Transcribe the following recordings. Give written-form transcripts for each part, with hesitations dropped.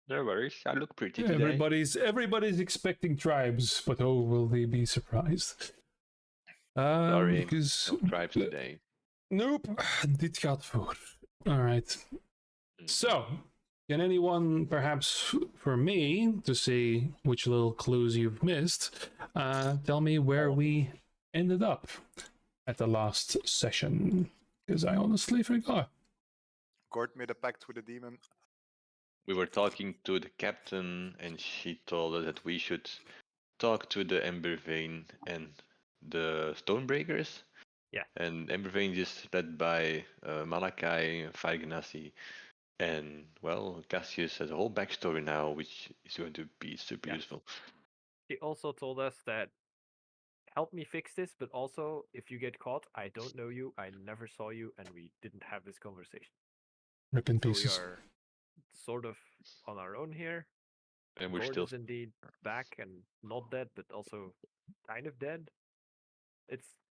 No worries. I look pretty today. Everybody's expecting tribes, but oh, will they be surprised? Sorry, Because no tribes today. nope, dit gaat voor. All right. So, can anyone, perhaps for me, to see which little clues you've missed, tell me where we ended up at the last session? Because I honestly forgot. Gord made a pact with a demon. We were talking to the captain, and she told us that we should talk to the Ember Vein and the Stonebreakers. Yeah. And Ember Vein is led by Malachi, Farganasi, and well, Cassius has a whole backstory now, which is going to be super useful. He also told us that help me fix this, but also if you get caught, I don't know you, I never saw you, and we didn't have this conversation. Rip in So pieces. we are sort of on our own here. And we're Gord still is indeed back and not dead, but also kind of dead.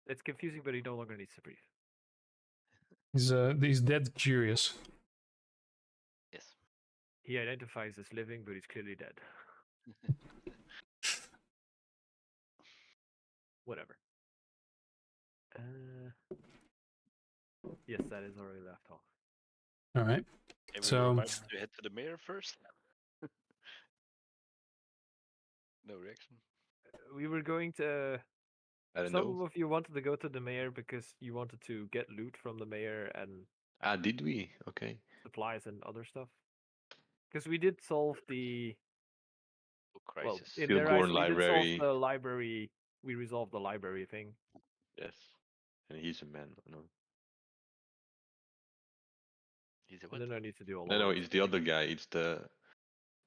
It's confusing, but he no longer needs to breathe. He's dead curious. Yes. He identifies as living, but he's clearly dead. Whatever. Yes, that is already left off. All right. Maybe So- we might have to head to the mayor first. No reaction. We were going to. I don't Some know. of you wanted to go to the mayor because you wanted to get loot from the mayor and Did we? Okay. supplies and other stuff. Because we did solve the Oh, crisis. in Silkworn their eyes, we did library. solve the library. We resolved the library thing. Yes. And he's a man. No, He's a And what? then I need to do all. no, it's the other guy. It's the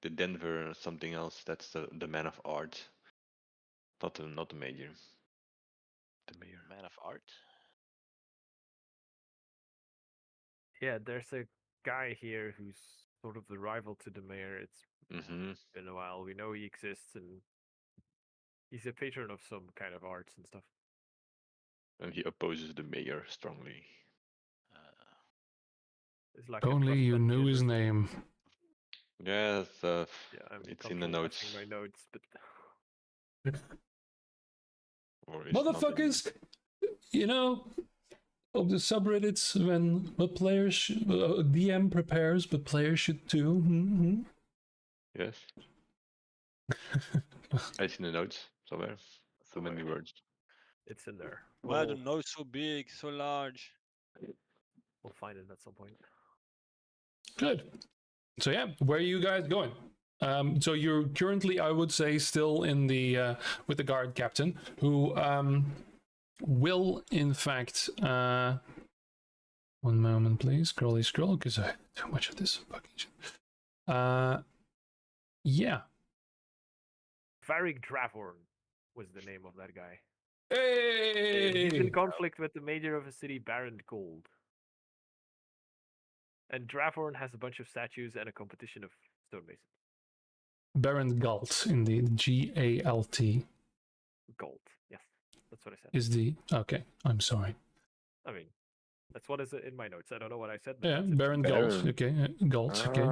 Denver or something else. That's the man of art. Not the major. The mayor. Man of art. Yeah, there's a guy here who's sort of the rival to the mayor. It's Mm-hmm. been a while. We know he exists, and he's a patron of some kind of arts and stuff. And he opposes the mayor strongly. It's like a Only plus you 10 knew his university. name. Yes. Yeah, I'm It's in the notes. My notes, but Or it's not in- Motherfuckers, you know, of the subreddits when the players, DM prepares, but players should too. Mm-hmm. Yes. It's in the notes somewhere. So many words. it's in there. Why the nose so big, so large? We'll find it at some point. Good. So yeah, where are you guys going? So you're currently, I would say, still in the with the guard captain, who will in fact. One moment, please. Scroll, because I have too much of this fucking shit. Yeah. Varric Dravorn was the name of that guy. Hey! He's in conflict with the major of a city, Baron Gold. And Dravorn has a bunch of statues and a competition of stonemasons. Baron Galt, indeed. Galt Gold. Yes, that's what I said. is the. Okay, I'm sorry. I mean, that's what is in my notes. I don't know what I said. But Yeah, that's it. Baron Galt. Baron. Okay, Galt. Okay,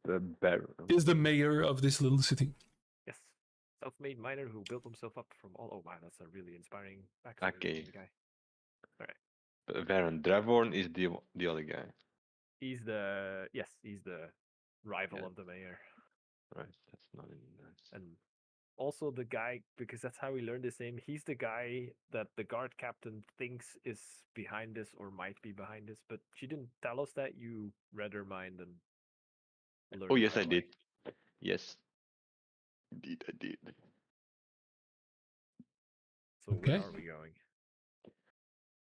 The Baron. is the mayor of this little city. Yes. Self-made miner who built himself up from all. Oh, wow, that's a really inspiring backstory. of Okay. the guy. Baron Dravorn is the other guy. He's the rival Yeah. of the mayor. Right. That's not in the notes. And also the guy, because that's how we learned his name, he's the guy that the guard captain thinks is behind this or might be behind this, but she didn't tell us that. You read her mind and learned Oh it yes, that I way. did. Yes. Indeed, I did. So Okay. where are we going?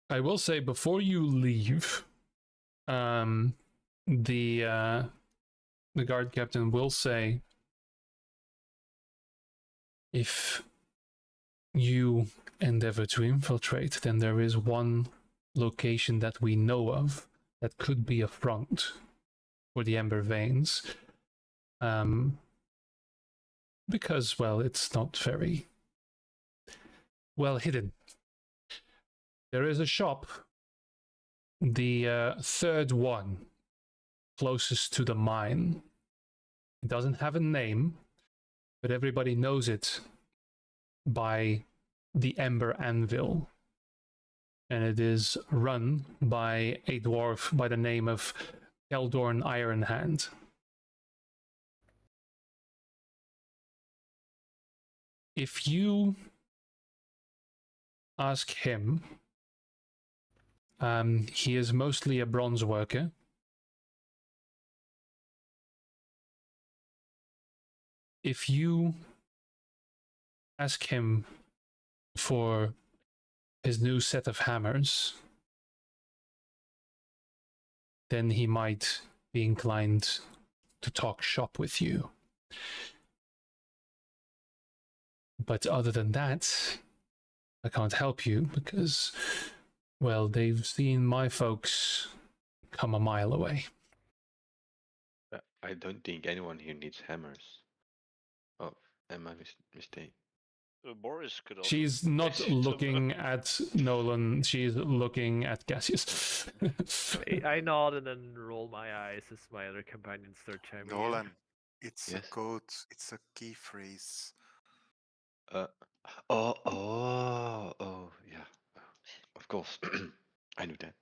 I will say before you leave, the guard captain will say, if you endeavor to infiltrate, then there is one location that we know of that could be a front for the Ember Veins. Because, well, it's not very well hidden. There is a shop, the third one, closest to the mine, It doesn't have a name, but everybody knows it by the Ember Anvil. And it is run by a dwarf by the name of Keldorn Ironhand. If you ask him, he is mostly a bronze worker. If you ask him for his new set of hammers, then he might be inclined to talk shop with you. But other than that, I can't help you because, well, they've seen my folks come a mile away. I don't think anyone here needs hammers. Oh, am I mistaken? Boris could also. She's not some- looking at Nolan, she's looking at Cassius. I nod and then roll my eyes as my other companions start chiming in. Nolan, it's Yes? a code. It's a key phrase. Oh, yeah. Of course. I knew that.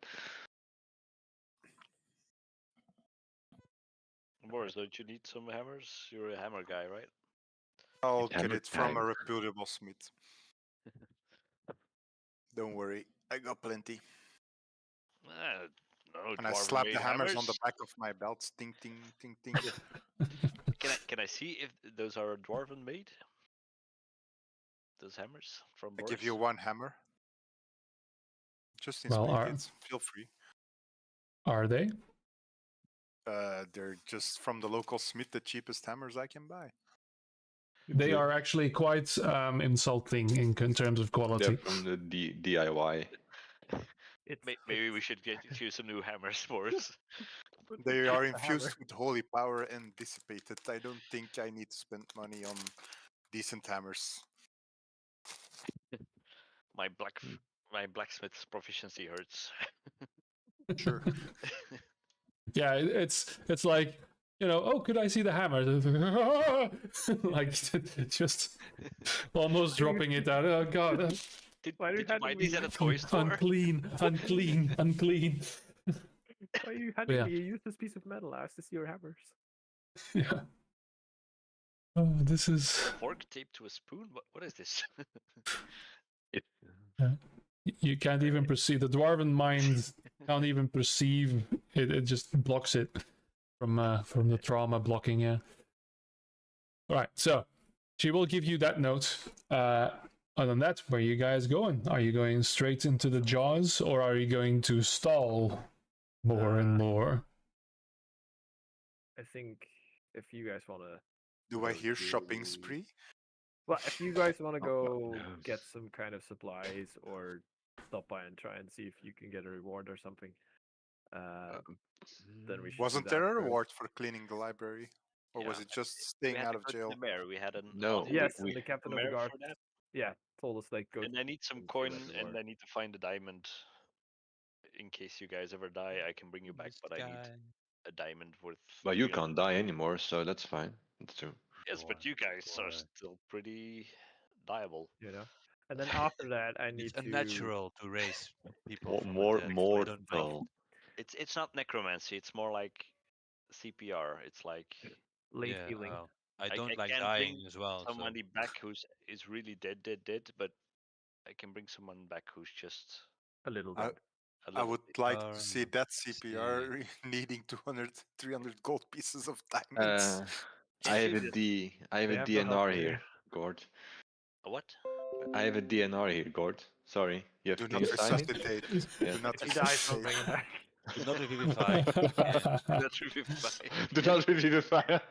Boris, don't you need some hammers? You're a hammer guy, right? I'll It's get hammer it from a time. reputable smith. Don't worry, I got plenty. No, And I dwarven slap the made hammers on the hammers. back of my belt. Ting, ting, ting, ting. Can I see if those are dwarven made? Those hammers from I Boris? give you one hammer. Just Well, inspect it. Feel free. Are they? They're just from the local smith, the cheapest hammers I can buy. They Yeah. are actually quite insulting in terms of quality. They're from the DIY. It's Maybe we should get you some new hammers, Boris. They are It's a hammer. infused with holy power and dissipated. I don't think I need to spend money on decent hammers. My blacksmith's proficiency hurts. Sure. Yeah, it's like, you know, oh, could I see the hammer? Like just almost dropping it out. Oh god, Did, Why do did you you buy have these me- at a toy store? unclean, unclean, unclean. Why you handing Yeah. me a useless piece of metal? I asked to see your hammers. Yeah. Oh, this is. Fork taped to a spoon? What is this? It, You can't even perceive. The dwarven mind can't even perceive it. It just blocks it from the trauma blocking. Yeah. All right. So she will give you that note. Other than that, where are you guys going? Are you going straight into the jaws, or are you going to stall more and more? I think if you guys want to, Do I Go hear shopping to- spree? well, if you guys want to Oh, go no. get some kind of supplies or stop by and try and see if you can get a reward or something, then we should. do Wasn't that there a first. reward for cleaning the library? Or was Yeah. it just We staying had out to of go to jail? the mayor. We had an No, audit Yes, with and the captain the of the mayor guard. for that. Yeah, told us like go. And I need some and see coin, that and reward. I need to find a diamond. In case you guys ever die, I can bring you back, This but I need guy. a diamond worth. but you 300. can't die anymore, so that's fine. That's true. Yes, but you guys are boy. still pretty diable. You know. And then after that, I need It's to. unnatural to raise people from More, the dead. more. I don't like Well, It's not necromancy. It's more like CPR. It's like Late Yeah, healing. well, I don't I like can't dying bring as well. So somebody back is really dead, but I can bring someone back who's just A little I- bit. a I little would bit. like to see that see. CPR needing 200, 300 gold pieces of diamonds. I have a Yes. I have We a have no help DNR here. here, Gord. A what? I have a DNR here, Gord. Sorry, you have Do to not take a side? resuscitate. Yeah. Do not He dies for resuscitate. bringing back. do not revivify. That's really fine. Do not reveal the fire.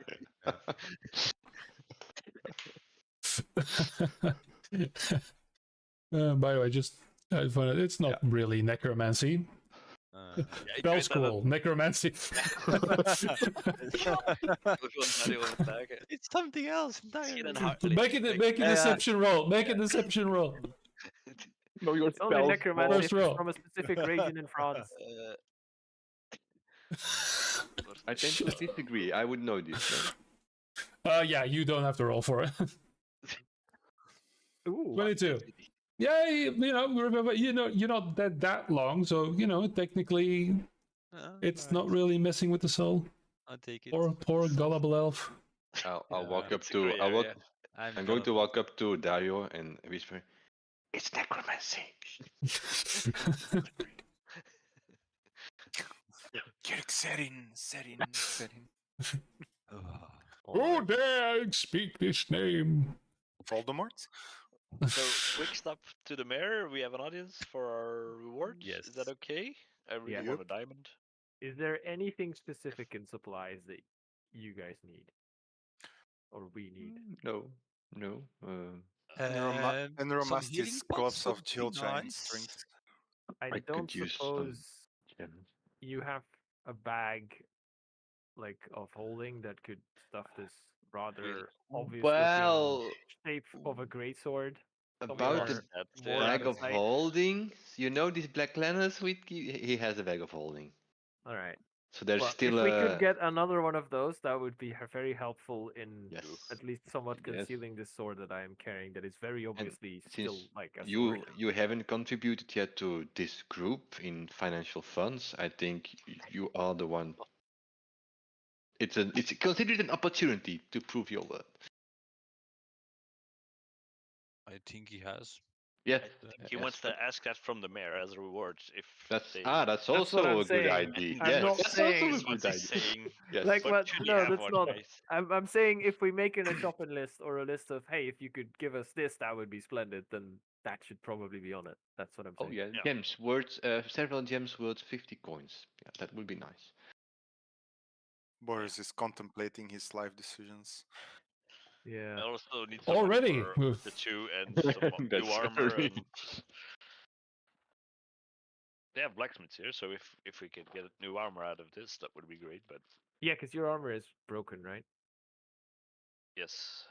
By the way, just it's not really necromancy. Yeah, Spell I tried that scroll, necromancy. It's something else entirely. Make a deception roll. Make a deception roll. No, your It's only necromancy First if it's roll. from a specific region in France. I tend to disagree. I would know this. Yeah, you don't have to roll for it. Ooh, 22. Yeah, remember, you're not dead that long, so technically, it's not alright, really messing with the soul. I'll take it. Poor gullible elf. I'll walk up It's a to. gray area. I'm going to walk up to Dario and whisper, "It's necromancy." Kirk, set in. Who dare speak this name? Voldemort? So, quick stop to the mayor. We have an audience for our reward. Is that Yes. okay? I really Yeah. want a diamond. is there anything specific in supplies that you guys need, or we need? No. Enromast healing his pots gloves would of be chill giant nice. strength. I I don't could use suppose gems. you have a bag like of holding that could stuff this rather obvious Well, looking shape of a greatsword. about the somewhere That's more bag out of sight. holding, these black lanterns, he has a bag of holding. All right. So there's Well, still if we a. could get another one of those, that would be very helpful in Yes. at least somewhat Yes. concealing this sword that I am carrying. That is very obviously still Since like a you sword. you haven't contributed yet to this group in financial funds, I think you are the one. It's considered an opportunity to prove your worth. I think he has. Yes, He yes, wants to ask that from the mayor as a reward. If that's they, that's what also I'm a good saying. idea. I'm Yes, not that's saying- also a what good he's idea. saying. Yes. Like But what? should we No, have that's one, not. guys? I'm saying if we make an a shopping list or a list of hey, if you could give us this, that would be splendid. Then that should probably be on it. That's what I'm Oh saying. yeah, Yeah. gems worth several gems worth 50 coins. Yeah, that would be nice. Boris is contemplating his life decisions. Yeah. I also need some Already? money for the two and some new That's armor. early. And they have blacksmiths here, so if we could get new armor out of this, that would be great. But Yeah, because your armor is broken, right? yes,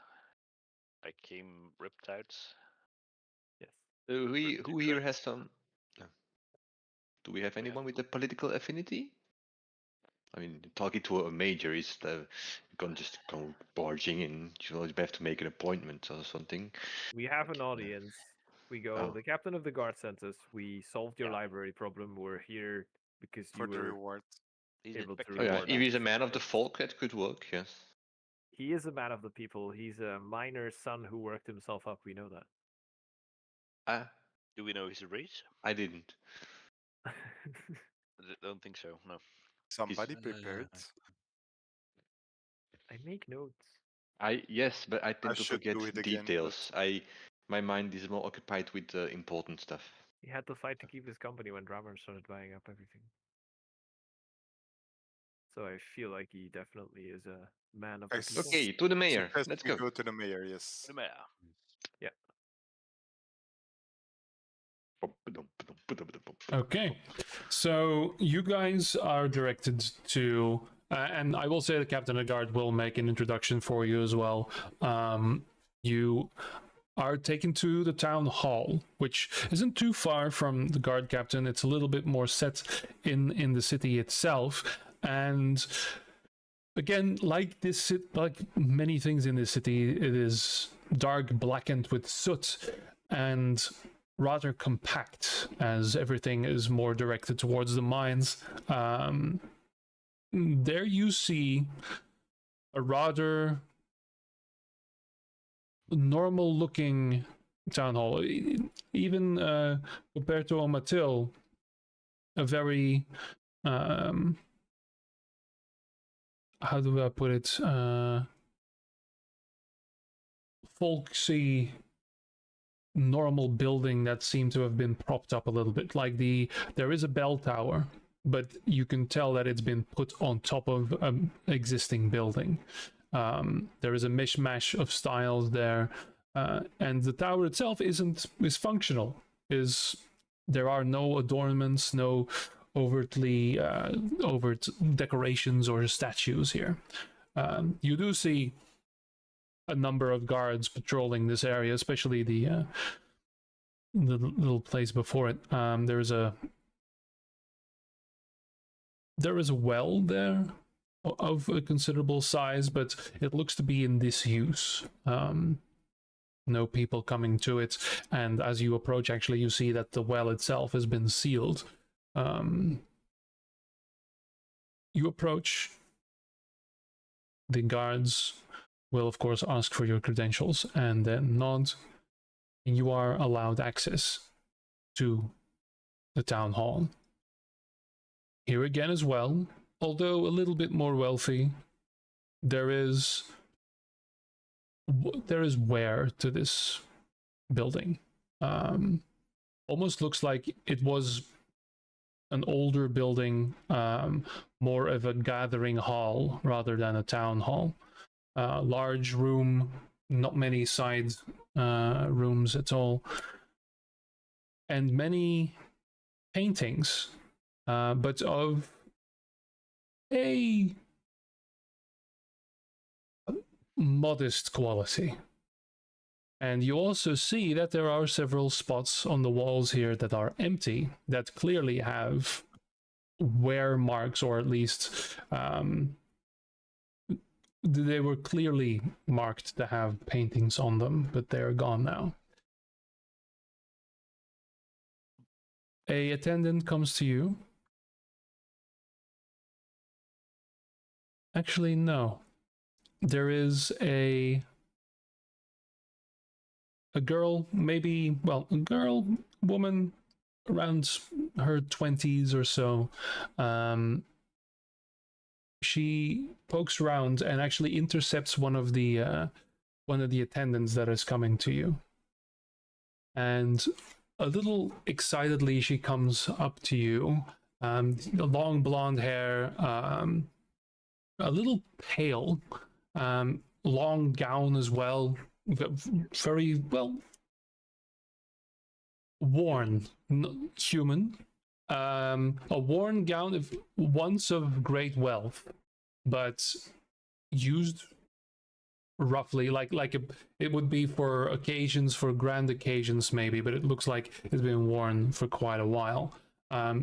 I came ripped out. Yes. Who here has some? Do we have anyone with a political affinity? I mean, talking to a major is you can't just go barging in. You have to make an appointment or something. We have an audience. We go. Oh. The captain of the guard sent us. We solved your Yeah. library problem. We're here because For you the were reward. He's able to expecting Oh yeah, reward if us. he's a man of the folk, that could work. Yes. He is a man of the people. He's a miner son who worked himself up. We know that. Do we know his race? I didn't. Don't think so. No. Somebody Uh, prepared. I make notes. Yes, but I tend to should forget do it again, but- details. My mind is more occupied with important stuff. He had to fight to keep his company when Drammer started buying up everything. So I feel like he definitely is a man of the people. Okay, to the mayor. Suggest Let's we go. go to the mayor, yes. The mayor. Okay, so you guys are directed to, and I will say the captain of the guard will make an introduction for you as well. You are taken to the town hall, which isn't too far from the guard captain. It's a little bit more set in the city itself, and again, like many things in this city, it is dark, blackened with soot, and rather compact, as everything is more directed towards the mines. There you see a rather normal looking town hall, even compared to Omatil, a very how do I put it, folksy normal building that seemed to have been propped up a little bit. Like there is a bell tower, but you can tell that it's been put on top of an existing building. There is a mishmash of styles there, and the tower itself is functional. There are no adornments, no overt decorations or statues here. You do see a number of guards patrolling this area, especially the little place before it. There is a well there, of a considerable size, but it looks to be in disuse. No people coming to it, and as you approach, actually, you see that the well itself has been sealed. You approach. The guards will, of course, ask for your credentials and then nod. And you are allowed access to the town hall. Here again as well, although a little bit more wealthy, there is wear to this building. Almost looks like it was an older building, more of a gathering hall rather than a town hall. Large room, not many side rooms at all, and many paintings, but of a modest quality. And you also see that there are several spots on the walls here that are empty, that clearly have wear marks, or at least they were clearly marked to have paintings on them, but they're gone now. A attendant comes to you. Actually, no. There is a girl, maybe, well, a girl, woman, around her 20s or so. She pokes around and actually intercepts one of the attendants that is coming to you. And a little excitedly, she comes up to you. Long blonde hair, a little pale, long gown as well. Very well worn, human. A worn gown of once of great wealth, but used roughly like it would be for occasions, for grand occasions maybe, but it looks like it's been worn for quite a while.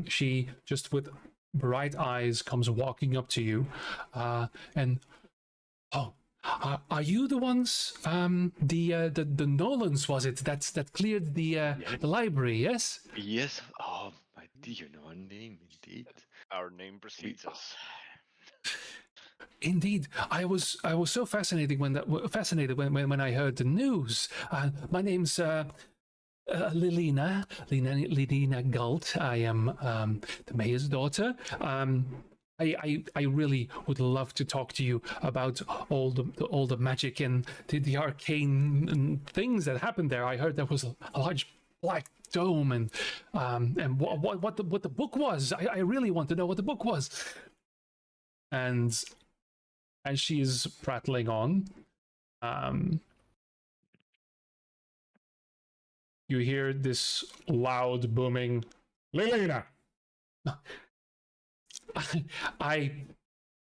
She just with bright eyes comes walking up to you, and are you the ones, the Nolans, was it, that cleared the library? Yes. Yes. Oh, my dear, no name indeed. Our name precedes us. Indeed, I was so fascinated when I heard the news. My name's Lilina Galt. I am the mayor's daughter. I really would love to talk to you about all the magic and the arcane things that happened there. I heard there was a large black dome and what the book was. I really want to know what the book was. And as she is prattling on, you hear this loud booming, Lilina!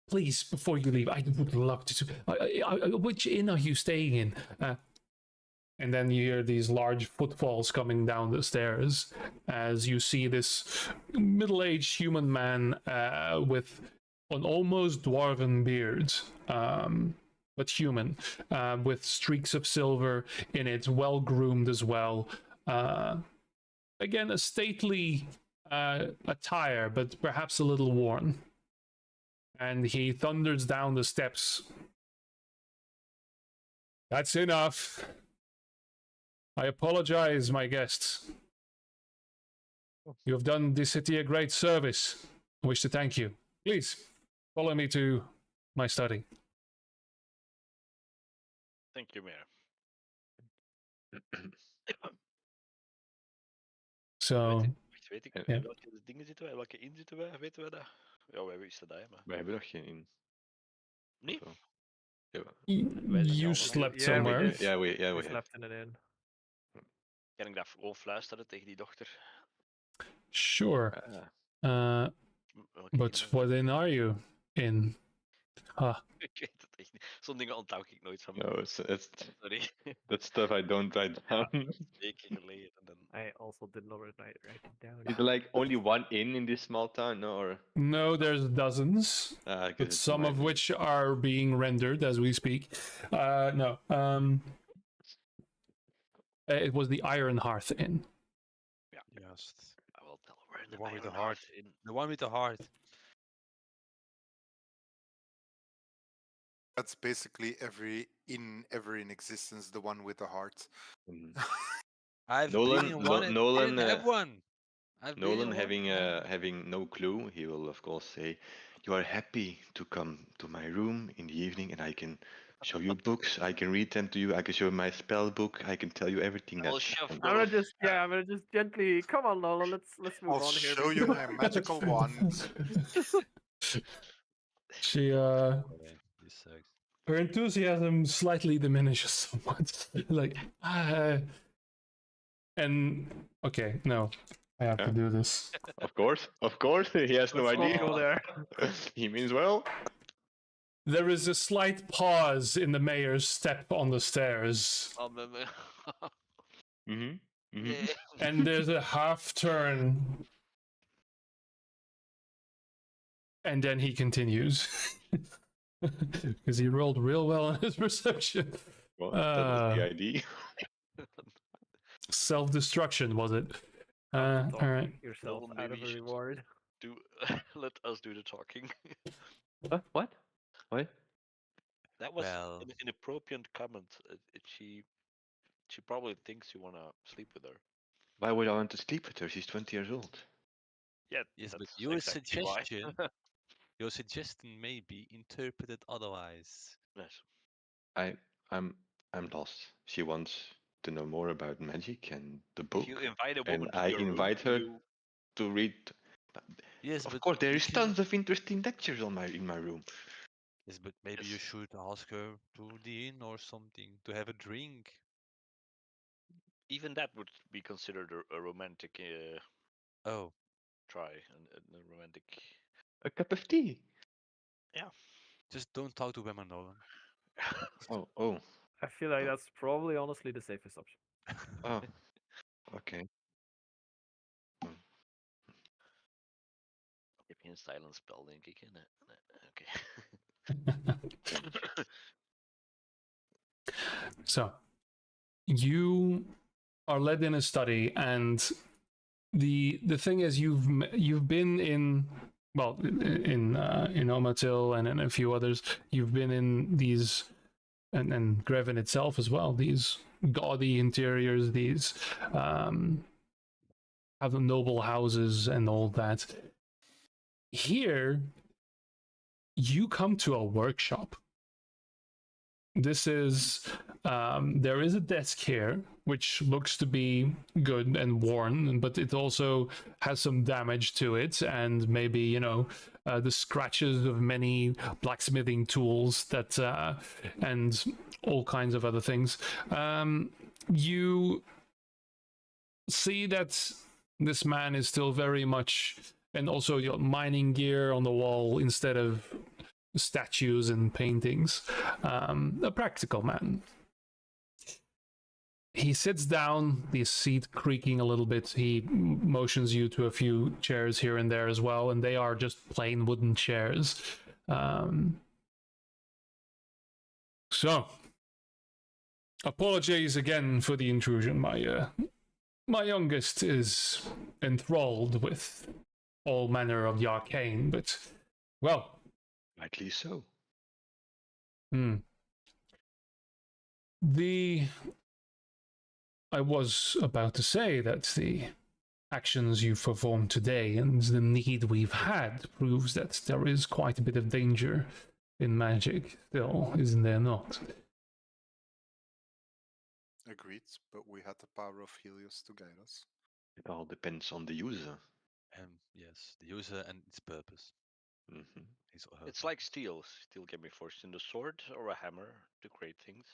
Please, before you leave, I would love to. Which inn are you staying in? And then you hear these large footfalls coming down the stairs as you see this middle-aged human man with an almost dwarven beard, but human, with streaks of silver in it, well-groomed as well. Again, a stately attire, but perhaps a little worn. And he thunders down the steps. That's enough. I apologize, my guests. You have done this city a great service. I wish to thank you. Please, follow me to my study. Thank you, Mayor. So... Weet ik Ja. welke dingen zitten wij, welke in zitten wij, weten we dat? Ja, wij wisten dat, hè, maar... Wij hebben nog geen in. Nee? Zo. Ja, You slept somewhere. we slept in an inn. Kan ik dat gewoon fluisteren tegen die dochter? Sure. Welke But in- what inn are you in? Ik weet het. Zonder onthoud nooit van No, it's Sorry. that stuff I don't write down. Weken geleden. En dan... I also did not write it down. Is there like only one inn in this small town? No, or No, there's dozens, I guess but it's some of minor. which are being rendered as we speak. No. It was the Iron Hearth Inn. Yes. I will tell where The the one with the Iron heart. Heart in. The one with the heart. That's basically every inn ever in existence, the one with the heart. Mm. I've Nolan- been in one and Nolan, didn't have one. I've been Nolan in having one. and- having no clue, he will of course say, "You are happy to come to my room in the evening, and I can show you books. I can read them to you. I can show you my spell book. I can tell you everything I will that's shove happened." I'm gonna just gently come on, Lola. Let's move I'll on here. show you my magical wand. She Okay, this sucks. her enthusiasm slightly diminishes somewhat. Like and okay, no. I have to Yeah. do this. Of course, he has no Let's not idea. go there. He means well. There is a slight pause in the mayor's step on the stairs, Mm-hmm. Mm-hmm. Yeah. and there's a half turn, and then he continues. Because he rolled real well on his perception. Well, that was the Uh, idea. Self-destruction, was it? Don't talk All right. yourself Nolan, out maybe of a you should- reward. Do let us do the talking. What? What? That was Well- an inappropriate comment. She probably thinks you wanna sleep with her. Why would I want to sleep with her? She's 20 years old. Yeah, Yes, but that's your exactly why. suggestion, your suggestion may be interpreted otherwise. Yes. I'm lost. She wants to know more about magic and the If book, you invite a and woman to I your room, invite her you to read. Yes, Of but course, there you is can- tons of interesting lectures in my room. Yes, but maybe you Yes. should ask her to the inn or something to have a drink. even that would be considered a romantic Oh, try and a romantic. A cup of tea. just don't talk to women, Nolan. Oh, I feel like Oh. that's probably honestly the safest option. oh. Okay. Heb je een silent spel, denk ik. Nee. Oké. So, you are led in a study, and the thing is, you've been in, well, in Omatil and in a few others. You've been in these, and Grevin itself as well. These gaudy interiors, these have noble houses and all that. Here, you come to a workshop. This is there is a desk here which looks to be good and worn, but it also has some damage to it, and maybe the scratches of many blacksmithing tools that and all kinds of other things. You see that this man is still very much, and also mining gear on the wall instead of statues and paintings. A practical man. He sits down, the seat creaking a little bit. He motions you to a few chairs here and there as well, and they are just plain wooden chairs. So, apologies again for the intrusion. My youngest is enthralled with all manner of the arcane, but, well, Rightly so. I was about to say that the actions you've performed today and the need we've had proves that there is quite a bit of danger in magic still, isn't there not? Agreed, but we had the power of Helios to guide us. It all depends on the user. Yes, the user and its purpose. Mm-hmm. His or her It's like steel. Steel can be forged into a sword or a hammer to create things.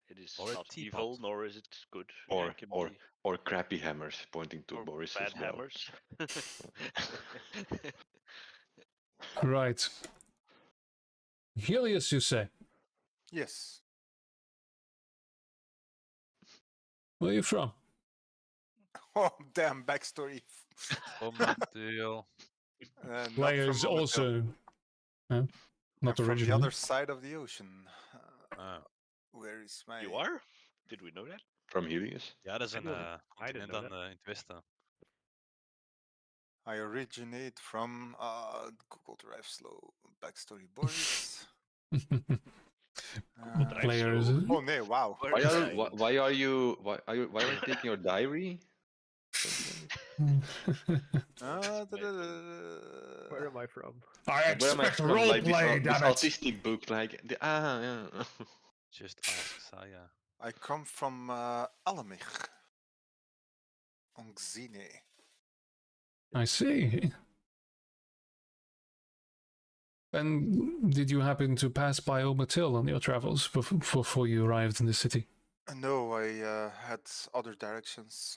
It is Or a not teapot. evil, nor is it good. Yeah, it can be- Or crappy hammers pointing to or Boris bad as well. hammers. Right. Helios, you say? Yes. Where are you from? Oh, damn backstory. Omatil. Not from Players Omatil. also. I'm Not from the originally. other side of the ocean. Ah. Where is my... You are? Did we know that? From Helios. Ja, dat is I een didn't continent know dan that. in het westen. I originate from... Google Drive slow. Backstory boys. Drive Players. slow. Oh, nee, wow. Where Why is are I? why are you taking your diary? Where am I from? I Where am I expect from? Like roleplay, this damn it! autistic book, like yeah. Just ask Saya. I come from Alamich. On Xine. I see. And did you happen to pass by Omatil on your travels before you arrived in the city? No, I had other directions.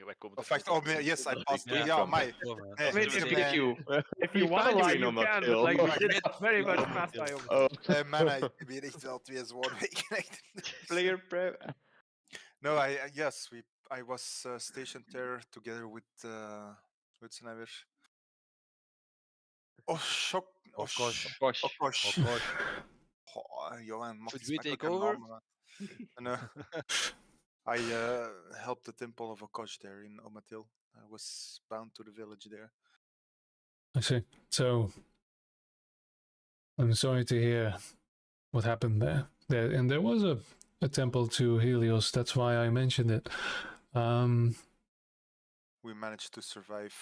Wij komen In toch fact, niet oh, yes, I passed. Yeah, Yeah, from- my. I mean, if Look at you. If We you want to find you lie, in you can, but Omatil. like we Oh, did yeah. very much Oh, pass by yeah. Omatil. Man, I weer echt wel 2 zwaar weken. Player prep. No, yes, I was stationed there together with what's the name? Oshok. Okosh. Gosh. Okosh. Okosh. Oh, Johan, mag Should iets we makkelijker take over? namen. No. I helped the temple of Okosh there in Omatil. I was bound to the village there. I see. So, I'm sorry to hear what happened there. And there was a temple to Helios. That's why I mentioned it. We managed to survive,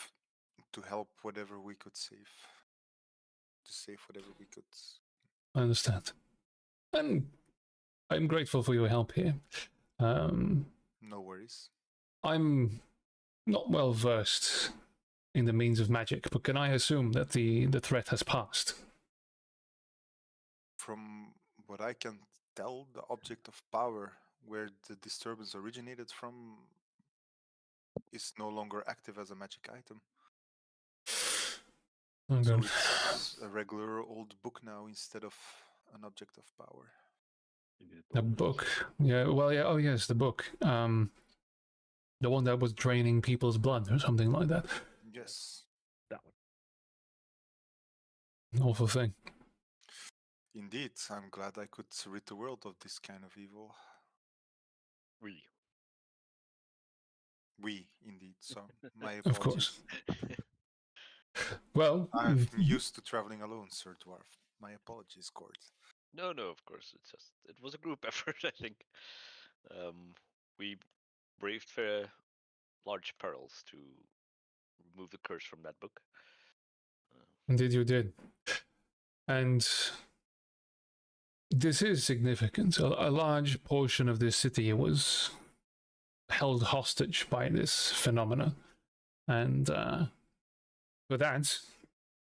to help whatever we could save. To save whatever we could. I understand. And I'm grateful for your help here. No worries. I'm not well versed in the means of magic, but can I assume that the threat has passed? From what I can tell, the object of power where the disturbance originated from is no longer active as a magic item. Oh, So God. it's a regular old book now instead of an object of power. The book. Yeah, well, yeah, oh yes, the book. The one that was draining people's blood or something like that. Yes, That one. An awful thing. indeed. I'm glad I could rid the world of this kind of evil. We, indeed. So, my apologies. Of course. Well, I'm used to traveling alone, Sir Dwarf. My apologies, Court. No, of course. It was a group effort, I think. We braved large perils to remove the curse from that book. indeed you did. And this is significant. A large portion of this city was held hostage by this phenomena. And for that,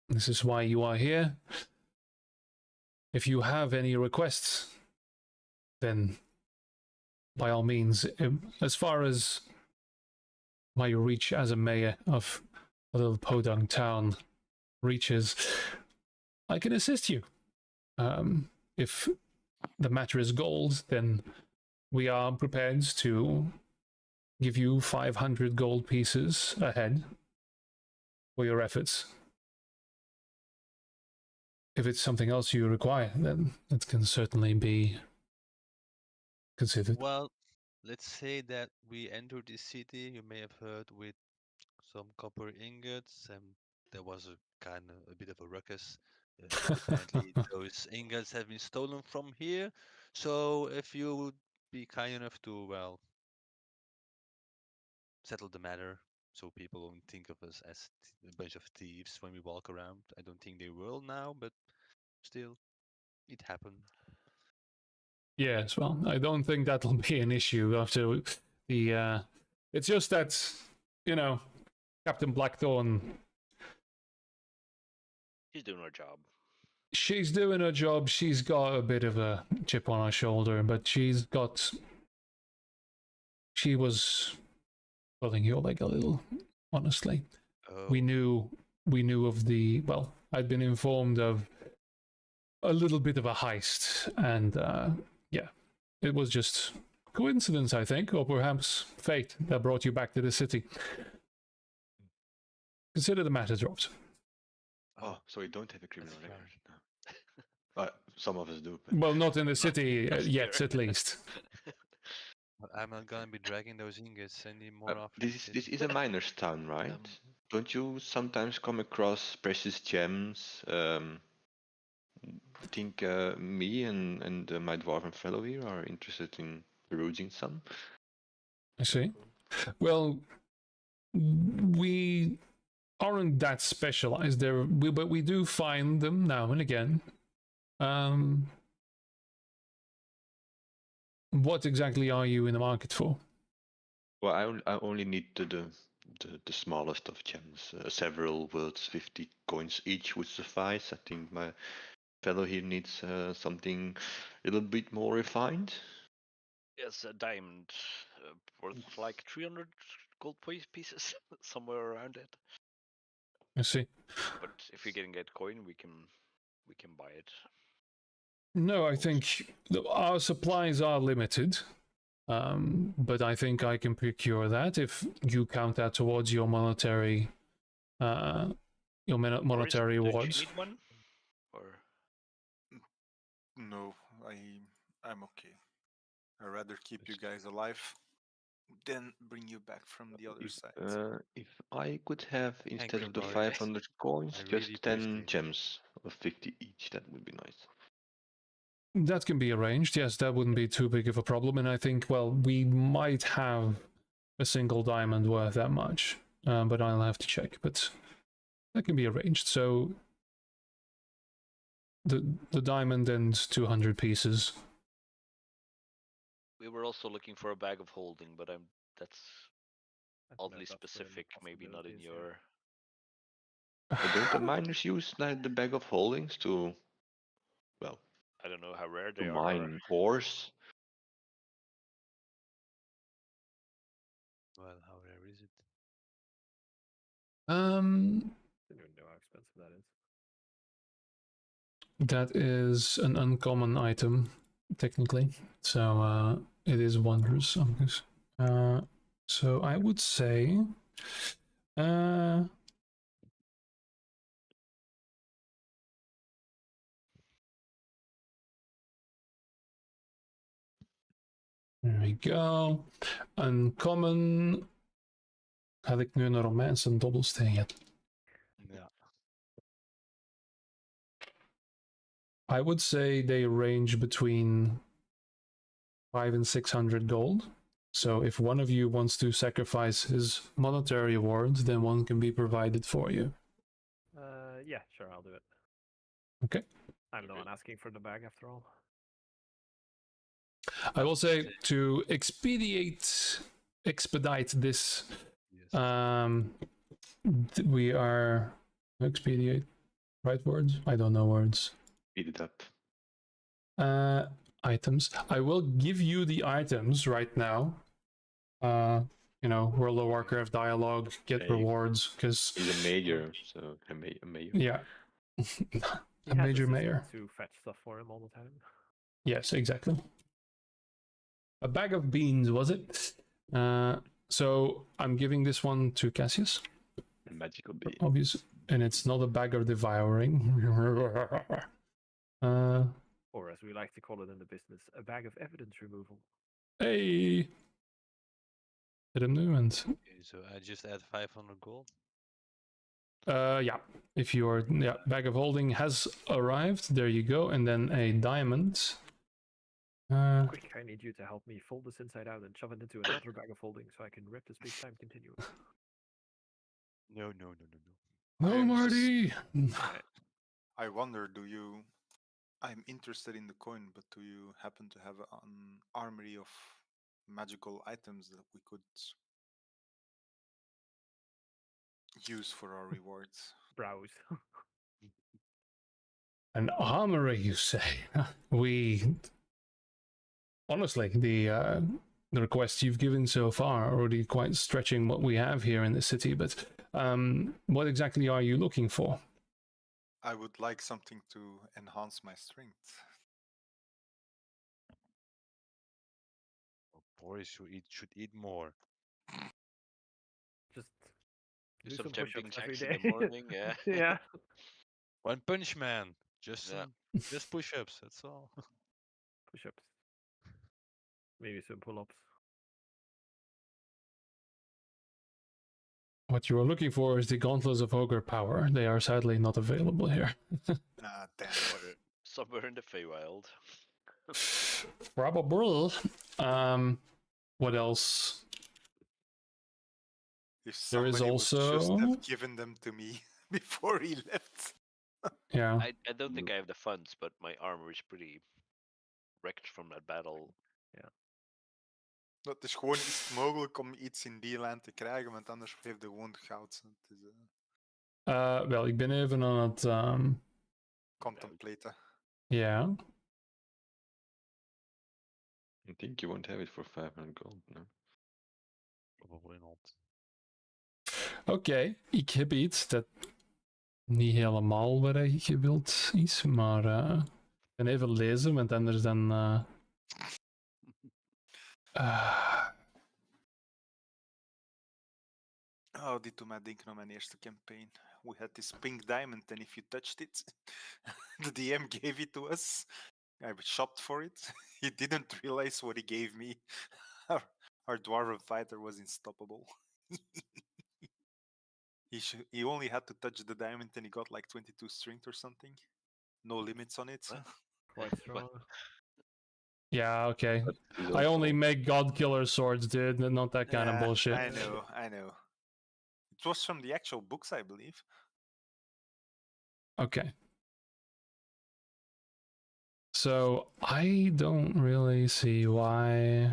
this is why you are here. If you have any requests, then by all means, as far as my reach as a mayor of a little podunk town reaches, I can assist you. If the matter is gold, then we are prepared to give you 500 gold pieces ahead for your efforts. If it's something else you require, then it can certainly be considered. Well, let's say that we enter this city. You may have heard with some copper ingots, and there was a bit of a ruckus. Apparently, those ingots have been stolen from here. So, if you would be kind enough to, well, settle the matter, so people won't think of us as a bunch of thieves when we walk around. I don't think they will now, but still, it happened. Yes, well, I don't think that'll be an issue after the. It's just that, Captain Blackthorn. She's doing her job. She's doing her job. She's got a bit of a chip on her shoulder, but she was pulling your leg a little, honestly. Oh, We knew of the, well, I'd been informed of a little bit of a heist, and yeah, it was just coincidence, I think, or perhaps fate that brought you back to the city. Consider the matter dropped. Oh, so you don't have a criminal that's record? No. Some of us do. But... Well, not in the city yet, here. at least. But I'm not gonna be dragging those ingots any more often. This is a miner's town, right? Don't you sometimes come across precious gems? I think me and my dwarven fellow here are interested in perusing some. I see. Well, we aren't that specialized there, but we do find them now and again. What exactly are you in the market for? Well, I only need the smallest of gems. Several words, 50 coins each would suffice. I think my fellow here needs something a little bit more refined. Yes, a diamond worth like 300 gold pieces, somewhere around it. I see. But if we can get coin, we can buy it. No, I think our supplies are limited, but I think I can procure that if you count that towards your monetary, monetary Don't rewards. you need one? Or No, I'm okay. I'd rather keep you guys alive than bring you back from the other side. If I could have, instead you, of the Bart. 500 coins, I really just 10 appreciate it. gems of 50 each, that would be nice. That can be arranged. Yes, that wouldn't be too big of a problem. And I think, well, we might have a single diamond worth that much, but I'll have to check. But that can be arranged. So the diamond and 200 pieces. we were also looking for a bag of holding, but that's I don't know oddly if that's within the specific. Maybe not in possibilities here. your. But don't the miners use like the bag of holdings to, well, I don't know how rare to they are. mine ores? Well, how rare is it? I don't even know how expensive that is. That is an uncommon item, technically. So it is wondrous. So I would say. There we go. Uncommon. Had ik nu een Romeins en dobbelsteen gehad? Yeah. I would say they range between 500 and 600 gold. So if one of you wants to sacrifice his monetary rewards, then one can be provided for you. Yeah, sure, I'll do it. Okay. I'm the one asking for the bag after all. I will say to expedite this, Yes. we are expedite, right words? I don't know words. Speed it up. Items. I will give you the items right now. World of Warcraft dialogue, get Okay. rewards, because He's a major, so a major. yeah, He a has major assistants mayor. to fetch stuff for him all the time. Yes, exactly. A bag of beans, was it? So I'm giving this one to Cassius, A magical being. obvious, and it's not a bag of devouring. Or as we like to call it in the business, a bag of evidence removal. Hey, hit him new and Okay, so I just add 500 gold. yeah. If your bag of holding has arrived, there you go, and then a diamond. Quick, I need you to help me fold this inside out and shove it into another bag of holding so I can rip the space-time continuum. No. No, Marty. I wonder, I'm interested in the coin, but do you happen to have an armory of magical items that we could use for our rewards? Browse. An armory, you say? We honestly, the requests you've given so far are already quite stretching what we have here in the city. But what exactly are you looking for? I would like something to enhance my strength. Oh, boys should eat more. Just Do do some some jumping push-ups every jacks in day. the morning. Yeah. Yeah. One Punch Man. Just Yeah. just push-ups. That's all. Push-ups. Maybe some pull-ups. What you are looking for is the Gauntlets of Ogre Power. They are sadly not available here. Ah, damn. Somewhere in the Feywild. Probable. What else? If There is somebody would just also- have given them to me before he left. Yeah. I don't think I have the funds, but my armor is pretty wrecked from that battle. Het is gewoon is het mogelijk om iets in die lijn te krijgen, want anders heeft hij gewoon goud. Het is Wel, ik ben even aan het... contemplaten. Ja. I think you won't have it for 500 gold, no? Probably not. Oké, ik heb iets dat niet helemaal wat je wilt is, maar ik ben even lezen, want anders dan... Oh, dit doet mij denken aan mijn eerste campaign. We had this pink diamond, and if you touched it, the DM gave it to us. I was shopped for it. He didn't realize what he gave me. Our dwarven fighter was unstoppable. He only had to touch the diamond, and he got like 22 strength or something. No limits on it. What? Quite strong. Yeah, okay. He's I only also- make God Killer swords, dude. Not that kind of Yeah, bullshit. I know. It was from the actual books, I believe. Okay. So I don't really see why.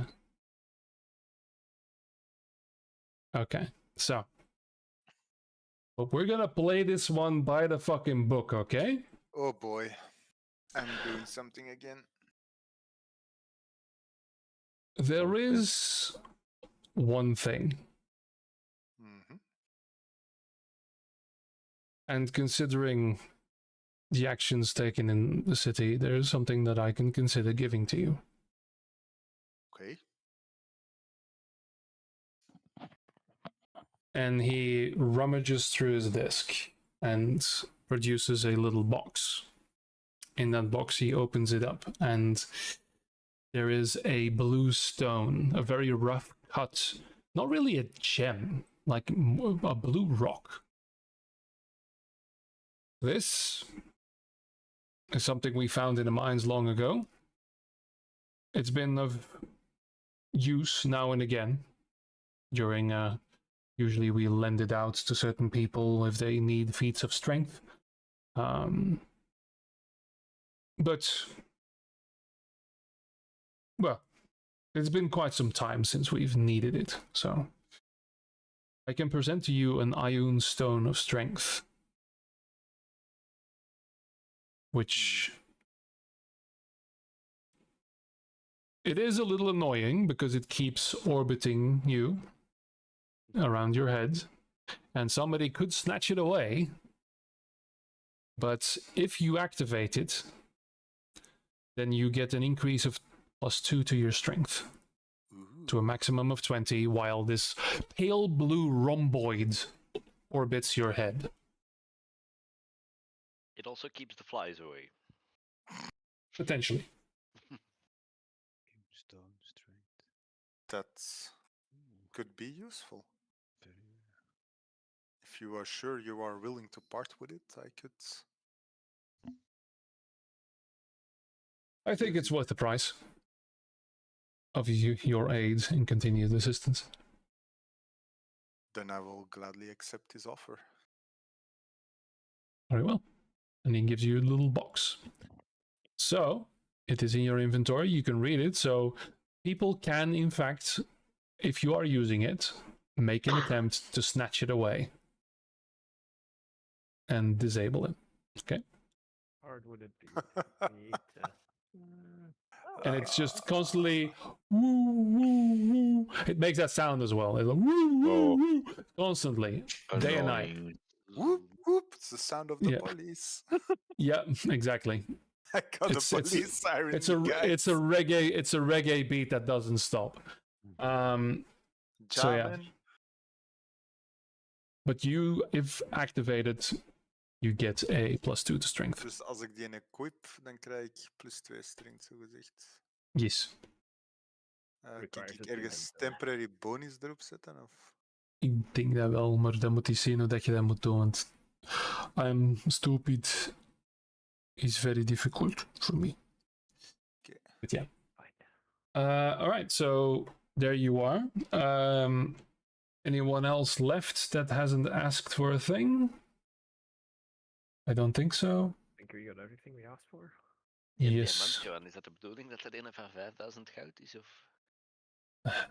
Okay, so. But we're gonna play this one by the fucking book, okay? Oh boy. I'm doing something again. There is one thing, Mhm. and considering the actions taken in the city, there is something that I can consider giving to you. Okay. And he rummages through his desk and produces a little box. In that box, he opens it up, and there is a blue stone, a very rough cut, not really a gem, like a blue rock. This is something we found in the mines long ago. It's been of use now and again during usually we lend it out to certain people if they need feats of strength. But, well, it's been quite some time since we've needed it, so I can present to you an Ioun Stone of Strength, which it is a little annoying because it keeps orbiting you around your head, and somebody could snatch it away. But if you activate it, then you get an increase of +2 to your strength, to a maximum of 20, while this pale blue rhomboid orbits your head. It also keeps the flies away. Potentially. Stone strength. That could be useful. Very. If you are sure you are willing to part with it, I could. I think it's worth the price of your aid in continued assistance. Then I will gladly accept his offer. Very well. And he gives you a little box. So, it is in your inventory. You can read it. So, people can, in fact, if you are using it, make an attempt to snatch it away and disable it. Okay? Hard would it be? We need to- And it's just constantly woo, woo, woo. It makes that sound as well. It's like, woo, woo, woo, constantly, day and night. Annoying. Whoop, whoop. It's the sound of the Yeah. police. Yeah, exactly. I got It's- a it's- police siren. It's a reggae beat that doesn't stop. so yeah. Jamming. But you, if activated, you get a +2 to strength. Dus als ik die equip, dan krijg ik +2 strength, zo gezegd. Yes. Kan Requires ik it to ergens enter. temporary bonus erop zetten? Of? Ik denk dat wel, maar dan moet je zien hoe dat je dat moet doen. Want I'm stupid is very difficult for me. Okay. But yeah. Fine. All right, so there you are. Anyone else left that hasn't asked for a thing? I don't think so. I think we got everything we asked for. Die Yes. diamant, Johan, is dat de bedoeling dat er een van 5000 goud is? Of?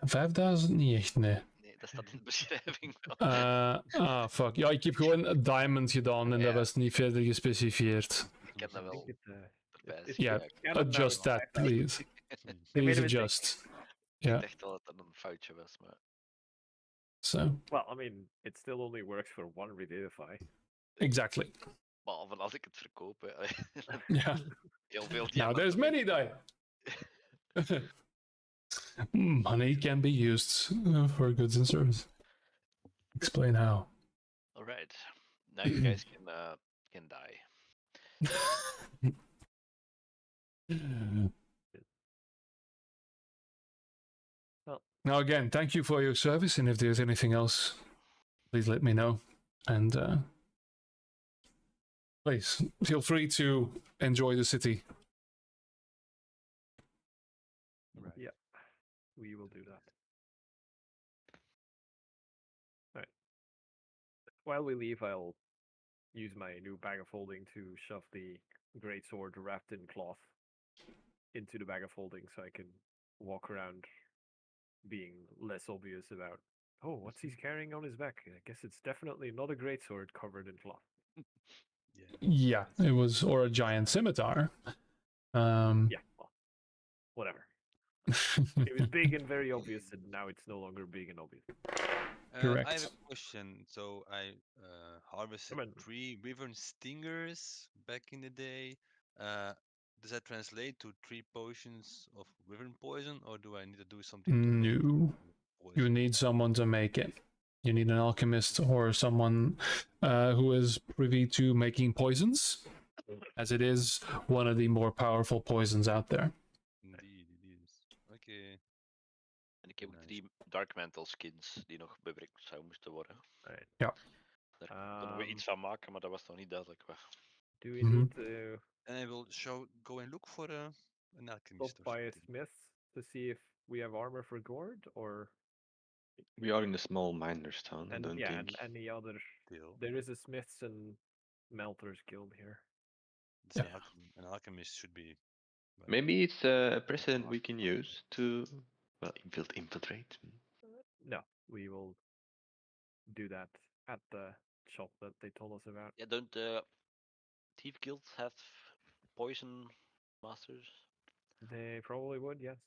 5000 niet echt, nee. Nee, dat staat in de beschrijving wel. Fuck. Ja, ik heb gewoon een diamond gedaan en dat Ja. was niet verder gespecificeerd. Ik heb dat I think wel erbij Yeah, gezet. adjust that, please. They made Please a mistake. adjust. Ik Ja, dacht al dat dat een foutje was, maar so, Well, I mean, it still only works for one Redidify. exactly. behalve als ik het verkoop. Hè. Yeah. Heel veel Now diamanten there's many mee. die. Money can be used for goods and service. Explain how. Alright. Now you guys can die. Now again, thank you for your service, and if there's anything else, please let me know. And please feel free to enjoy the city. Right. Yeah, we will do that. Alright. While we leave, I'll use my new bag of holding to shove the greatsword wrapped in cloth into the bag of holding so I can walk around being less obvious about, oh, what's he carrying on his back? I guess it's definitely not a greatsword covered in cloth. Yeah, it was, or a giant scimitar. Yeah, well, whatever. It was big and very obvious, and now it's no longer big and obvious. I have Correct. a question. So I harvested Come on. 3 wyvern stingers back in the day. Does that translate to 3 potions of wyvern poison, or do I need to do something to make No, you poison? need someone to make it. You need an alchemist or someone who is privy to making poisons, as it is one of the more powerful poisons out there. Indeed, it is. Okay. En ik heb ook Nice. 3 Dark Mantle skins die nog bewerkt zou moesten worden. Right. Ja. Daar konden we iets van maken, maar dat was nog niet duidelijk. Do we Mhm. need to And I will go and look for an stop alchemist or by a something. smith to see if we have armor for Gord, or We are in a small miner's town, I and don't yeah, think. and any other? Still, There is a smiths and melters guild here. it's Yeah. an alchemist should be. well, Maybe it's a precedent we can use to, well, infiltrate. No, we will do that at the shop that they told us about. Yeah, don't Thief Guilds have poison masters? They probably would, yes.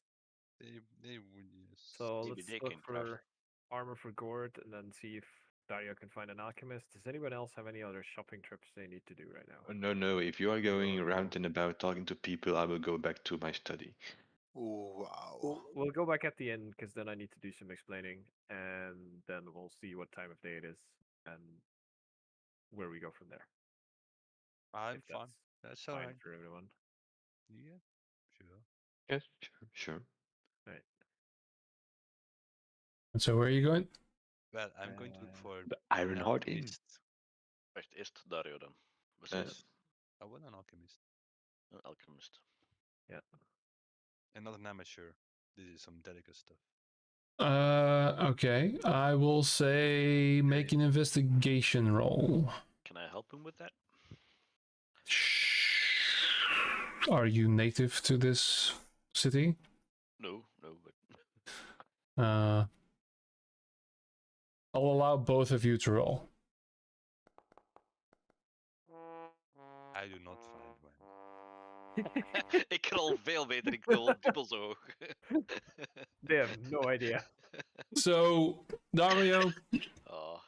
They would, yes. So Maybe let's they look can craft. for armor for Gord and then see if Dario can find an alchemist. Does anyone else have any other shopping trips they need to do right now? No, if you are going Or- around and about talking to people, I will go back to my study. Oh, wow. We'll go back at the end because then I need to do some explaining, and then we'll see what time of day it is and where we go from there. I'm if fine. that's That's fine alright. for everyone. Yeah, sure. Yes, sure. And so where are you going? Well, I'm going to look for The an Iron Heart Inn. alchemist. Wacht, eerst Dario dan. We Uh, zijn I want an alchemist een alchemist. and not an amateur. This is some delicate stuff. Okay, I will say make an investigation roll. Can I help him with that? Are you native to this city? No, but I'll allow both of you to roll. I do not find one. ik rol veel beter, ik rol dubbel zo hoog. They have no idea. So, Dario, Oh,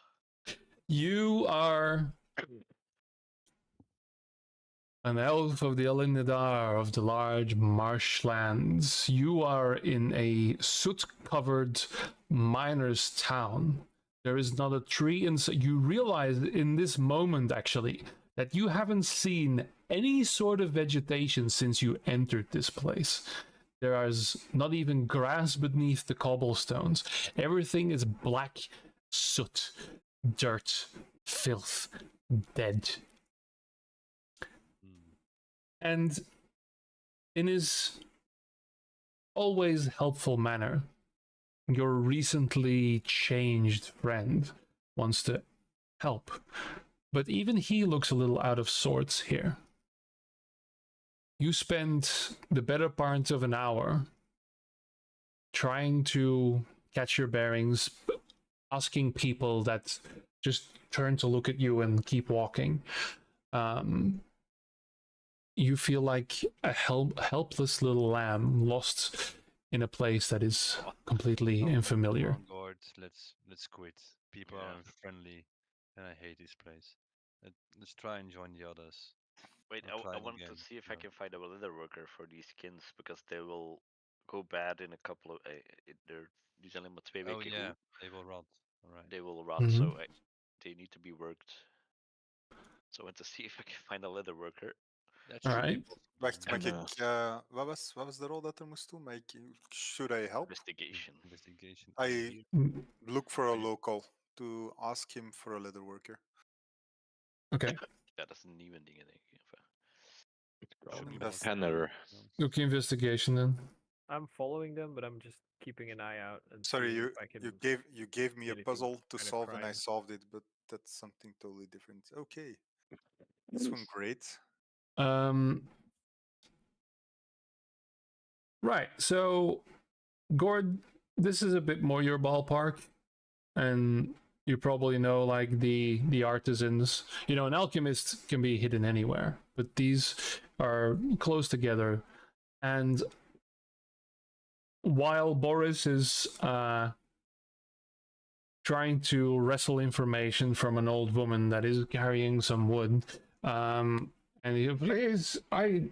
you are An elf of the Elinidar of the large marshlands. You are in a soot-covered miner's town. There is not a tree inside. You realize in this moment, actually, that you haven't seen any sort of vegetation since you entered this place. There is not even grass beneath the cobblestones. Everything is black soot, dirt, filth, dead. And in his always helpful manner, your recently changed friend wants to help. But even he looks a little out of sorts here. You spend the better part of an hour trying to catch your bearings, asking people that just turn to look at you and keep walking. You feel like a helpless little lamb lost in a place that is completely unfamiliar. Oh Lord, let's quit. People are unfriendly, and I hate this place. Let's try and join the others. Wait, I'll try I it want again, to see if I no. can find a leather worker for these skins because they will go bad in a couple of. Die zijn alleen maar 2 Oh weken yeah, goed. they will rot. Alright. They will rot, Mhm. so they need to be worked. So I want to see if I can find a leather worker. That should Alright. be possible. Wacht, mag En, ik... wat was de rol dat er moest doen? Should I help? Investigation. Investigation. I Hier. look for a Really? local to ask him for a leather worker. Okay. Ja, dat is een nieuwe ding, denk ik. Enfin, Should be That's- possible. Tanner. Look investigation then. I'm following them, but I'm just keeping an eye out and Sorry, seeing you if I can. you gave me a anything puzzle to kind of solve and I crime. solved it, but that's something totally different. Okay, this one great. Right. So, Gord, this is a bit more your ballpark, and you probably know like the artisans. You know, an alchemist can be hidden anywhere, but these are close together. And while Boris is trying to wrestle information from an old woman that is carrying some wood, and he, please, I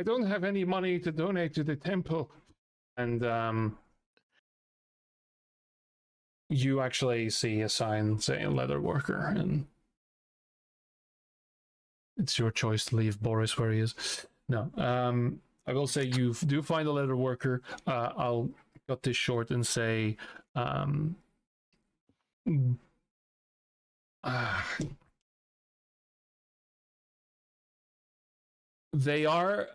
don't have any money to donate to the temple. And you actually see a sign saying leather worker, and it's your choice to leave Boris where he is. No, I will say you do find a leather worker. I'll cut this short and say, they are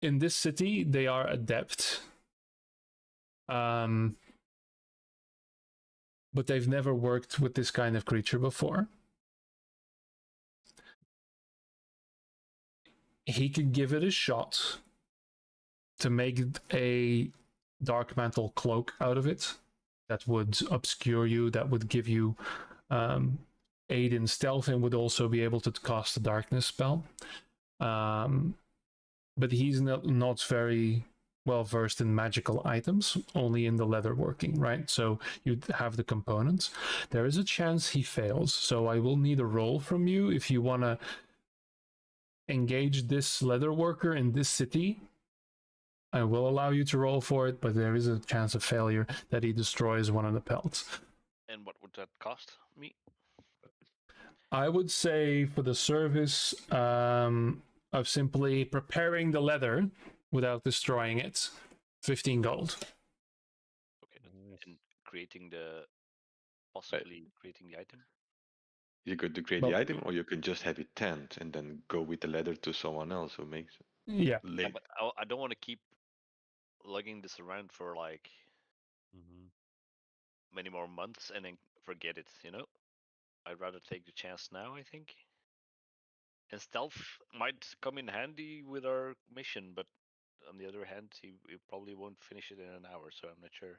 in this city. They are adept, but they've never worked with this kind of creature before. He could give it a shot to make a dark mantle cloak out of it that would obscure you, that would give you aid in stealth, and would also be able to cast a darkness spell. But he's not very well versed in magical items, only in the leatherworking, right? So you have the components. There is a chance he fails, so I will need a roll from you if you want to engage this leather worker in this city. I will allow you to roll for it, but there is a chance of failure that he destroys one of the pelts. And what would that cost me? I would say for the service of simply preparing the leather without destroying it, 15 gold. Okay, and possibly creating the item. You could create the item, or you can just have it tanned and then go with the leather to someone else who makes it. Yeah. Yeah, but I don't want to keep lugging this around for like many more months and then forget it, you know? I'd rather take the chance now, I think. And stealth might come in handy with our mission, but on the other hand, he probably won't finish it in an hour, so I'm not sure.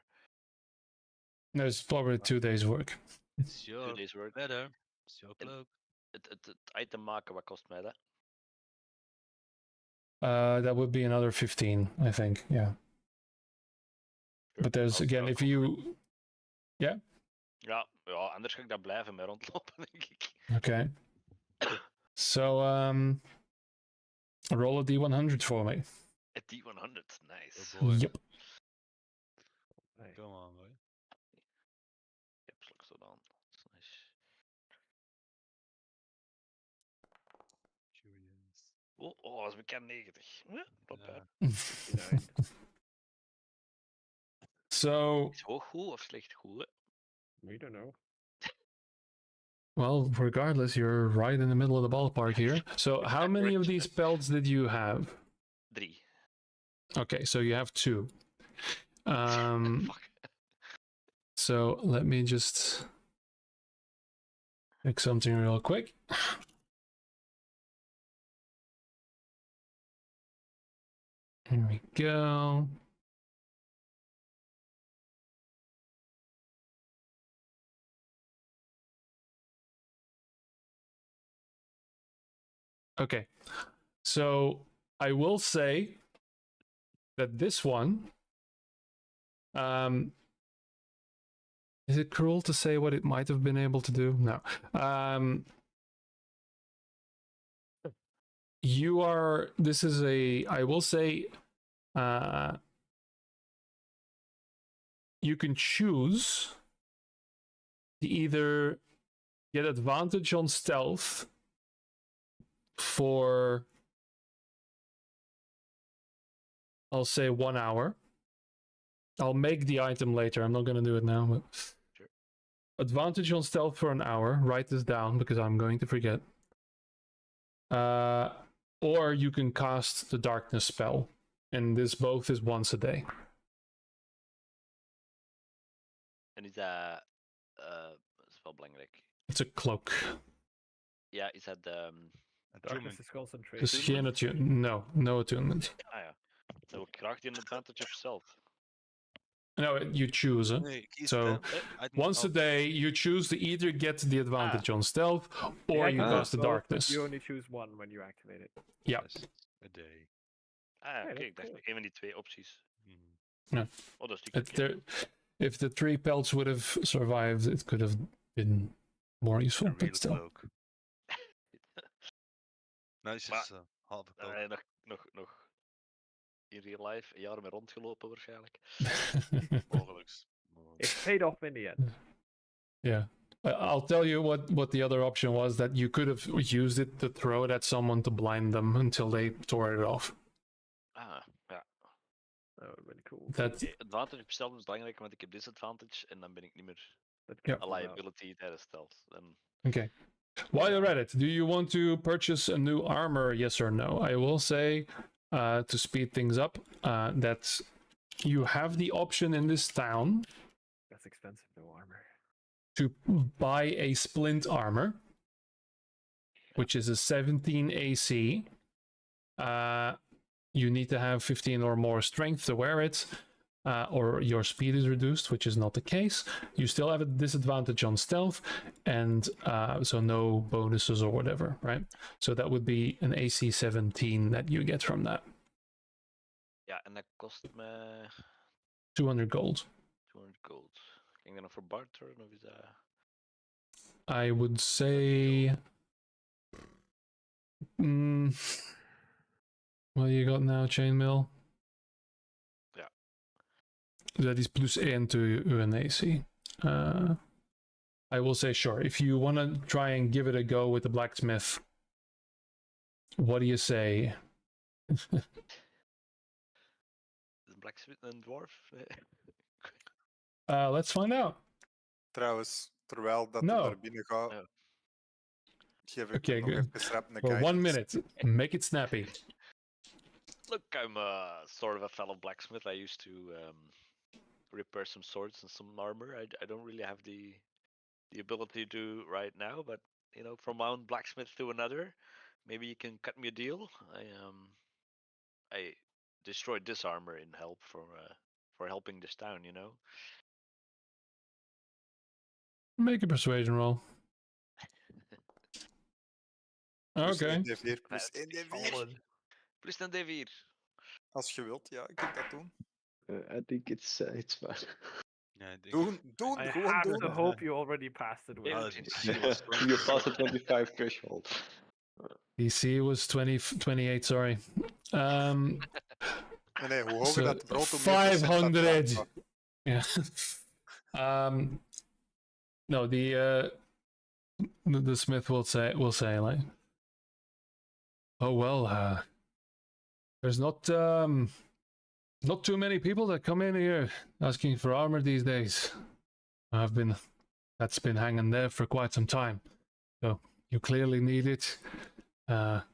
There's probably 2 days work. It's your 2 days work. leather. It's your cloak. Het item maken, wat kost mij dat? That would be another 15, I think. Yeah. Sure. But there's again, if you... Yeah? Ja, anders ga ik daar blijven mee rondlopen, denk ik. Okay. So, Roll a d100 for me. A D100, nice. Oh boy. Yep. Right. Come on, boy. Caps lock zodan. That's nice. Curious. Oh, dat is bekend 90. Not Yeah. bad. 59. So, Is hoog goed of slecht goed? Hè? We don't know. well, regardless, you're right in the middle of the ballpark here. So, how many of these spells did you have? 3. Okay, so you have 2. Fuck. So let me just make something real quick. Here we go. Okay, so I will say that this one, is it cruel to say what it might have been able to do? No. You are, this is a, I will say, you can choose to either get advantage on stealth for, I'll say 1 hour. I'll make the item later. I'm not going to do it now. But Sure. Advantage on stealth for an hour. Write this down because I'm going to forget. Or you can cast the darkness spell. And this both is once a day. En is dat... dat is wel belangrijk. It's a cloak. Ja, is dat... Darkness is concentration. It's geen attunement. No attunement. Ah ja. Dan wil ik graag die advantage of stealth. No, you choose. Huh? Nee, kies So, them. I think Once a I'll- day, you choose to either get the advantage on stealth or you can cast the both, but darkness. You only choose one when you activate it. Yeah. Yes, a day. Ah ja, Ja, oké. dat Ik dacht cool. een van die 2 opties. Mhm. No. Oh, dat is die If the 3 pelts would have survived, it could have been more useful, A real but still. cloak. No, it's just half a cloak. nog in real life een jaar mee rondgelopen waarschijnlijk. Mogelijks. It paid off in the end. Yeah. I'll tell you what the other option was, that you could have used it to throw it at someone to blind them until they tore it off. Ah, ja. That would have been cool. That Advantage op stealth is belangrijk, want ik heb disadvantage en dan ben ik niet meer That Yeah. can a come out. liability tijdens stealth. En Okay. While you're at it, do you want to purchase a new armor? Yes or no? I will say, to speed things up, that you have the option in this town That's expensive, no armor. to buy a splint armor, which is a 17 AC. You need to have 15 or more strength to wear it, or your speed is reduced, which is not the case. You still have a disadvantage on stealth, and so no bonuses or whatever, right? So that would be an AC 17 that you get from that. ja, en dat kost me 200 gold. 200 gold. Kan ik dat nog voor barteren of is dat... I would say... What you got now, chainmail? Ja. Dat is plus 1 to uw AC. I will say sure. If you want to try and give it a go with the blacksmith, what do you say? Is een blacksmith een dwarf? Nee. Let's find out. Trouwens, terwijl dat No. er naar binnen gaat, Ja. geef ik Okay, nog good. even rap een For 1 guidance. minute. Make it snappy. Look, I'm sort of a fellow blacksmith. I used to repair some swords and some armor. I don't really have the ability to right now, but you know, from one blacksmith to another, maybe you can cut me a deal. I destroyed this armor in help for helping this town. You know. Make a persuasion roll. Plus Okay. 1d4 plus 1d4. Plus een D4. Als je wilt, ja, je kunt dat doen. I think it's fine. Yeah, I think Doen, I gewoon have doen. to hope you already passed it with. Yeah, I'll it's- see what's going You on. passed the 25 threshold. DC was 28, sorry. Nee, hoe hoger So, dat brood, hoe meer procent dat 500. gaat. Yeah. No, the smith will say like, oh well, there's not too many people that come in here asking for armor these days. That's been hanging there for quite some time. So you clearly need it. I'll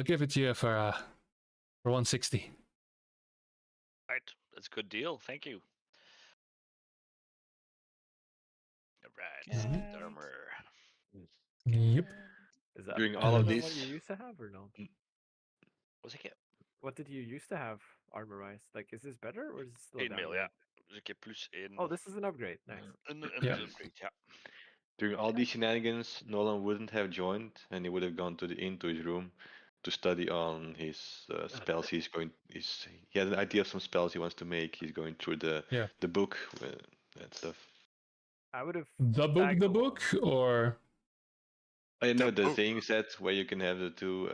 give it to you for 160. Right, that's a good deal. Thank you. Alright, Okay. armor. Yep. Is that During all better of than what this- you used to have or not? Wat zeg je? What did you used to have armor-wise? Like, is this better or is it still 1 mil, downgrade? ja. Dus ik heb plus 1. Oh, this is an upgrade. Nice. Een Yeah. upgrade, ja. During all these shenanigans, Nolan wouldn't have joined, and he would have gone into his room to study on his spells. He has an idea of some spells he wants to make. He's going through the book and stuff. I would have The book, or I know The the book. thing set where you can have the two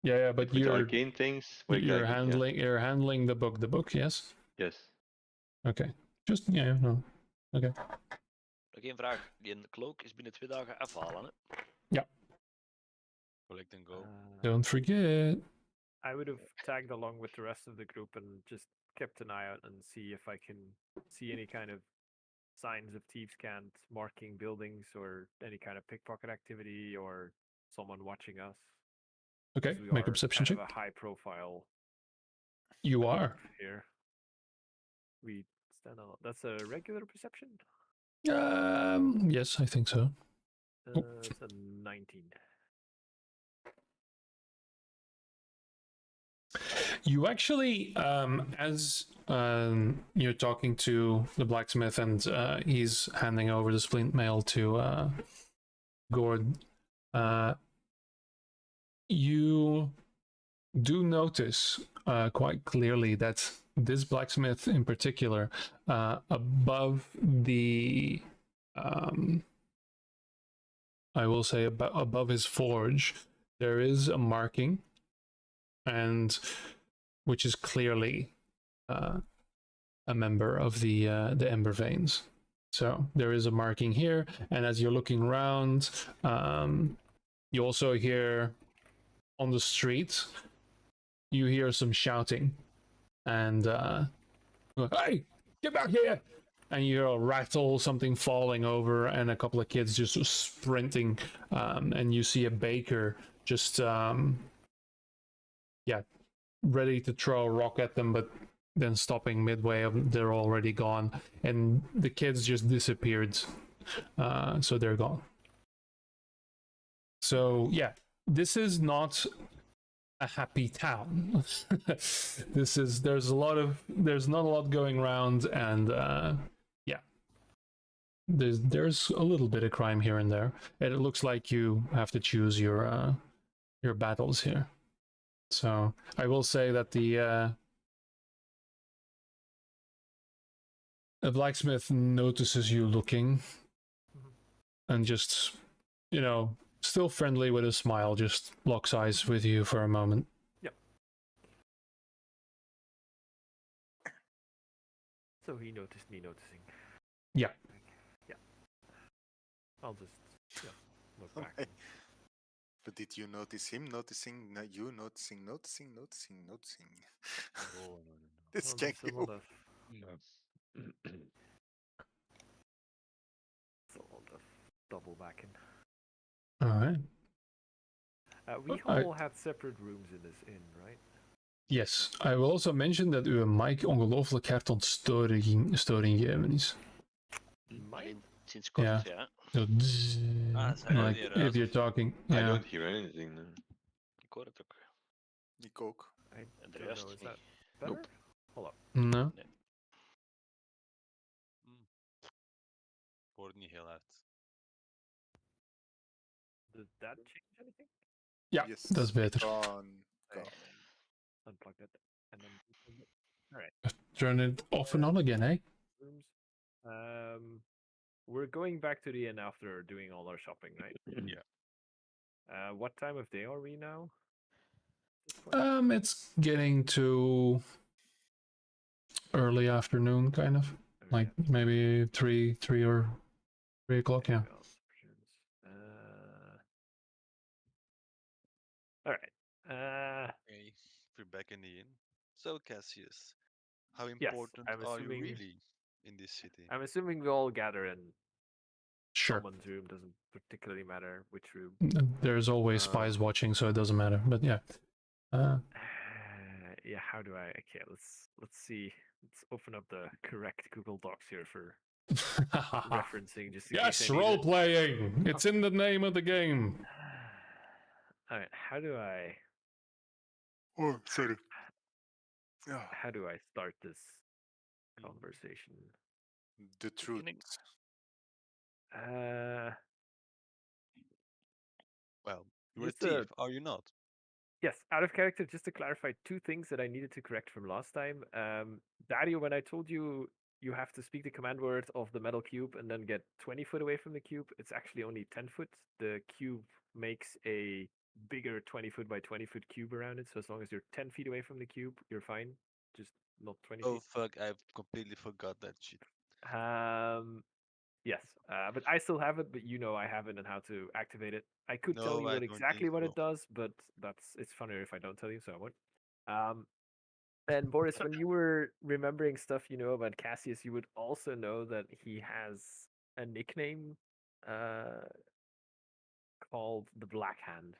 yeah, but with the you're arcane things. Where you you're can- yeah. handling the book, yes. Yes. Okay, just no. Okay. Nog één vraag. Die cloak is binnen 2 dagen afhalen, hè? Collect and go. Don't forget. I would have tagged along with the rest of the group and just kept an eye out and see if I can see any kind of signs of thieves' cant marking buildings or any kind of pickpocket activity or someone watching us. Okay, 'cause we make a are perception kind check. of a high-profile You are. here. We stand out. That's a regular perception. Yes, I think so. It's a 19. You actually, as you're talking to the blacksmith and he's handing over the splint mail to Gord, you do notice quite clearly that this blacksmith in particular, above the, I will say above his forge, there is a marking, and which is clearly a member of the Ember Veins. So there is a marking here, and as you're looking around, you also hear on the street, you hear some shouting, and hey, get back here! And you hear a rattle, something falling over, and a couple of kids just sprinting, and you see a baker just ready to throw a rock at them, but then stopping midway. They're already gone, and the kids just disappeared, so they're gone. So yeah, this is not a happy town. There's not a lot going around, and yeah, there's a little bit of crime here and there, and it looks like you have to choose your battles here. So I will say that the blacksmith notices you looking, and just, still friendly with a smile, just locks eyes with you for a moment. Yep. So he noticed me noticing. Yeah. Yeah. I'll just look back. Okay. But did you notice him noticing? You noticing? Oh, no. This Well, can't there's a go. lot of double backing. All right. We I- all had separate rooms in this inn, right? Yes, I will also mention that uw mic ongelooflijk hard aan het storing geven is. Mine? Sinds kort, Ja. ja. Zo dzz, zijn like jullie if eruit, you're of? talking. I Yeah. don't hear anything. No. Ik hoor het ook. Ik ook. I En de don't rest know, is niet. that better? Nope. Hold up. No. Hoort niet heel hard. Did that change anything? Ja, Yes. dat is beter. Gone. Unplug that and then Turn it off and on again, eh? rooms. We're going back to the inn after doing all our shopping, right? Yeah. What time of day are we now? At this point? It's getting to early afternoon, kind of like maybe 3 or 3 o'clock. Yeah. All right. Okay, we're back in the inn. So, Cassius, how Yes, important I'm are you assuming. really in this city? I'm assuming we all gather in Sure. someone's room. Doesn't particularly matter which room. There's always spies watching, so it doesn't matter. But yeah. Yeah. How do I? Okay. Let's see. Let's open up the correct Google Docs here for referencing. Just in yes, case I need role it. playing. It's in the name of the game. All right. How do I? Oh, sorry. Yeah. How do I start this conversation? The truth. Beginning. Well, you're a Just a thief, are you not? Yes, out of character, just to clarify two things that I needed to correct from last time. Dario, when I told you you have to speak the command word of the metal cube and then get 20 foot away from the cube, it's actually only 10 foot. The cube makes a bigger 20 foot by 20 foot cube around it. So as long as you're 10 feet away from the cube, you're fine. Just not 20 Oh feet. fuck, I've completely forgot that shit. Yes, but I still have it, but you know I have it and how to activate it. I could tell No, you I what don't think exactly what so. it does, but it's funnier if I don't tell you, so I won't. And Boris, when you were remembering stuff you know about Cassius, you would also know that he has a nickname called the Black Hand.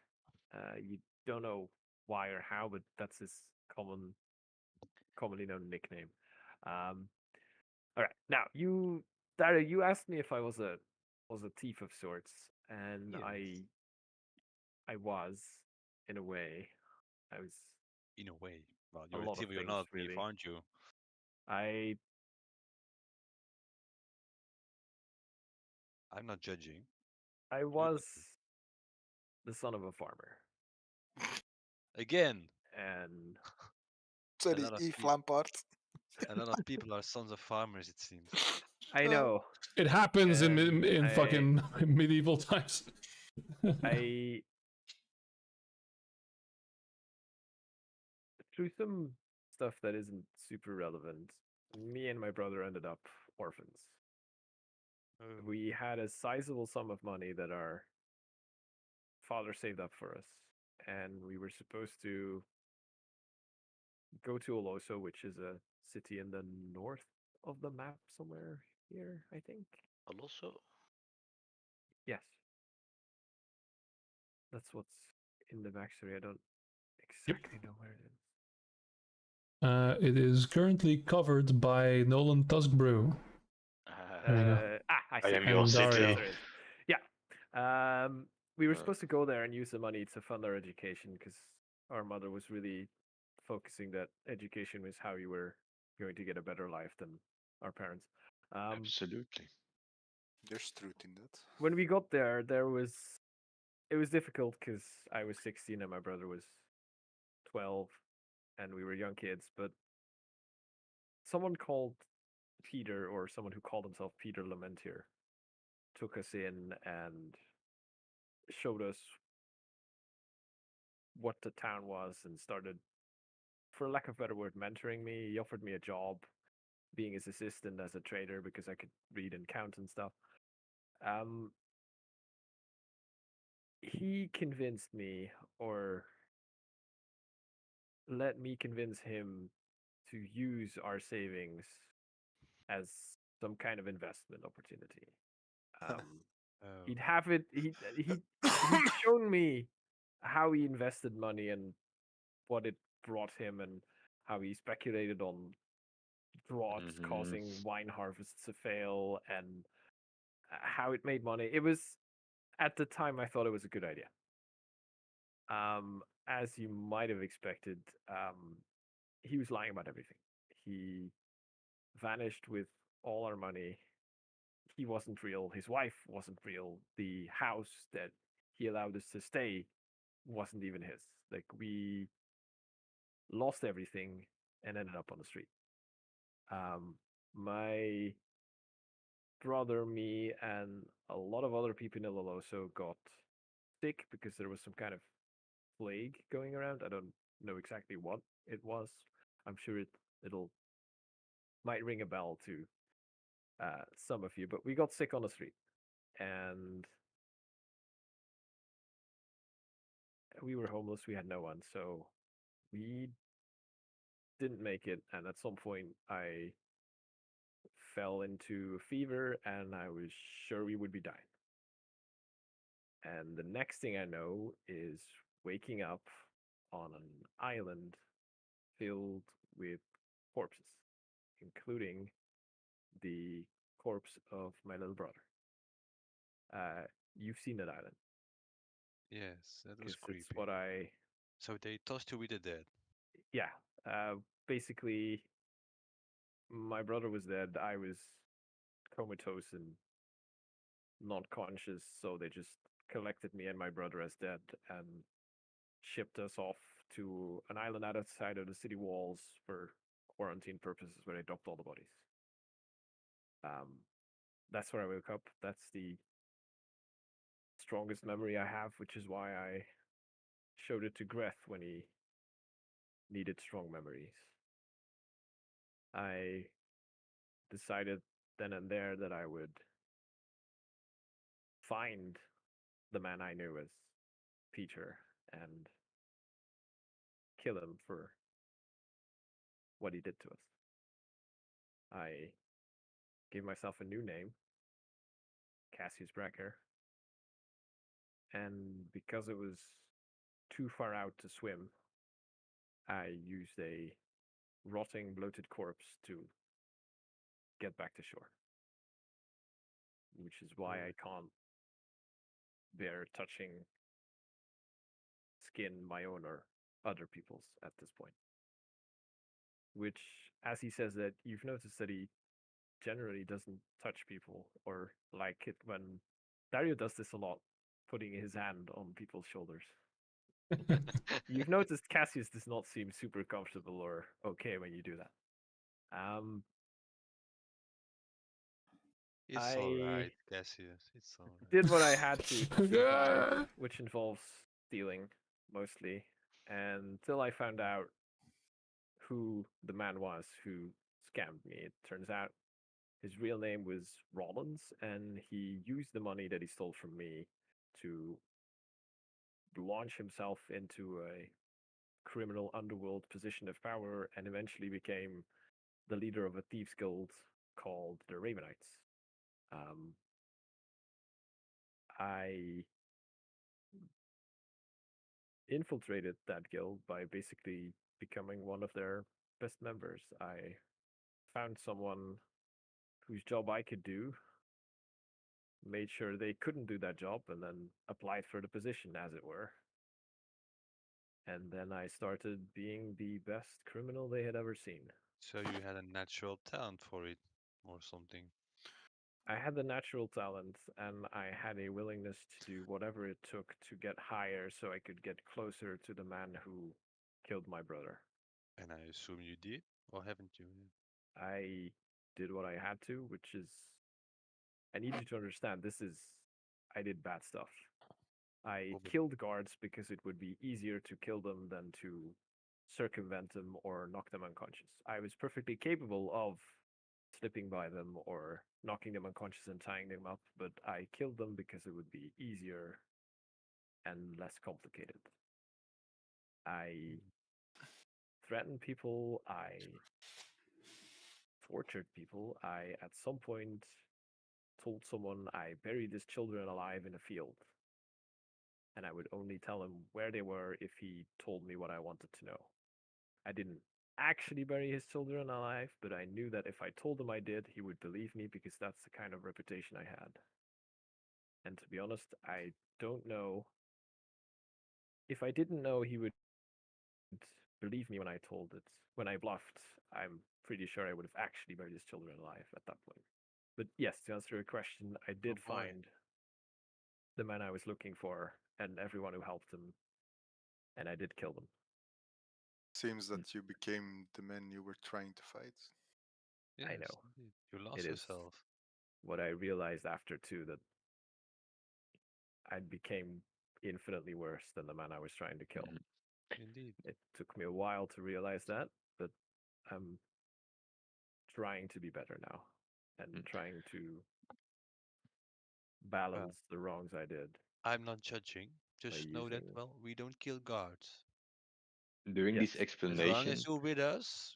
You don't know why or how, but that's his commonly known nickname. Um, all right, now Dario, you asked me if I was a thief of sorts, and Yes. I was, in a way. I was In a way. Well, a you're a lot of thief, you're things not a thief, really. aren't you? I I'm not judging. I was the son of a farmer, Again, and a Sorry, lot of Eve people, Lampard. a lot of people are sons of farmers, it seems. I know. It happens And in fucking medieval times. I through some stuff that isn't super relevant, me and my brother ended up orphans. Oh, We had a sizable sum of money that our father saved up for us, and we were supposed to go to Oloso, which is a city in the north of the map somewhere here, I think. Also, Yes. That's what's in the backstory. I don't exactly know where it is. It is currently covered by Nolan Tuskbrew. There you go. I I see. am your And Dario. city. There it is. Yeah. We were supposed to go there and use the money to fund our education because our mother was really focusing that education was how you were going to get a better life than our parents. Absolutely. There's truth in that. When we got there, it was difficult because I was 16 and my brother was 12, and we were young kids. But someone called Peter, or someone who called himself Peter Lamentier, took us in and showed us what the town was and started, for lack of a better word, mentoring me. He offered me a job being his assistant as a trader because I could read and count and stuff. He convinced me, or let me convince him, to use our savings as some kind of investment opportunity. oh. He'd have it. He'd shown me how he invested money and what it brought him, and how he speculated on droughts causing wine harvests to fail, and how it made money. It was, at the time, I thought it was a good idea. As you might have expected, he was lying about everything. He vanished with all our money. He wasn't real. His wife wasn't real. The house that he allowed us to stay wasn't even his. Like, we lost everything and ended up on the street. My brother, me, and a lot of other people in Iloloso got sick because there was some kind of plague going around. I don't know exactly what it was. I'm sure it'll might ring a bell to some of you, but we got sick on the street, and we were homeless. We had no one, so we didn't make it. And at some point, I fell into a fever, and I was sure we would be dying. And the next thing I know is waking up on an island filled with corpses, including the corpse of my little brother. You've seen that island Yes, that was because it's creepy. what I, So they tossed you with the dead. yeah. Basically, my brother was dead. I was comatose and not conscious, so they just collected me and my brother as dead and shipped us off to an island outside of the city walls for quarantine purposes, where they dropped all the bodies. Um, that's where I woke up. That's the strongest memory I have, which is why I showed it to Greth when he needed strong memories. I decided then and there that I would find the man I knew as Peter and kill him for what he did to us. I gave myself a new name, Cassius Brecker, and because it was too far out to swim, I used a rotting, bloated corpse to get back to shore, which is why I can't bear touching skin, my own or other people's, at this point. Which, as he says that, you've noticed that he generally doesn't touch people or like it when Dario does this a lot, putting his hand on people's shoulders. You've noticed Cassius does not seem super comfortable or okay when you do that. It's I alright, Cassius. It's alright. did what I had to survive, Yeah. which involves stealing mostly, until I found out who the man was who scammed me. It turns out his real name was Rollins, and he used the money that he stole from me to launch himself into a criminal underworld position of power and eventually became the leader of a thieves guild called the Ravenites. I infiltrated that guild by basically becoming one of their best members. I found someone whose job I could do, made sure they couldn't do that job, and then applied for the position, as it were. And then I started being the best criminal they had ever seen. So you had a natural talent for it, or something. I had the natural talent, and I had a willingness to do whatever it took to get higher so I could get closer to the man who killed my brother. And I assume you did, or haven't you? I did what I had to, which is, I need you to understand, I did bad stuff. I Oh, but killed guards because it would be easier to kill them than to circumvent them or knock them unconscious. I was perfectly capable of slipping by them or knocking them unconscious and tying them up, but I killed them because it would be easier and less complicated. I threatened people, I tortured people, I at some point told someone I buried his children alive in a field, and I would only tell him where they were if he told me what I wanted to know. I didn't actually bury his children alive, but I knew that if I told him I did, he would believe me because that's the kind of reputation I had. And to be honest, I don't know. If I didn't know he would believe me when I told it, when I bluffed, I'm pretty sure I would have actually buried his children alive at that point. But yes, to answer your question, I did boy. find the man I was looking for and everyone who helped him, and I did kill them. Seems Mm. that you became the man you were trying to fight. yes, I know. indeed. You lost It is yourself. what I realized after too, that I became infinitely worse than the man I was trying to kill. Indeed. It took me a while to realize that, but I'm trying to be better now and trying to balance the wrongs I did. I'm not judging. by Just know that, using well, we don't kill guards. During this Yes, As long as explanation, you're with us,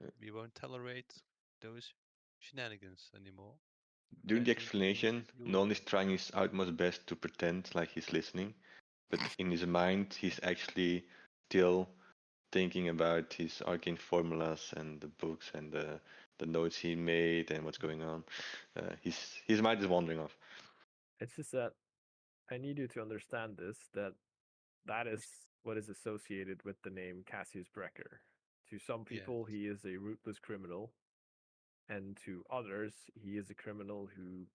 Yeah. we won't tolerate those shenanigans anymore. during I the think explanation, you Nolan is trying his utmost best to pretend like he's listening, but in his mind, he's actually still thinking about his arcane formulas and the books and the notes he made and what's going on. His mind is wandering off. it's just that I need you to understand this, that is what is associated with the name Cassius Brecker. To some Yes. people, he is a ruthless criminal, and to others, he is a criminal who,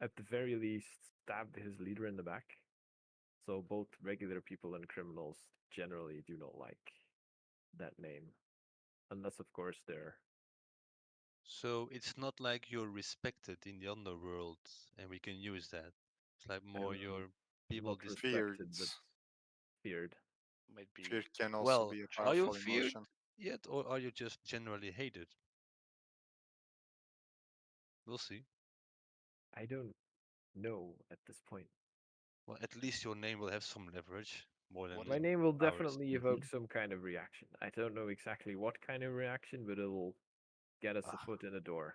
at the very least, stabbed his leader in the back. So both regular people and criminals generally do not like that name, unless, of course, they're So it's not like you're respected in the underworld and we can use that. It's like more I'm your people not dis Feared. respected but feared. Might be. Fear can also Well, be a are you powerful feared emotion. yet or are you just generally hated? We'll see. I don't know at this point. Well, at least your name will have some leverage more than What My name will ours. definitely evoke some kind of reaction. I don't know exactly what kind of reaction, but it'll get us a Ah, foot in the door.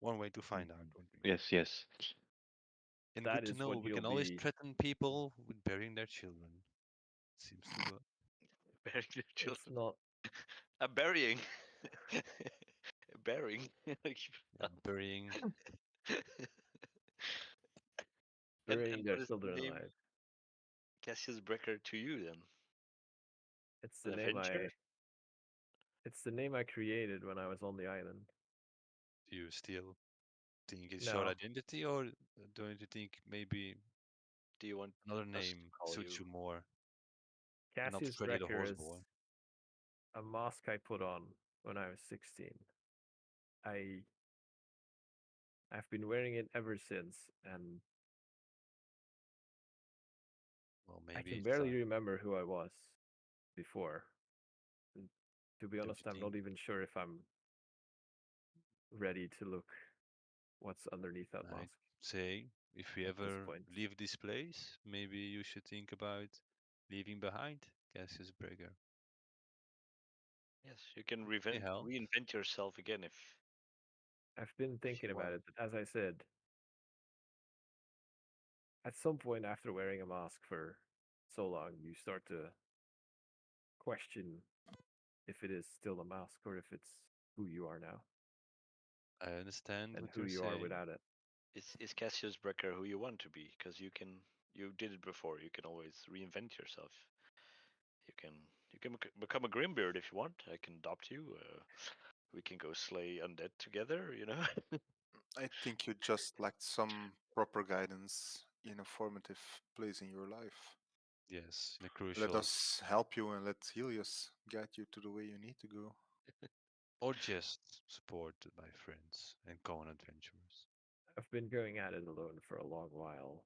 one way to find out. Yes, yes. And That good to is know what we you'll can always be. threaten people with burying their children. Seems to work. burying your It's children? not Burying. Burying. Like, Yeah, burying. burying and their what is the children name alive. Cassius Brecker to you then? It's the An name Avenger? I. It's the name I created when I was on the island. Do you still think it's your No, identity, or don't you think maybe Do you want another us to name call suits you? you more? And not Cassius Freddy the Brecker Horse is Boy. a mask I put on when I was 16. I I've been wearing it ever since, and Well, I maybe can it's barely time. remember who I was before. And to be Don't honest, you I'm think? not even sure if I'm ready to look what's underneath that I'd mask say if we at this ever point. leave this place, maybe you should think about leaving behind Cassius Breger. Yes, you can May help. reinvent yourself again I've been if thinking you about want. it, but as I said, at some point after wearing a mask for so long, you start to question if it is still a mask or if it's who you are now I understand and what who you're you are saying. without it. Is Cassius Brecker who you want to be? Because you did it before. You can always reinvent yourself. You can become a Grimbeard if you want. I can adopt you. We can go slay undead together. You know. I think you just lacked some proper guidance in a formative place in your life. Yes, in a Let crucial, us help you and let Helios guide you to the way you need to go. or just supported by friends and common adventurers. I've been going at it alone for a long while,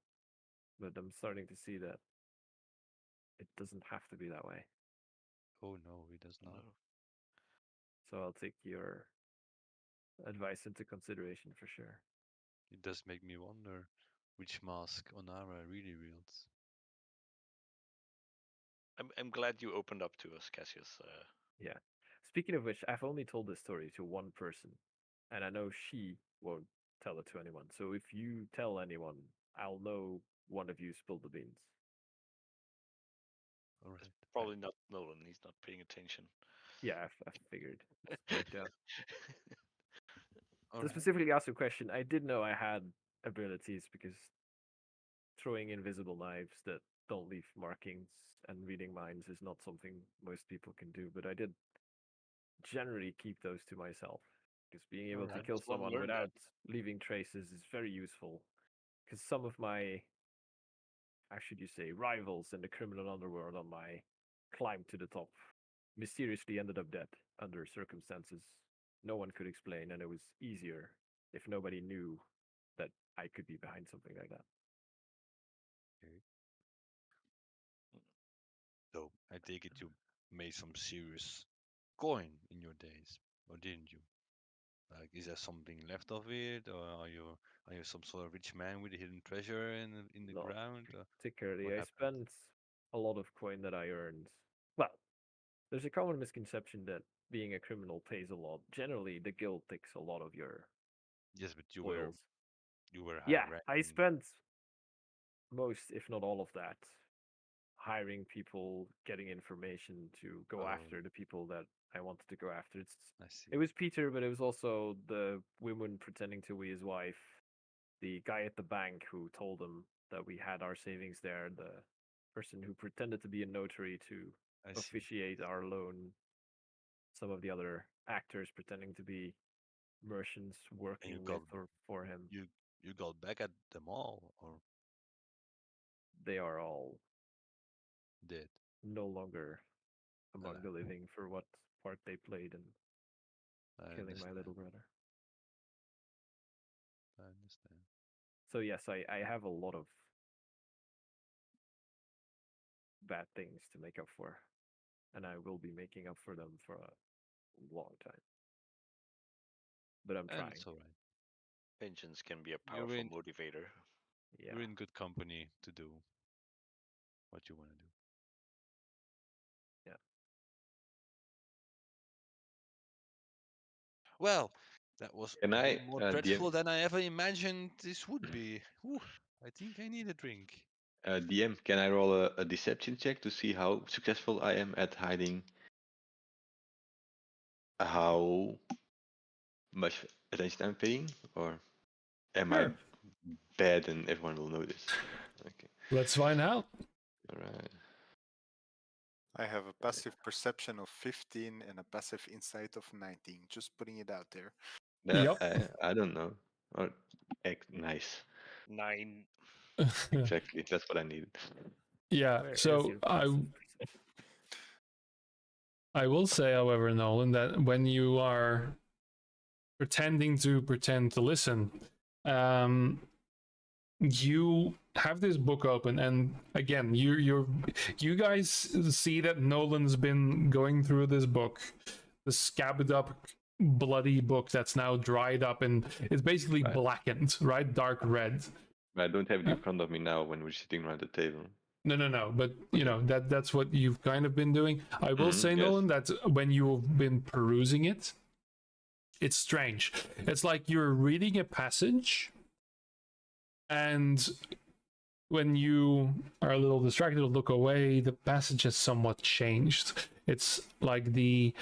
but I'm starting to see that it doesn't have to be that way. Oh no, he does not. No. So I'll take your advice into consideration for sure. It does make me wonder which mask Onara really wields. I'm glad you opened up to us, Cassius. Yeah. Speaking of which, I've only told this story to one person, and I know she won't tell it to anyone. So if you tell anyone, I'll know one of you spilled the beans. All right. It's probably not Nolan. He's not paying attention. Yeah, I've figured. It's worked out. All To right. specifically ask a question, I did know I had abilities because throwing invisible knives that don't leave markings and reading minds is not something most people can do, but I did generally keep those to myself because being able to Alright. kill One someone learned that. without leaving traces is very useful because some of my, how should you say, rivals in the criminal underworld on my climb to the top mysteriously ended up dead under circumstances no one could explain, and it was easier if nobody knew that I could be behind something like that. Okay. So I take it you made some serious coin in your days, or didn't you? Like, is there something left of it, or are you some sort of rich man with a hidden treasure in the Not ground? Or particularly. what I happened? spent a lot of coin that I earned. Well, there's a common misconception that being a criminal pays a lot. Generally, the guild takes a lot of your Yes, but spoils. you were high Yeah, I ranking. spent most, if not all of that, hiring people, getting information to go Oh, after the people that I wanted to go after. I see. It was Peter, but it was also the woman pretending to be his wife, the guy at the bank who told him that we had our savings there, the person who pretended to be a notary to I see. officiate our loan, some of the other actors pretending to be merchants And working with or for him. you got back at them all, or They are all did? no longer among Uh, the living for what part they played in I killing my understand. little brother. I understand. So yes, I have a lot of bad things to make up for, and I will be making up for them for a long time. But I'm And trying. it's all right. Vengeance can be a You're powerful in motivator. Yeah. you're in good company to do what you want to do. Yeah. Well, that was Can way I, more DM, dreadful than I ever imagined this would be. Whew, I think I need a drink. DM, can I roll a deception check to see how successful I am at hiding how much attention I'm paying, or am I Sure. bad and everyone will notice? Okay, Let's find out. all right. I have a passive perception of 15 and a passive insight of 19. Just putting it out there. Yep. I don't know. Or, nice. 9. Exactly. That's what I needed. Yeah. Where is So your passive perception? I will say, however, Nolan, that when you are pretending to pretend to listen, you have this book open, and again, you guys see that Nolan's been going through this book, the scabbed up, bloody book that's now dried up and it's basically Right. blackened, right, dark red. I don't have it in front of me now when we're sitting around the table. No, but you know that's what you've kind of been doing. I will say, Yes. Nolan, that when you've been perusing it, it's strange. It's like you're reading a passage, and when you are a little distracted or look away, the passage has somewhat changed. It's like the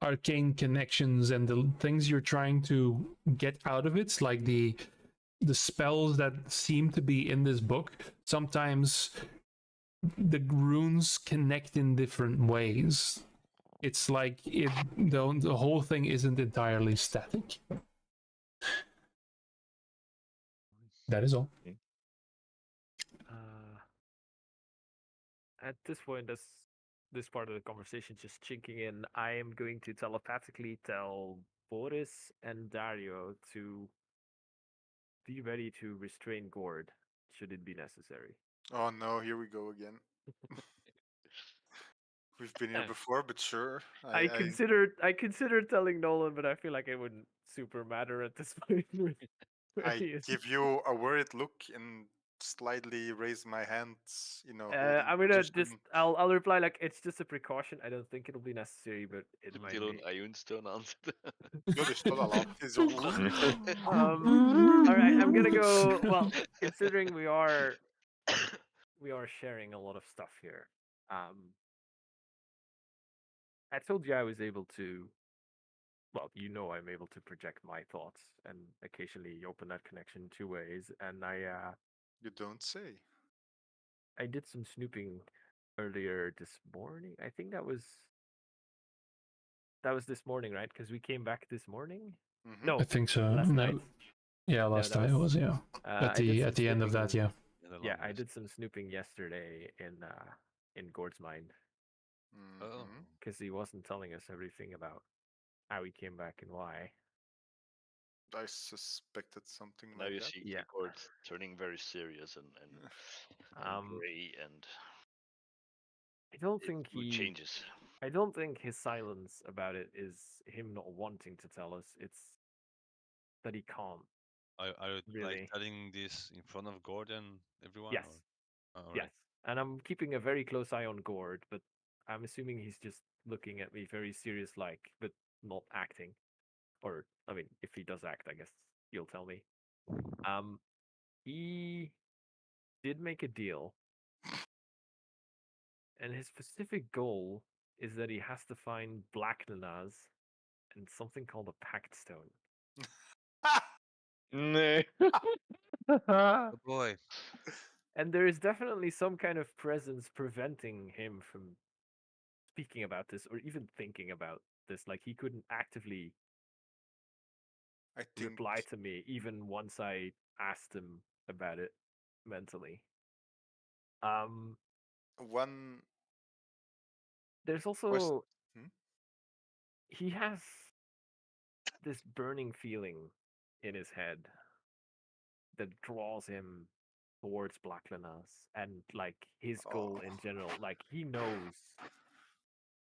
arcane connections and the things you're trying to get out of it, like the spells that seem to be in this book. Sometimes the runes connect in different ways. It's like the whole thing isn't entirely static. That is all. At this point, as this part of the conversation just chinking in, I am going to telepathically tell Boris and Dario to be ready to restrain Gord should it be necessary. Oh no, here we go again. We've been here Yeah. before, but sure. I considered telling Nolan, but I feel like it wouldn't super matter at this point. Where I he is. give you a worried look and slightly raise my hands, holding I'm gonna just position. I'll reply like it's just a precaution. I don't think it'll be necessary, but it Moet might Dylan be. Ayunstone answer. Ja, det står alla. Det är så. All right, I'm gonna go. Well, considering we are sharing a lot of stuff here. I told you I was able to. Well, I'm able to project my thoughts and occasionally open that connection two ways. And You don't say. I did some snooping earlier this morning. I think that was this morning, right? Because we came back this morning. Mhm. No, I think so. last No. night. Yeah, last that time it was- was, yeah. I At did some the end of that, snooping- yeah. In the Yeah, long I rest. did some snooping yesterday in Gord's mind Oh, Mhm. because he wasn't telling us everything about how he came back and why. I suspected something Now like you that. see Yeah. Gord turning very serious and Um, gray and I don't think Mood he. changes. I don't think his silence about it is him not wanting to tell us. It's that he can't. Are you like Really? telling this in front of Gordon, everyone? Yes. Or... All Yes. right. And I'm keeping a very close eye on Gord, but I'm assuming he's just looking at me very serious like, but not acting. Or I mean, if he does act, I guess you'll tell me. He did make a deal, and his specific goal is that he has to find Black Nanaz and something called a Pact Stone. No. Oh boy. And there is definitely some kind of presence preventing him from speaking about this or even thinking about this. Like he couldn't actively I think reply to me even once I asked him about it mentally. one There's question. also Hmm? he has this burning feeling in his head that draws him towards Black Lanas and like his goal in general. Like he knows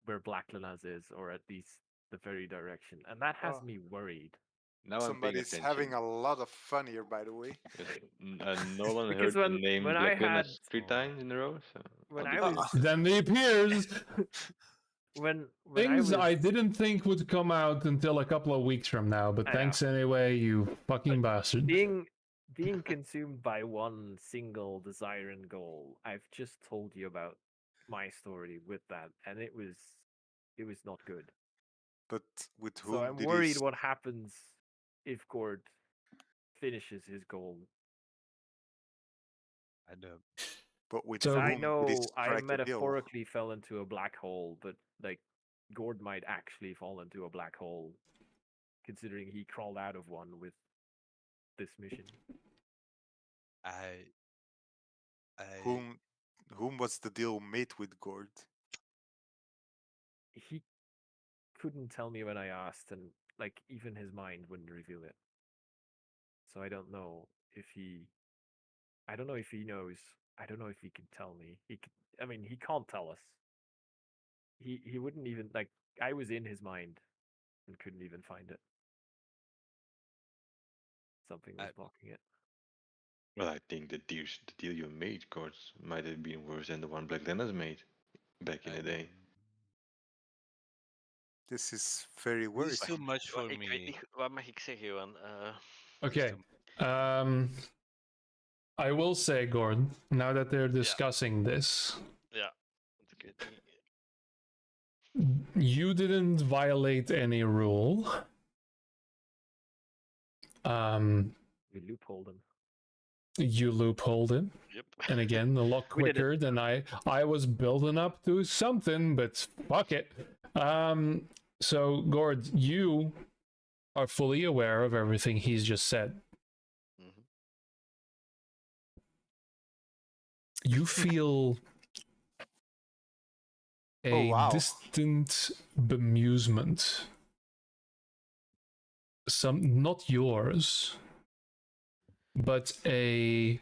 where Black Lanas is, or at least the very direction, and that has Oh, me worried. Now I'm paying somebody's attention. having a lot of fun here, by the way. Yes. Nolan Because heard the name when Black I had Linus 3 times in a row, so when I'll be I paying was Then he appears. when Things I I was didn't think would come out until a couple of weeks from now, but I thanks know. anyway, you fucking bastard. being consumed by one single desire and goal. I've just told you about my story with that, and it was not good. But with So whom I'm did worried what happens if Gord finishes his goal. I know. But with So- I whom did he know I strike a deal? metaphorically fell into a black hole, but like Gord might actually fall into a black hole, considering he crawled out of one with this mission. I Whom was the deal made with Gord? He couldn't tell me when I asked, and like even his mind wouldn't reveal it. So I don't know if he. I don't know if he knows. I don't know if he can tell me. He could, I mean, he can't tell us. He wouldn't even like. I was in his mind, and couldn't even find it. Something was I- blocking it. Well, I think the deal you made, course, might have been worse than the one Black Linus made back in the day. This is very This is too worrisome. much for Ik me. weet niet, wat mag ik zeggen, Johan? Okay. I will say, Gordon, now that they're discussing this, Ja, want ik weet niet. you didn't violate any rule. We loopholed him. You loopholed it. Yep. And again, a lot We did it. quicker than I was building up to something, but fuck it. So Gord, you are fully aware of everything he's just said. Mhm. You feel a Oh, wow. distant bemusement. Some not yours, but a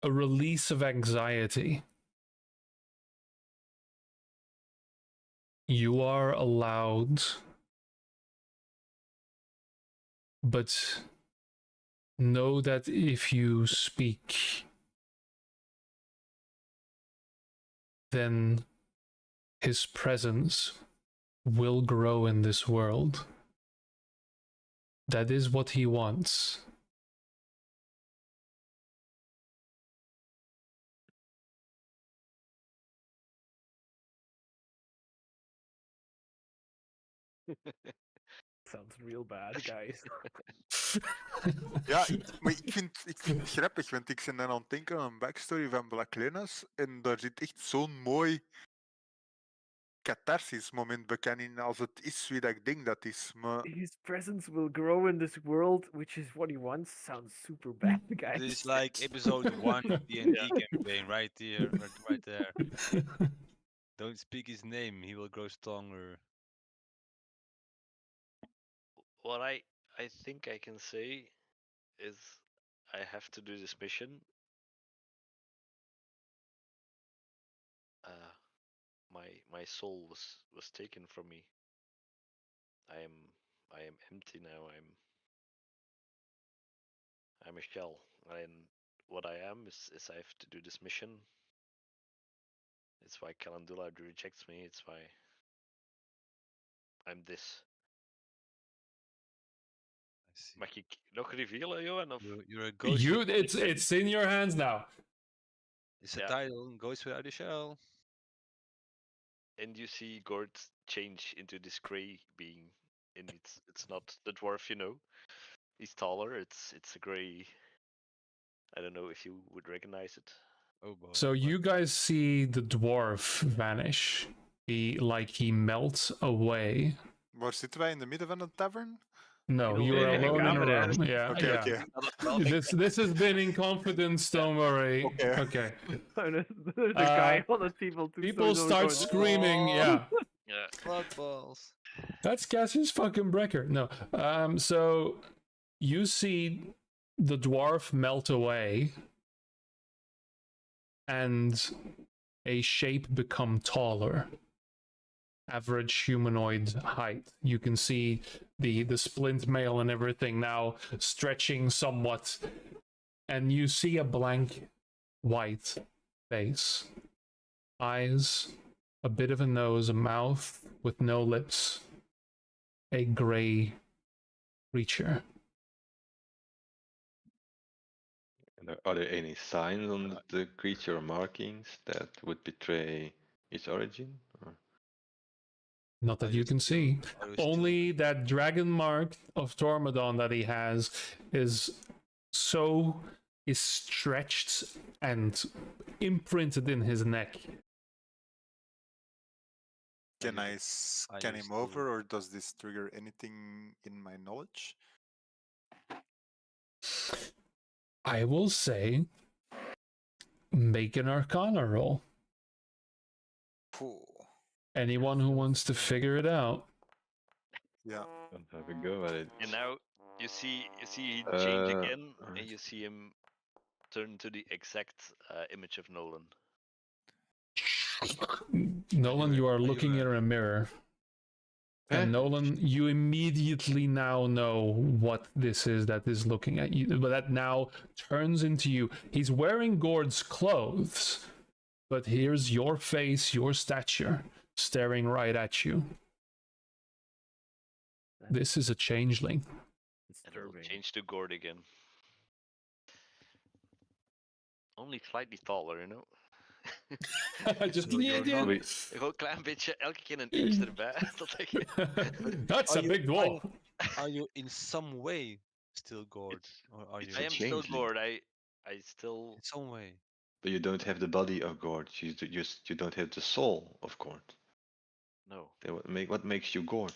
release of anxiety. You are allowed, but know that if you speak, then his presence will grow in this world. That is what he wants. Sounds real bad, guys. Ja, maar ik vind het grappig, want ik ben dan aan het denken aan een backstory van Black Linus en daar zit echt zo'n mooi catharsis moment bekend in als het is wie dat ik denk dat is. Maar His presence will grow in this world, which is what he wants. Sounds super bad, guys. This is like episode 1 DnD campaign right here, right there. Don't speak his name; he will grow stronger. What I think I can say is I have to do this mission. Uh, my soul was taken from me. I am empty now. I'm a shell, and what I am is I have to do this mission. It's why Calendula rejects me. It's why I'm this. I see. Mag ik nog revealen, Johan? Of You're a ghost. It's in your hands now. It's a Yeah. title. Ghost without a shell. And you see Gord change into this gray being, and it's not the dwarf, you know. He's taller. It's a gray. I don't know if you would recognize it. Oh boy. So you guys see the dwarf vanish. He melts away. Waar zitten wij? In the midden van een tavern? No, Middle you are of the alone in a camera. room. Yeah, Okay, yeah. okay. This has been in confidence. Don't worry. Okay. Okay. There's a guy on the table. People start screaming. Yeah, Yeah. Blood balls. that's Cassie's fucking breaker. No. So you see the dwarf melt away, and a shape become taller. Average humanoid height. You can see the splint mail and everything now stretching somewhat, and you see a blank white face, eyes, a bit of a nose, a mouth with no lips, a gray creature. And are there any signs on the creature or markings that would betray its origin? Or? Not that you can see. Only that dragon mark of Tormodon that he has is stretched and imprinted in his neck. Can Are I you scan him still- over, or does this trigger anything in my knowledge? I will say, make an Arcana roll. Phew. Anyone who wants to figure it out. Yeah. Don't have a go at it. And now you see he change again, alright. and you see him turn to the exact image of Nolan. Nolan, you are you looking a- in a mirror. And Eh? Nolan, you immediately now know what this is that is looking at you, but that now turns into you. He's wearing Gord's clothes, but here's your face, your stature, staring right at you. This is a changeling. And it'll Disturbing. change to Gord again. Only slightly taller, you know. Just So you're not- Gewoon een klein beetje, elke keer een inch erbij. Dat ik- That's a big dwarf. Are you in some way still Gord? It's- Or are it's you I a am still changeling. Gord. I still. in some way? But you don't have the body of Gord. You don't have the soul of Gord. No. Then what makes you Gord?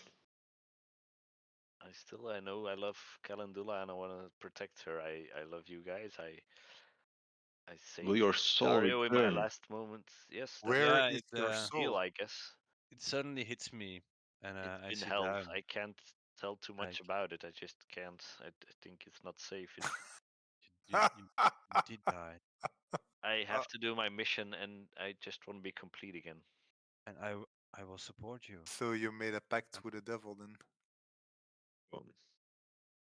I know I love Calendula and I want to protect her. I love you guys. I saved Will your soul Dario in my return? last moments. Yes. That's Where Yeah, is it, your uh, feel, soul? I guess. It suddenly hits me, and It's I been sit held. down. I can't tell too much Like- about it. I just can't. I think it's not safe. You did die, I have to do my mission and I just want to be complete again. and I will support you. So you made a pact with the devil then?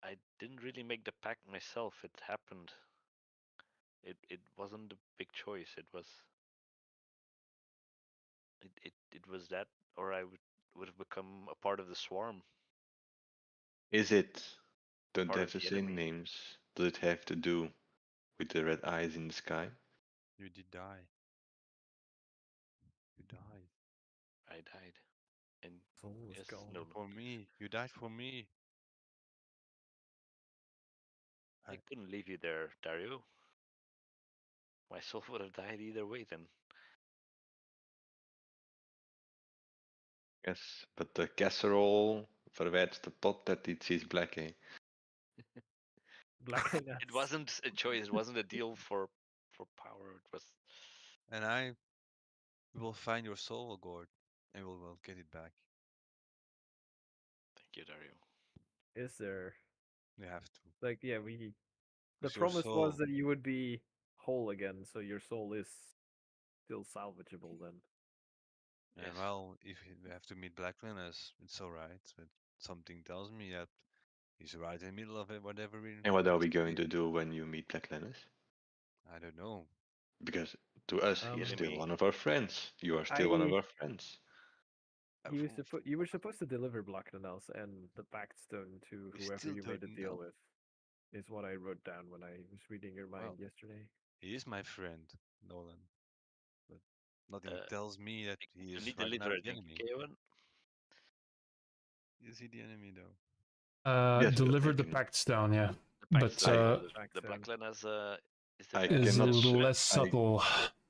I didn't really make the pact myself. It happened. It wasn't a big choice. It was. It was that, or I would have become a part of the swarm. Is it? Don't Part have of the the same enemy. names. Does it have to do with the red eyes in the sky? You did die. You died I died, and Soul was yes, gone. no, for me. You died for me. I couldn't leave you there, Dario. My soul would have died either way then. Yes, but the casserole verwijt de pot dat iets is black, eh? Black and It wasn't a choice. It wasn't a deal for power. It was. And I will find your soul, Gord, and we will get it back. Thank you, Dario. Is there We have to. like yeah we The 'Cause your promise was soul- that you would be whole again, so your soul is still salvageable then. And Yes. well, if we have to meet Black Linus, it's alright. But something tells me that he's right in the middle of it, whatever we. And what are we going to do when you meet Black Lennis? I don't know. Because to us, he is still Enemy. one of our friends. You are still one of our friends. You were supposed to deliver Blacknells and the Pact Stone to We whoever still you made a don't deal know. with. Is what I wrote down when I was reading your mind Well, yesterday. He is my friend, Nolan. But nothing Uh, tells me that he You is need right now deliver, I the think. enemy. Okay, Ewan? Is he the enemy though? Yes, but I Delivered the can- Pact Stone, yeah. The But Paxton, uh, the Blackland is the I bad is a cannot guy. little s- less subtle.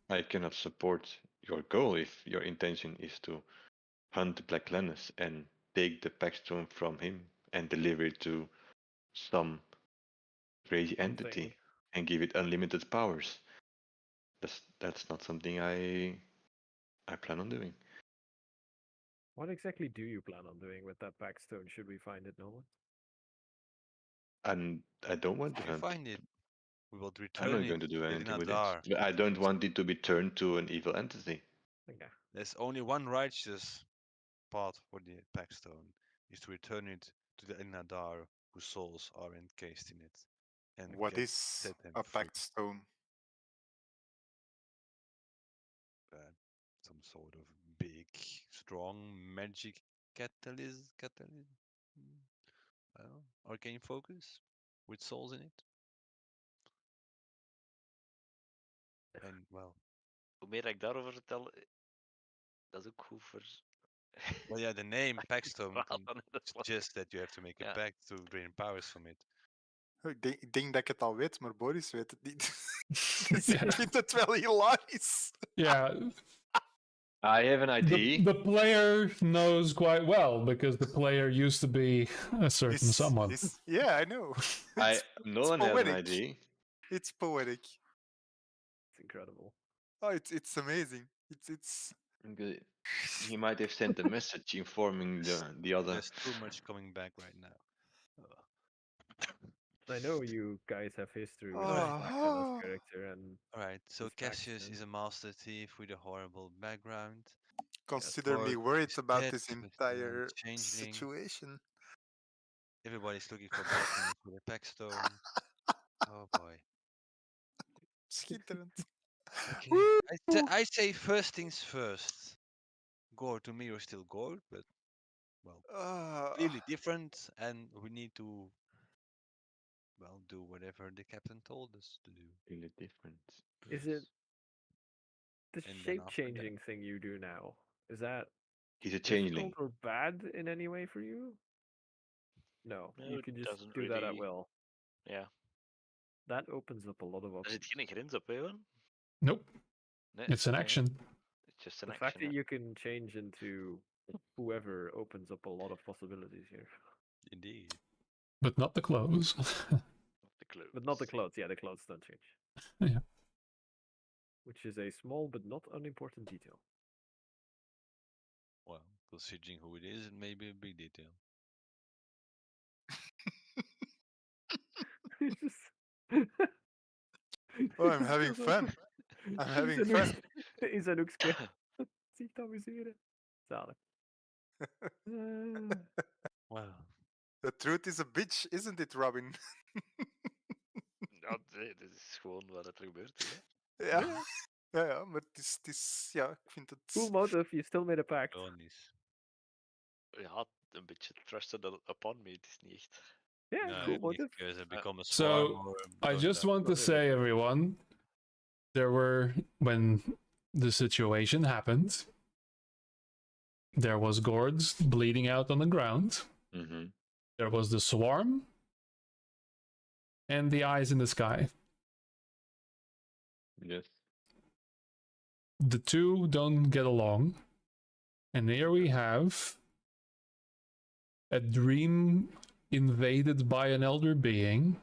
I cannot support your goal if your intention is to hunt Black Lennis and take the Paxstone from him and deliver it to some crazy entity Something. and give it unlimited powers. That's not something I plan on doing. What exactly do you plan on doing with that Pact Stone? Should we find it, Nolan? And I don't want to If we hunt. find it, we will I'm return not it going to do to anything with Nadar. it. I don't want it to be turned to an evil entity. Okay. There's only one righteous path for the Packstone, is to return it to the Nadar whose souls are encased in it. And What is set them a free. Pact Stone? Some sort of big, strong magic catalyst. I don't know, arcane focus with souls in it. En wel, Hoe meer ik daarover vertel, dat is ook goed voor... well, yeah, the name Packstone Verhalen in de slag. suggests that you have to make a Ja. pact to drain powers from it. Ik denk dat ik het al weet, maar Boris weet het niet. Dus Yeah. ik vind het wel hilarisch. Yeah, I have an idea. the player knows quite well because the player used to be a certain someone. Yeah, I know. Nolan has an poetic. idea. It's poetic. It's incredible. Oh, it's amazing. It's Okay. He might have sent a message informing the other. There's too much coming back right now. I know you guys have history with Oh. Blacknell's character, and Alright, so This Cassius is Paxton. a master thief with a horrible background. consider me Thor worried is about dead this with the entire changeling. situation. Everybody's looking for Black Linus with a Packstone. Oh boy. Schitterend. Okay. Woo! I say first things first. Gore to me are still Gore, but clearly different, and we need to do whatever the captain told us to do. Really different. is it the And then shape after that- changing thing you do now? Is that He's a difficult changeling. or bad in any way for you? No, No, you it can just doesn't do that at really- will. Ja. That opens up a lot of Er options. zit geen grens op, hè, Ewan? Nope, Nee, it's an nee, action. It's just an The action. fact that you can change into whoever opens up a lot of possibilities here. Indeed. But not the clothes. The clothes. But not the clothes. Yeah, the clothes don't change. Yeah. Which is a small but not unimportant detail. Well, considering who it is, it may be a big detail. It's just... Oh, I'm having fun. I'm having fun. Is een hoekje. Zie ik amuseren. Zalig. Wow. The truth is a bitch, isn't it, Robin? Ja, nee, dit is gewoon wat er gebeurt. Hè. Ja. Ja, maar het is ja, ik vind het... Cool motive, you still made a pact. Ironisch. Ja, een beetje trusted upon me. Het is niet echt... Yeah, No, cool if motive. you guys have become a So, swarm or I done just that. want to Not really. say, everyone, when the situation happened, there was gourds bleeding out on the ground. Mm-hmm. There was the swarm and the eyes in the sky. Yes. The two don't get along. And here we have a dream invaded by an elder being.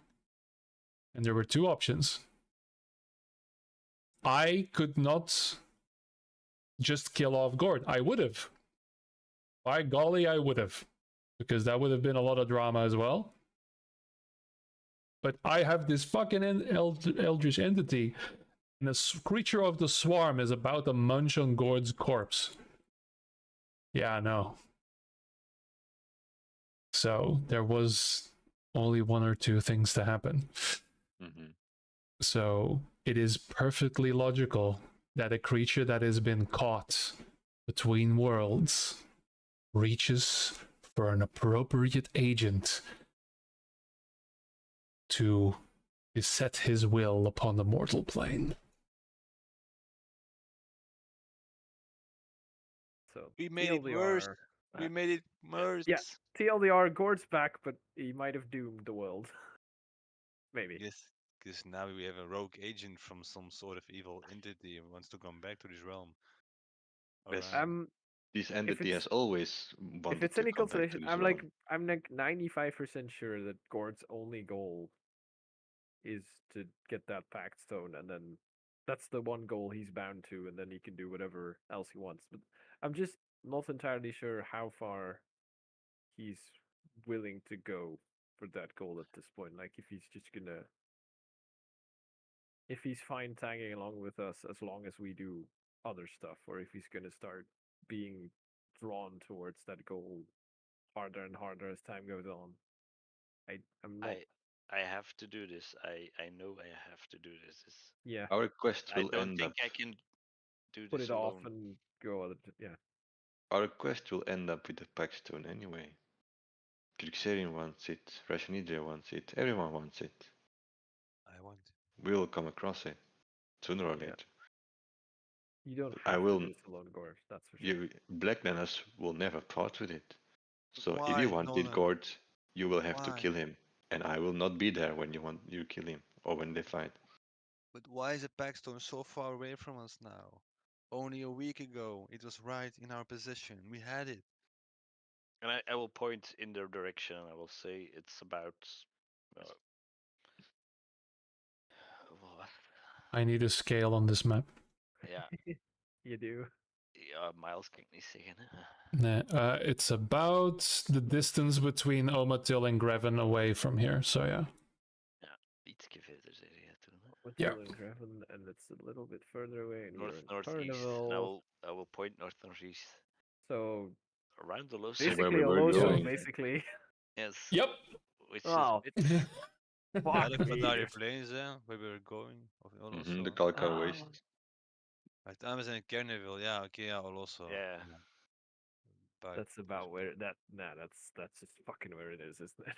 And there were two options. I could not just kill off Gord. I would have. By golly, I would have. Because that would have been a lot of drama as well. but I have this fucking eldritch entity, and a creature of the swarm is about to munch on Gord's corpse. Yeah, no. So there was only one or two things to happen. Mm-hmm. So it is perfectly logical that a creature that has been caught between worlds reaches for an appropriate agent to set his will upon the mortal plane. So We made it worse. We made it worse. Yeah, TLDR, Gord's back, but he might have doomed the world. Maybe. Yes, because now we have a rogue agent from some sort of evil entity who wants to come back to this realm. Yes. Alright. This entity it's- has always If wanted it's to any come back to consolation, this I'm realm. like 95% sure that Gord's only goal is to get that pact stone, and then that's the one goal he's bound to, and then he can do whatever else he wants. But I'm just not entirely sure how far he's willing to go for that goal at this point. Like if he's just gonna, if he's fine tagging along with us as long as we do other stuff, or if he's gonna start being drawn towards that goal harder and harder as time goes on. I'm not. I have to do this. I know I have to do this. Yeah. Our quest I will don't end think up. I can do Put this it off alone. and go other. Yeah. Our quest will end up with the Paxstone anyway. Krixerian wants it, Rashnidria wants it, everyone wants it. I want. We will come across it sooner or Yeah. later. You don't I have will. to do this alone, Gord. That's for sure. Black Nanas will never part with it. But So if why? you want No, it, no. Gord, you will have to Why? kill him, and I will not be there when you kill him or when they fight. But why is the Paxstone so far away from us now? Only a week ago, it was right in our possession. We had it. And I will point in their direction. I will say it's about. What? I need a scale on this map. Ja, You do. ja, miles kan ik niet zeggen. Hè. Nah, it's about the distance between Omatil and Greven away from here, so yeah. Ietsje verder zeg je toen. Hè. With Yeah. and Graven, and it's a little bit further away. And North we're in northeast. Carnival. And I will point north northeast. So Around the low So where basically we a were low zone, going. basically. Yes. Yep. Which Oh. is a bit. Yeah, Fuck look me. what are your planes there? Where we were going? The Kalkar Ah. Waste. Right, I was in Carnival. Yeah, okay, yeah, also. Yeah. But That's about where that. Nah, that's just fucking where it is, isn't it?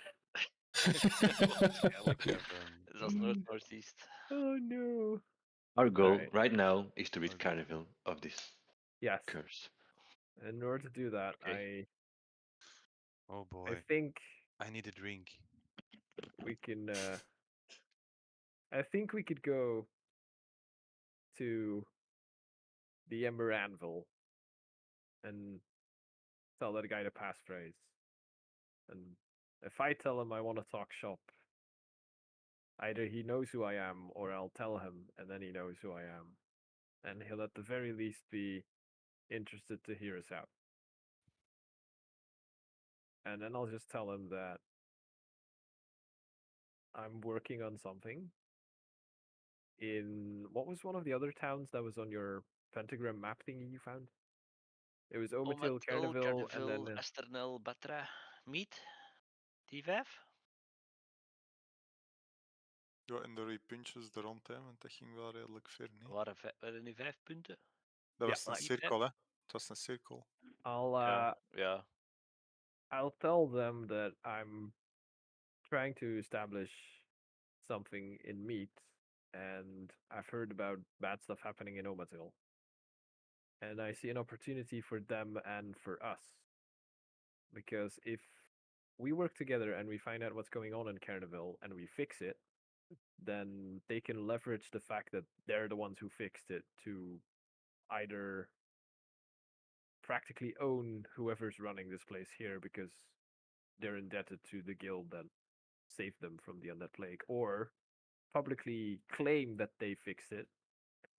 yeah, like Het was north northeast. Oh no. Our goal Alright. right now is to rid Okay. Carnival of this Yes. curse. In order to do that, Okay. oh I boy, think I need a drink. we can. I think we could go to the Ember Anvil and tell that guy to passphrase. And if I tell him I want to talk shop, either he knows who I am or I'll tell him and then he knows who I am. And he'll at the very least be interested to hear us out. And then I'll just tell him that I'm working on something in what was one of the other towns that was on your pentagram map thingy you found? It was Omatil, Carnival, and then Asternel, Batra, Meet, die 5. Ja, en de rode puntjes er rond, hè, want dat ging wel redelijk ver. Nee? Waren die 5 punten? Dat Ja, was een like cirkel, hè? Het was een cirkel. Ja. I'll tell them that I'm trying to establish something in meat, and I've heard about bad stuff happening in Omatil. And I see an opportunity for them and for us. Because if we work together and we find out what's going on in Carnival and we fix it, then they can leverage the fact that they're the ones who fixed it to either practically own whoever's running this place here because they're indebted to the guild that saved them from the undead plague, or publicly claim that they fixed it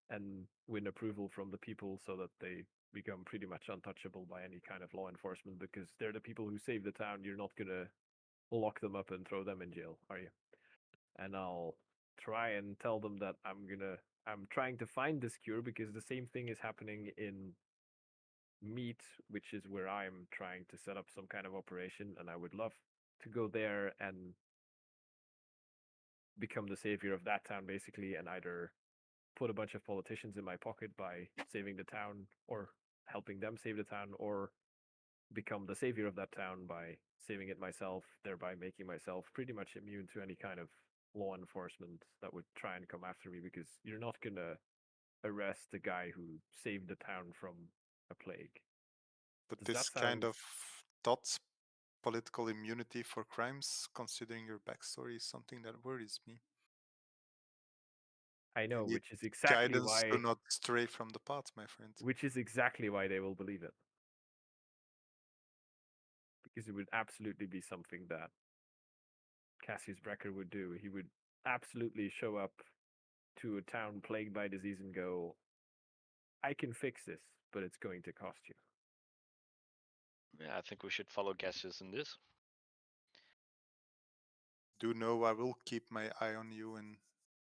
and win approval from the people so that they become pretty much untouchable by any kind of law enforcement because they're the people who saved the town. You're not gonna lock them up and throw them in jail, are you? and I'll try and tell them that I'm trying to find this cure because the same thing is happening in Meat, which is where I'm trying to set up some kind of operation, and I would love to go there and become the savior of that town, basically, and either put a bunch of politicians in my pocket by saving the town or helping them save the town, or become the savior of that town by saving it myself, thereby making myself pretty much immune to any kind of law enforcement that would try and come after me, because you're not gonna arrest the guy who saved the town from a plague. But Does that this kind sound- of thoughts, political immunity for crimes, considering your backstory, is something that worries me. I know, You need which is exactly guidance to why not stray from the path, my friend. they will believe it. Because it would absolutely be something that Cassius Brecker would do. He would absolutely show up to a town plagued by disease and go, I can fix this, but it's going to cost you. Yeah, I think we should follow guesses in this. Do know I will keep my eye on you and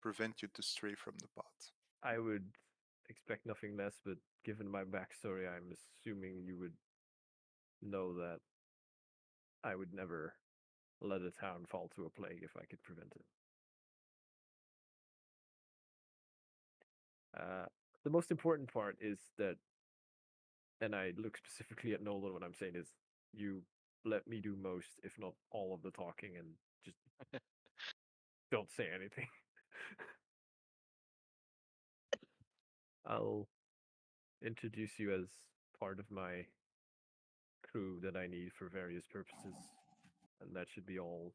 prevent you to stray from the path. I would expect nothing less, but given my backstory, I'm assuming you would know that I would never let a town fall to a plague if I could prevent it. The most important part is that, and I look specifically at Nolan when I'm saying this, you let me do most, if not all of the talking, and just don't say anything. I'll introduce you as part of my crew that I need for various purposes, and that should be all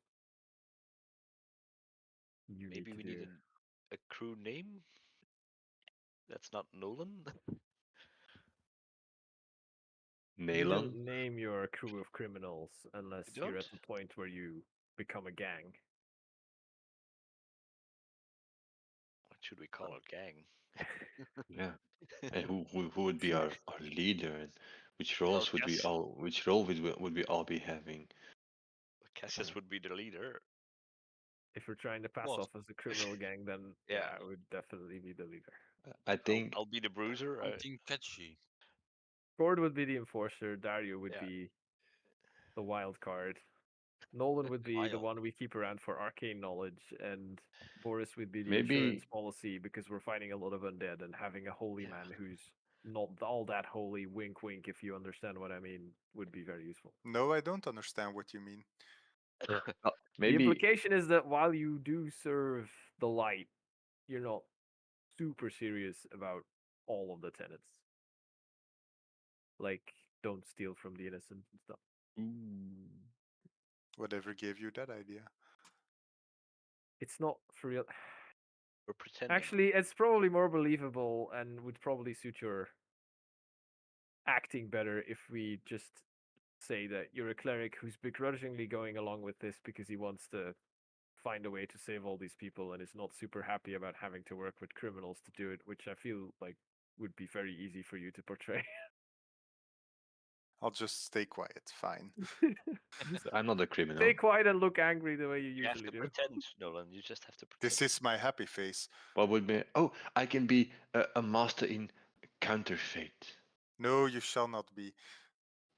you Maybe need we to need do. a crew name that's not Nolan. You Naylan? don't name your crew of criminals unless You you're don't? at the point where you become a gang. What should we call our gang? Yeah. And who would be our leader, and which Our roles would we Cass- all which role would we all be having? Cassius would be the leader. If we're trying to pass What? off as a criminal gang, then Yeah. yeah, I would definitely be the leader. I think I'll be the bruiser. Something catchy. Gord would be the enforcer, Dario would Yeah. be the wild card. Nolan would be the Wild. one we keep around for arcane knowledge, and Boris would be the Maybe- insurance policy because we're fighting a lot of undead, and having a holy Yeah. man who's not all that holy, wink wink, if you understand what I mean, would be very useful. No, I don't understand what you mean. The maybe implication is that while you do serve the light, you're not super serious about all of the tenets. Like, don't steal from the innocent and stuff. Whatever gave you that idea? It's not for real. We're pretending. Actually, it's probably more believable and would probably suit your acting better if we just say that you're a cleric who's begrudgingly going along with this because he wants to find a way to save all these people and is not super happy about having to work with criminals to do it, which I feel like would be very easy for you to portray. I'll just stay quiet. Fine. Just I'm not a criminal. stay quiet and look angry the way you You have usually to do. pretend, Nolan. You just have to pretend. This is my happy face. What would be? Oh, I can be a master in counterfeit. No, you shall not be.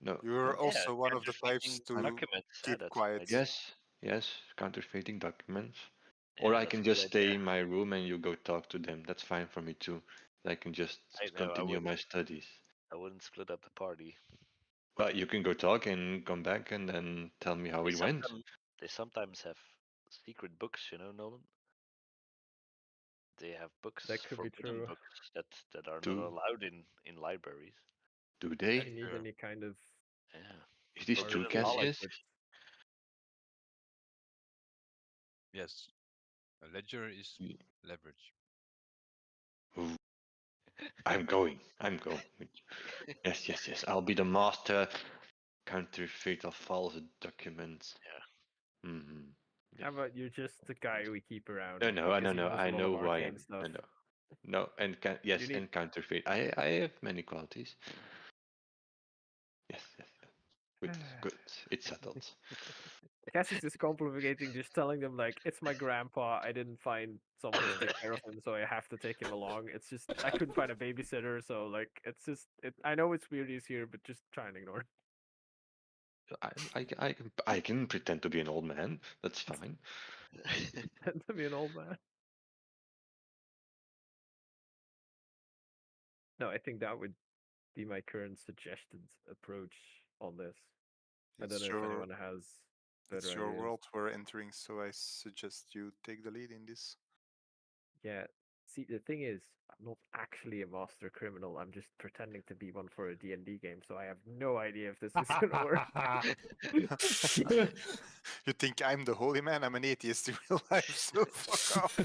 No. You're no. also one of the types counterfeiting to documents. keep that's quiet. nice. Yes, counterfeiting documents. Yeah, Or I that's can a good just stay idea. in my room and you go talk to them. That's fine for me too. I can just I know, I continue would- my studies. I wouldn't split up the party. But you can go talk and come back and then tell me how it went. They sometimes have secret books, you know, Nolan. They have books, That could be forbidden true. books that are Do- not allowed in libraries. Do If they? you need any kind of Yeah. Is this Forbidden true, knowledge. Cassius? Yes. A ledger is Ye- leverage. Ooh. I'm going. Yes. I'll be the master counterfeit of false documents. Yeah. Mm-hmm. How about you're just the guy we keep around? No. because he knows I a lot know of who I arcane am. stuff. No. And yes, You need- and counterfeit. I have many qualities. Yes. Good. It's settled. Cassie's just complicating, just telling them like, it's my grandpa. I didn't find someone to take care of him, so I have to take him along. It's just I couldn't find a babysitter, so like it's just I know it's weird he's here, but just try and ignore it. I can pretend to be an old man. That's fine. Pretend to be an old man. No, I think that would be my current suggested approach on this. I don't It's know if your, anyone has better it's your ideas. world we're entering, so I suggest you take the lead in this. Yeah. See, the thing is, I'm not actually a master criminal. I'm just pretending to be one for a D&D game, so I have no idea if this is gonna work. You think I'm the holy man? I'm an atheist in real life, so fuck off.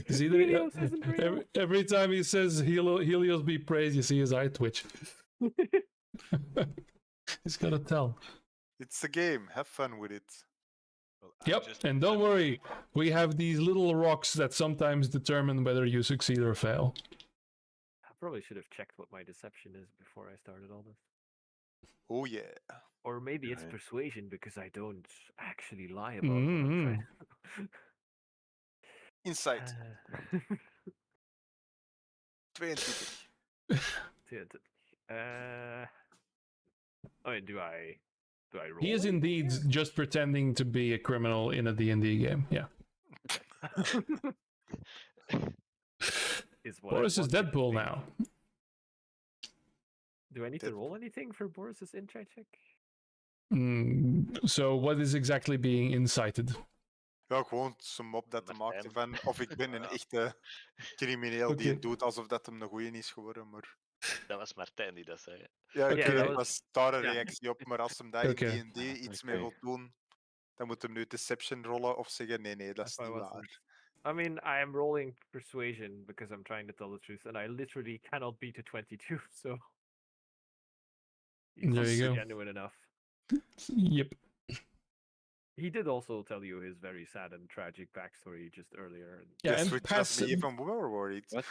See, Helios isn't real. every time he says Helios be praised, you see his eye twitch. He's gotta tell. It's a game. Have fun with it. Well, I'm Yep, just and don't pretending- worry, we have these little rocks that sometimes determine whether you succeed or fail. I probably should have checked what my deception is before I started all this. Oh yeah. Or maybe it's Right. persuasion because I don't actually lie about what I'm trying to. Insight. 22. I mean, do I roll? He is anything indeed here? just pretending to be a criminal in a D&D game. Yeah. Is what I Boris is want it to Deadpool be. now. Do I need to Deadpool. roll anything for Boris's insight check? So what is exactly being incited? Ja, gewoon zijn mop dat hij maakte van of ik ben een Ja. echte crimineel die Oké. het doet alsof dat hem een goeie is geworden. Maar Dat was Martijn die dat zei. ja, Oké. oké, dat dat was daar een ja. reactie op. Maar als hem daar Oké. in D&D iets mee Oké. wil doen, dan moet hem nu deception rollen of zeggen nee, dat is If I niet wasn't- waar. I mean, I am rolling persuasion because I'm trying to tell the truth, and I literally cannot beat a 22. So he's There you go. genuine enough. Yep. He did also tell you his very sad and tragic backstory just earlier. And Yeah, Yes, and which has me even more worried. What?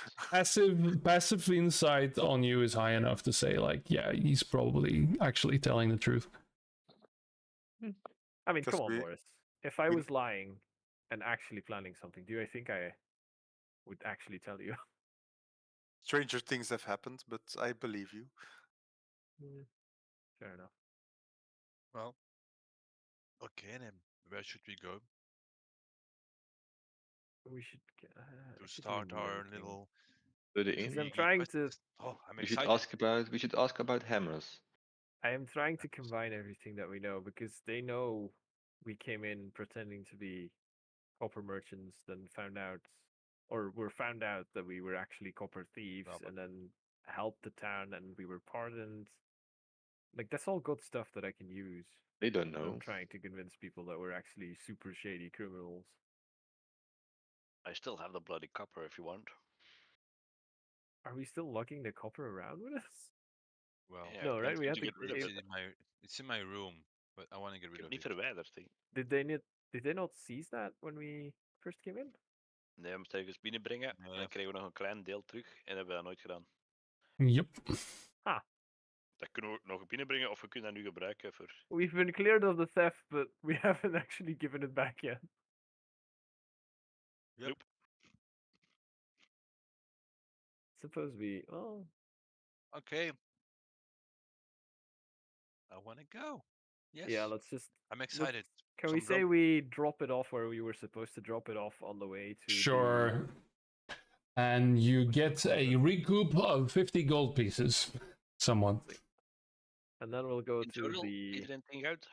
passive insight on you is high enough to say, like, yeah, he's probably actually telling the truth. I mean, Because come on, we- Boris. If I we- was lying and actually planning something, do you think I would actually tell you? Stranger things have happened, but I believe you. Fair enough. Well, okay then. Where should we go We should to I should start remember our everything. little? To the Because inn. I'm trying to. Oh, I'm We should excited. ask about. We should ask about hammers. I am trying to combine everything that we know because they know we came in pretending to be copper merchants, then found out, or were found out that we were actually copper thieves, Well, but- and then helped the town, and we were pardoned. Like that's all good stuff that I can use. They don't when know. I'm trying to convince people that we're actually super shady criminals. I still have the bloody copper if you want. Are we still lugging the copper around with us? Well, Yeah, No, right? We need have to to get rid of give- it. it's in my room, but I want to get Ik rid heb of niet it. verwijderd. Hè. Did they not seize that when we first came in? Nee, we moeten ergens binnenbrengen. En Nee. dan krijgen we nog een klein deel terug. En hebben we dat nooit gedaan. Yep. Dat kunnen we nog binnenbrengen of we kunnen dat nu gebruiken voor... We've been cleared of the theft, but we haven't actually given it back yet. Yep. Suppose we. Oh, Okay. I want to go. Yes. yeah. Let's just. I'm excited. Can we Some say grub. we drop it off where we were supposed to drop it off on the way to? Sure. And you get a recoup of 50 gold pieces. Someone. And then we'll go In to total, the. iedereen 10 goud.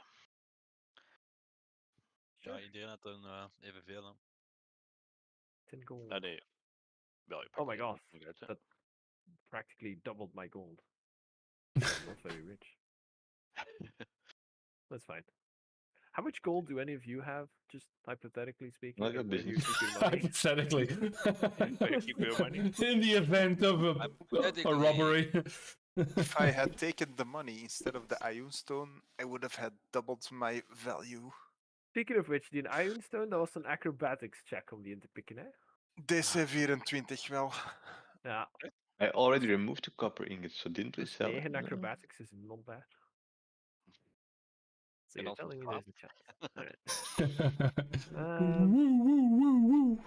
Ja, iedereen had dan evenveel. Hè. 10 gold. Ah, nee. Wel, je Oh pakt my wel god. 10 goud, hè. That practically doubled my gold. I'm not very rich. That's fine. How much gold do any of you have? Just hypothetically speaking. I got and where do you business. keep your money? Hypothetically. Where you keep your money? In the event of a Hypothetically. robbery. If I had taken the money instead of the Ion Stone, I would have had doubled my value. Speaking of which, die Iron Stone, dat was een acrobatics check om die in te pikken, hè? DC 24 wel. Ja, I already removed the copper ingots, so didn't we plus sell 9 it? acrobatics is not bad. So And you're also telling me stop. there's a chance. Alright. Woo, woo, woo, woo.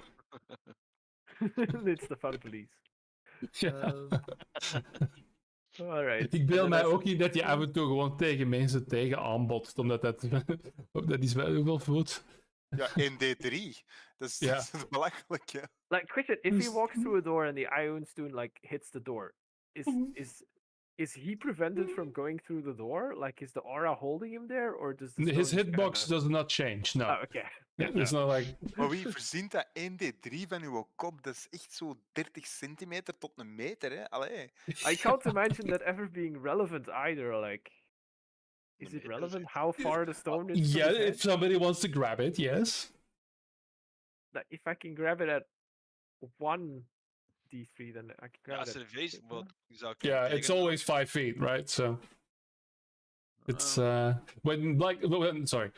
It's the fun police. Ja. Alright. Ik and beel then mij I ook niet dat je af en toe gewoon tegen mensen tegen aanbotst, omdat dat is wel heel veel voet. Ja, ND3. Dat is, Ja. dat is belachelijk, ja. Like, question: if he walks through a door and the Iounstoon like hits the door, is he prevented from going through the door? Like, is the aura holding him there, or does the His stone hitbox kinda- does not change, no. Oh, okay. It's not like... Maar wie verzint dat ND3 van uw kop? Dat is echt zo 30 centimeter tot een meter, hè? Allee. I can't imagine that ever being relevant either. Like, is The it meters, relevant it's- how far the stone is? from Yeah, his head? if somebody wants to grab it, yes. Like, if I can grab it at 1d3, then I can grab Ja, it als at er wees, two. wat je zou kunnen Yeah, it's tegen- always 5 feet, right? So it's Um,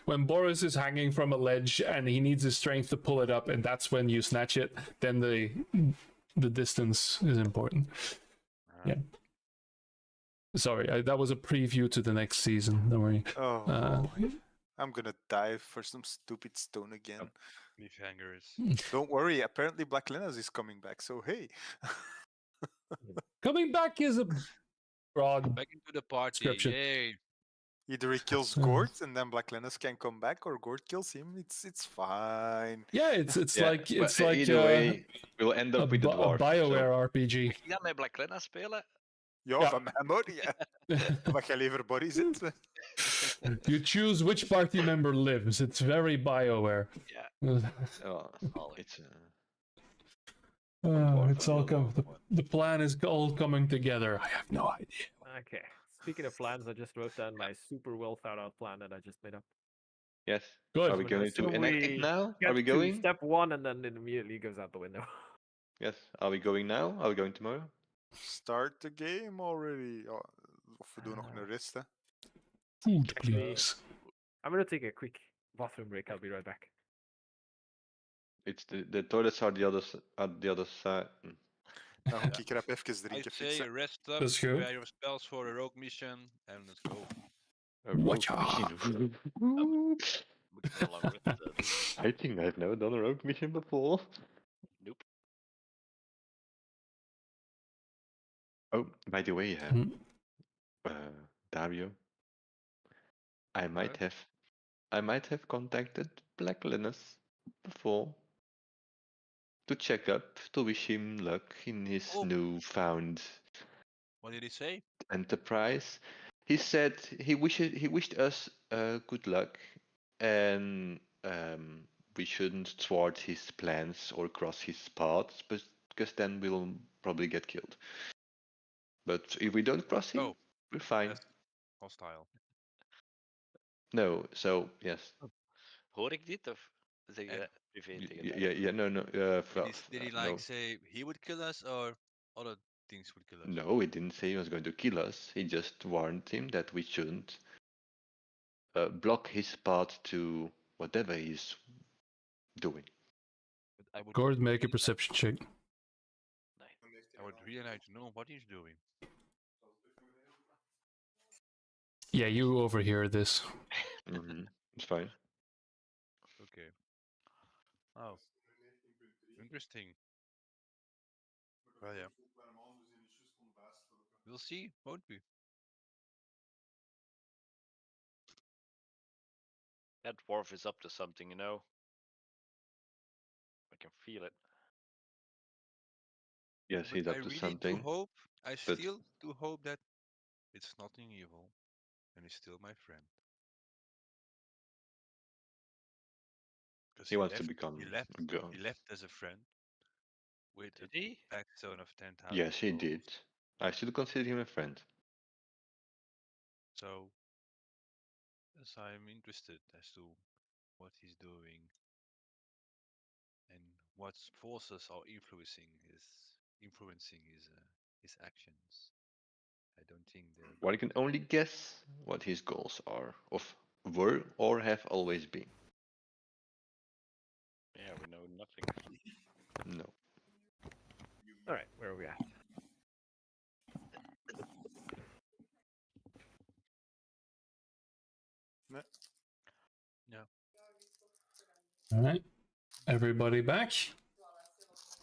when Boris is hanging from a ledge and he needs his strength to pull it up, and that's when you snatch it, then the distance is important. Yeah. Sorry, that was a preview to the next season. Don't worry. Oh, I'm gonna dive for some stupid stone again. Cliffhangers. Don't worry, apparently Black Linus is coming back, so hey. Coming back is a broad Back into the party. description. Yay. Either he kills Gord and then Black Linus can come back, or Gord kills him. It's fine. Yeah, it's Yeah, like but either way, we'll end a, up with the a dwarf. BioWare RPG. Ik ga met Black Lena spelen. Ja, Ja. van mij maar, ja. Mag jij liever Boris zitten? You choose which party member lives. It's very BioWare. Yeah. Oh, Solid. it's It's all the plan is all coming together. I have no idea. Okay. Speaking of plans, I just wrote down my super well thought out plan that I just made up. yes. Good. Are we going to So enact it we now? Get Are we to going? step 1 and then it immediately goes out the window. Yes. Are we going now? Are we going tomorrow? Start the game already. Ja, of we doen nog een rest, hè. Food, Actually- please. I'm gonna take a quick bathroom break. I'll be right back. It's the toilets are the other side. Nou, ik rap even I drinken say fixen. rest up, Let's go. prepare your spells for a rogue mission, and let's go. A rogue Watcha. mission. Moet ik heel lang rust doen. I think I've never done a rogue mission before. Nope. Oh, by the way, Hmm. Dario, I might have contacted Black Linus before to check up, to wish him luck in his Oh. newfound What did he say? enterprise. He said he wished us good luck, and we shouldn't thwart his plans or cross his paths, because then we'll probably get killed. But if we don't cross him, Oh, we're fine. that's hostile. No, so yes. Hoor ik dit of zeg je En- dat privé tegen mij? Yeah, no, no. Did he like say he would kill us or other things would kill us? No, he didn't say he was going to kill us. He just warned him that we shouldn't block his path to whatever he's doing. But I would Gord, make a perception check. I would really like to know what he's doing. Yeah, you overhear this. It's fine. Okay. Oh. Interesting. Well, yeah. We'll see, won't we? That dwarf is up to something, you know. I can feel it. Yes, But he's I up to really something. do hope, I but- still do hope that it's nothing evil and he's still my friend. Because He wants to become he left, a god. he left as a friend with Did a he? backstone of 10,000 Yes, he souls. did. I still consider him a friend. So, yes, I'm interested as to what he's doing and what forces are influencing his actions. I don't think they're One can only guess what his goals are, were or have always been. Yeah, we know nothing. No. Alright, where are we at? All right. Everybody back?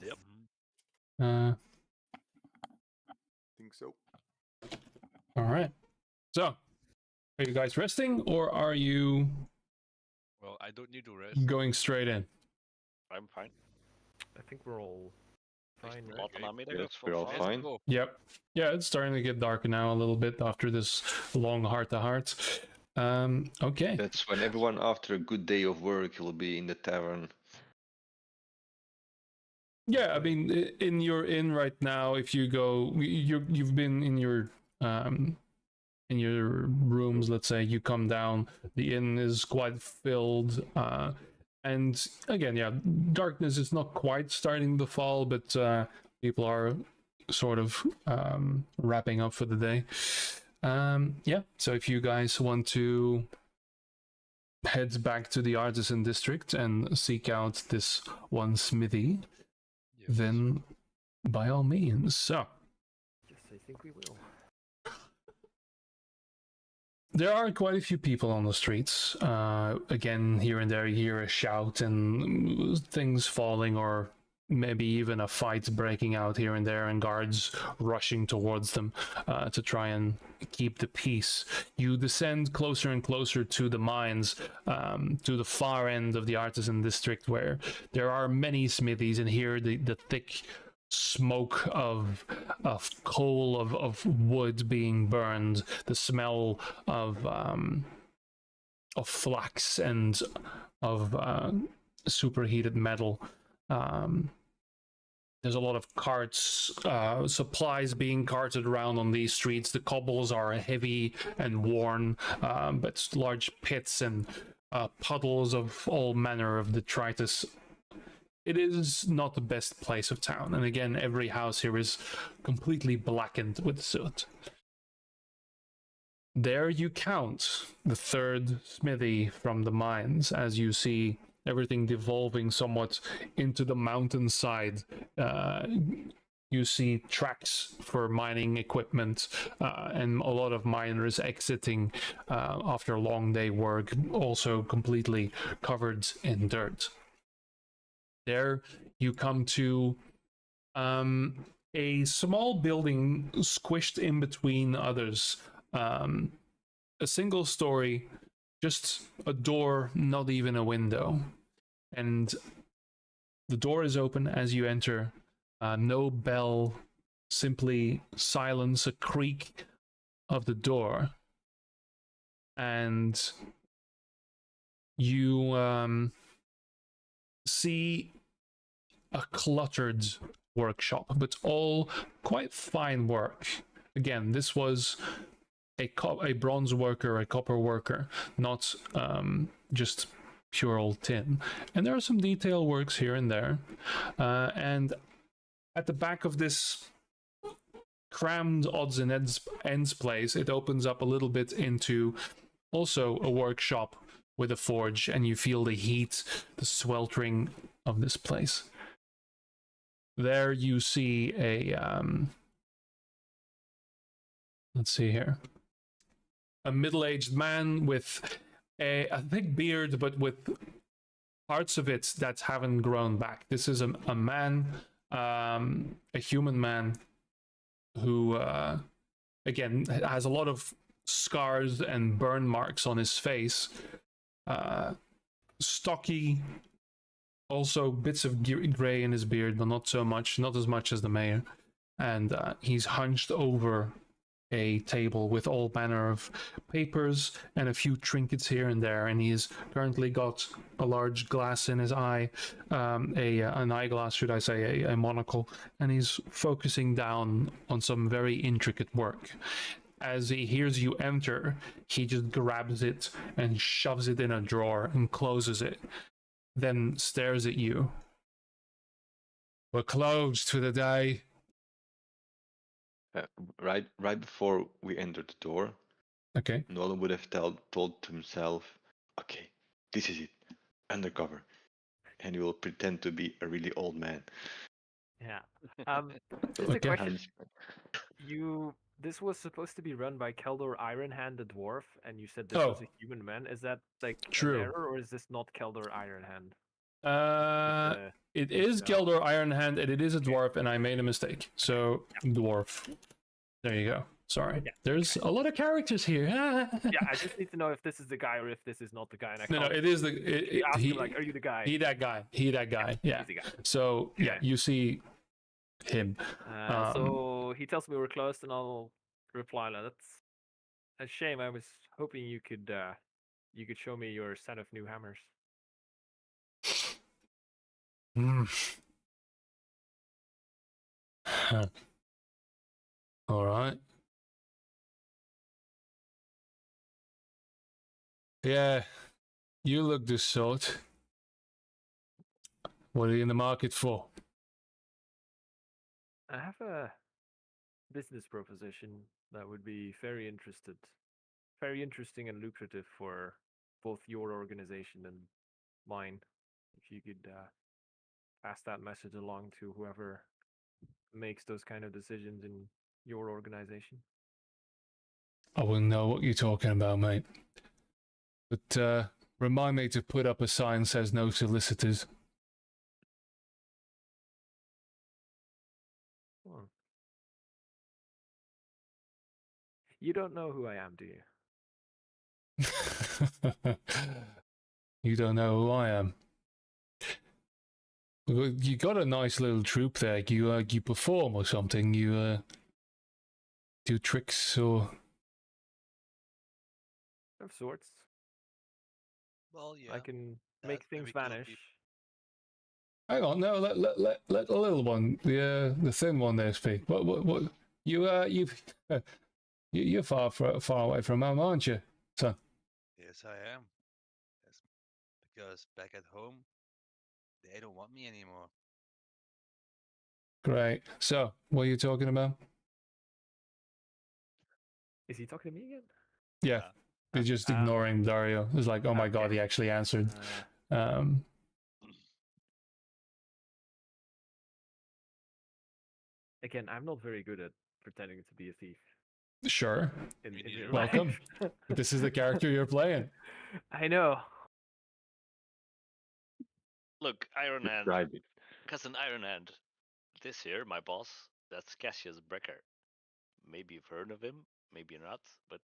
Yep. Uh, Think so. all right. So, are you guys resting or are you Well, I don't need to rest. going straight in? I'm fine. I think we're all fine. Okay. Right? Lot on Yes, we're all Let's fine. go. Yep. Yeah, it's starting to get darker now a little bit after this long heart to heart. Okay. That's when everyone, after a good day of work, will be in the tavern. Yeah, I mean, in your inn right now, if you go, you've been in your rooms. Let's say you come down, the inn is quite filled, and again, yeah, darkness is not quite starting to fall, but people are sort of wrapping up for the day. Yeah, so if you guys want to head back to the artisan district and seek out this one smithy, Yes. then by all means. So Yes, I think we will. there are quite a few people on the streets. Again, here and there you hear a shout and things falling, or maybe even a fight breaking out here and there, and guards rushing towards them to try and keep the peace. You descend closer and closer to the mines, to the far end of the artisan district, where there are many smithies, and here the thick smoke of coal, of wood being burned, the smell of flax and of superheated metal. There's a lot of carts, supplies being carted around on these streets. The cobbles are heavy and worn, but large pits and puddles of all manner of detritus. It is not the best place of town, and again, every house here is completely blackened with soot. There you count the third smithy from the mines as you see everything devolving somewhat into the mountainside. You see tracks for mining equipment, and a lot of miners exiting after a long day work, also completely covered in dirt. There you come to a small building squished in between others. A single story, just a door, not even a window. And the door is open as you enter. No bell, simply silence, a creak of the door. And you see a cluttered workshop, but all quite fine work. Again, this was a bronze worker, a copper worker, not just pure old tin. And there are some detail works here and there. And at the back of this crammed odds and ends place, it opens up a little bit into also a workshop with a forge, and you feel the heat, the sweltering of this place. There you see a let's see here, a middle-aged man with a thick beard, but with parts of it that haven't grown back. This is a man, a human man, who again has a lot of scars and burn marks on his face. Stocky, also bits of gray in his beard, but not so much, not as much as the mayor. And he's hunched over a table with all manner of papers and a few trinkets here and there, and he's currently got a large glass in his eye, an eyeglass, should I say, a monocle, and he's focusing down on some very intricate work. As he hears you enter, he just grabs it and shoves it in a drawer and closes it, then stares at you. We're closed for the day. Right before we entered the door, Okay. Nolan would have told himself, okay, this is it, undercover. And he will pretend to be a really old man. Yeah. Just a Okay. question. This was supposed to be run by Keldor Ironhand, the dwarf, and you said this was a human man. Is that like True. an error, or is this not Keldor Ironhand? It is Geldor Ironhand, and it is a dwarf, and I made a mistake. So, dwarf. There you go. Sorry. Yeah. There's a lot of characters here. Yeah, I just need to know if this is the guy or if this is not the guy. And I No, can't it is the. ask him, like, are you the guy? He that guy. He that guy. Yeah. He's the guy. So, yeah, you see him. So he tells me we're close, and I'll reply, like, that's a shame. I was hoping you could show me your set of new hammers. All right. Yeah, you look the sort. What are you in the market for? I have a business proposition that would be very interesting and lucrative for both your organization and mine. If you could pass that message along to whoever makes those kind of decisions in your organization. I wouldn't know what you're talking about, mate. But remind me to put up a sign that says no solicitors. Oh. You don't know who I am, do you? You don't know who I am. You got a nice little troupe there. You perform or something. You do tricks or Of sorts. Well, yeah. I can that make things very cool vanish. people. hang on, no, let the little one, the thin one there speak. What you're far away from home, aren't you, son? Yes, I am. Yes, because back at home, they don't want me anymore. Great. So, what are you talking about? Is he talking to me again? Yeah, they're just ignoring Dario. It's like, oh my god, he actually answered. Again, I'm not very good at pretending to be a thief. Sure. In Me real neither. Welcome. life. This is the character you're playing. I know. Look, Ironhand, Describe it. cousin Ironhand. This here, my boss, that's Cassius Brecker. Maybe you've heard of him, maybe not, but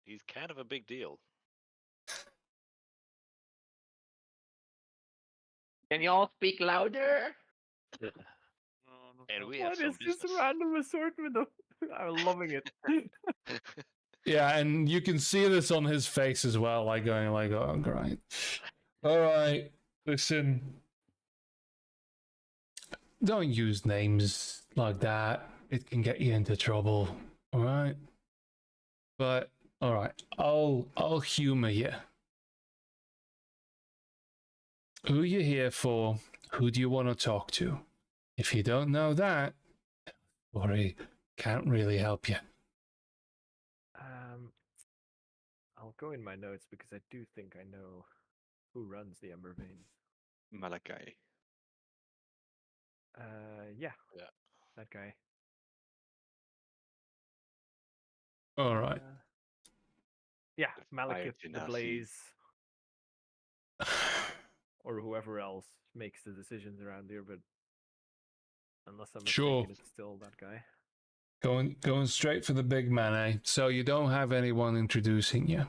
he's kind of a big deal. Can you all speak louder? And we have What some is this business. random assortment of? I'm loving it. Yeah, and you can see this on his face as well, like going like, oh great. All right, listen. Don't use names like that. It can get you into trouble. All right. But all right, I'll humor you. Who you here for? Who do you want to talk to? If you don't know that, sorry, can't really help you. I'll go in my notes because I do think I know who runs the Ember Veins. Malachi. Yeah, Yeah. that guy. All right. Yeah, The fire Malekith the genasi. Blaze, or whoever else makes the decisions around here, but unless I'm mistaken, Sure. it's still that guy. Going straight for the big man, eh? So you don't have anyone introducing you.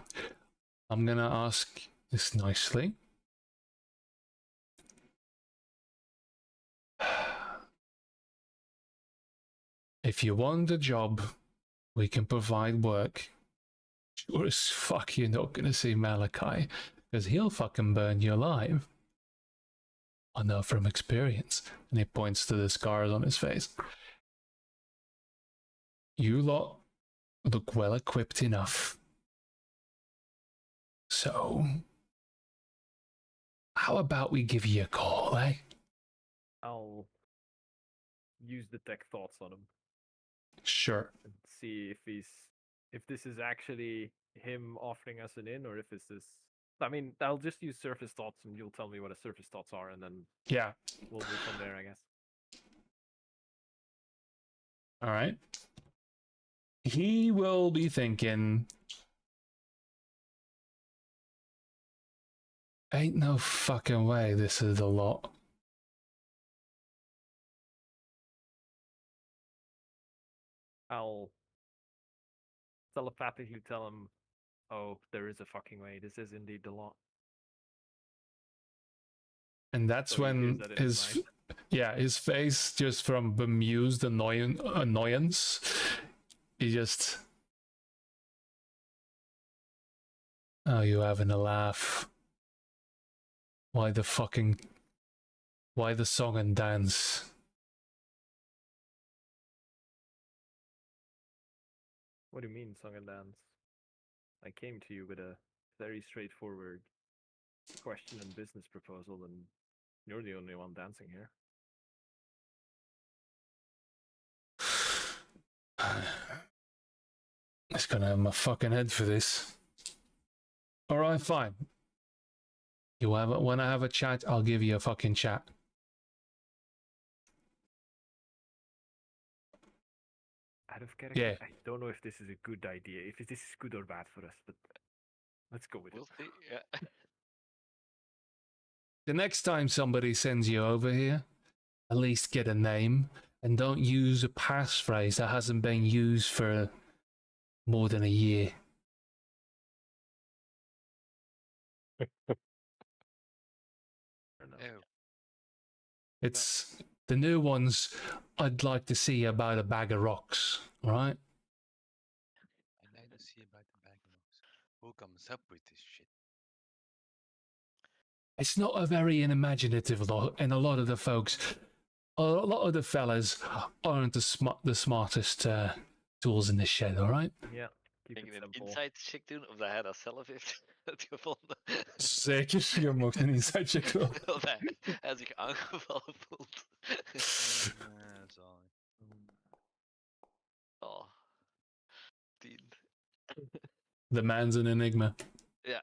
I'm gonna ask this nicely. If you want a job, we can provide work. Sure as fuck you're not gonna see Malachi, because he'll fucking burn you alive. I know from experience. And he points to the scars on his face. You lot look well equipped enough. So, how about we give you a call, eh? I'll use detect thoughts on him Sure. and see if this is actually him offering us an in, or if it's this. I mean, I'll just use surface thoughts, and you'll tell me what a surface thoughts are, and then Yeah. we'll move from there, I guess. All right. He will be thinking, Ain't no fucking way this is a lot. I'll telepathically tell him, "Oh, there is a fucking way. This is indeed the law." And that's So he hears when that in his mind. his face just from bemused annoyance, he just, oh, you having a laugh? Why the song and dance? What do you mean, song and dance? I came to you with a very straightforward question and business proposal, and you're the only one dancing here. It's gonna have my fucking head for this. Alright, fine. When I have a chat, I'll give you a fucking chat. Out of character, Yeah. I don't know if this is a good idea, if this is good or bad for us, but let's go with We'll it. see. Yeah. The next time somebody sends you over here, at least get a name and don't use a passphrase that hasn't been used for more than a year. Oh, It's the new ones. I'd like to see about a bag of rocks, right? I'd like to see about the bag of rocks. Who comes up with this shit? It's not a very imaginative lot, and a lot of the fellas aren't the smartest tools in the shed, all right? Yeah, keep Making it een simple. inside check doen of dat hij dat zelf heeft gevonden. Zeker, je mag een inside check doen. Of hij zich aangevallen voelt. That's all. Oh. 10. The man's an enigma. Ja.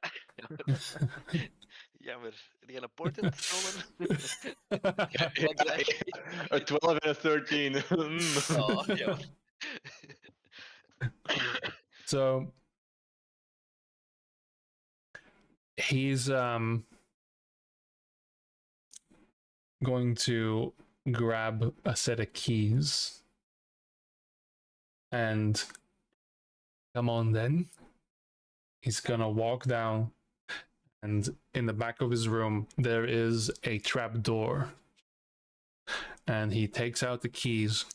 Jammer. Die een portent stolen. A 12 and a 13. Oh, jammer. So he's going to grab a set of keys and come on then. He's gonna walk down, and in the back of his room there is a trap door, and he takes out the keys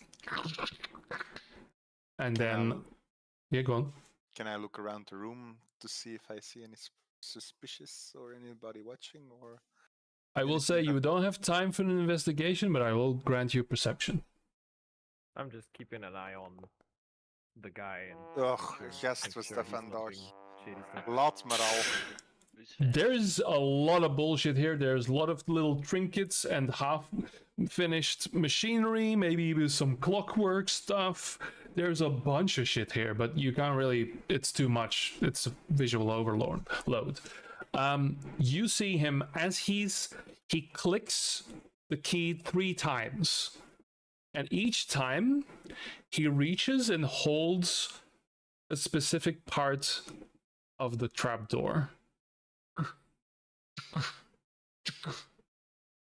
and then yeah, go on. Can I look around the room to see if I see any suspicious or anybody watching? Or I will say you don't have time for an investigation, but I will grant you perception. I'm just keeping an eye on the guy. And Och, make gast, sure wat he's dat not vandaag? doing shady stuff. Laat maar al. There's a lot of bullshit here. There's a lot of little trinkets and half-finished machinery, maybe even some clockwork stuff. There's a bunch of shit here, but you can't really. It's too much. It's a visual overload. You see him as he clicks the key 3 times, and each time he reaches and holds a specific part of the trapdoor.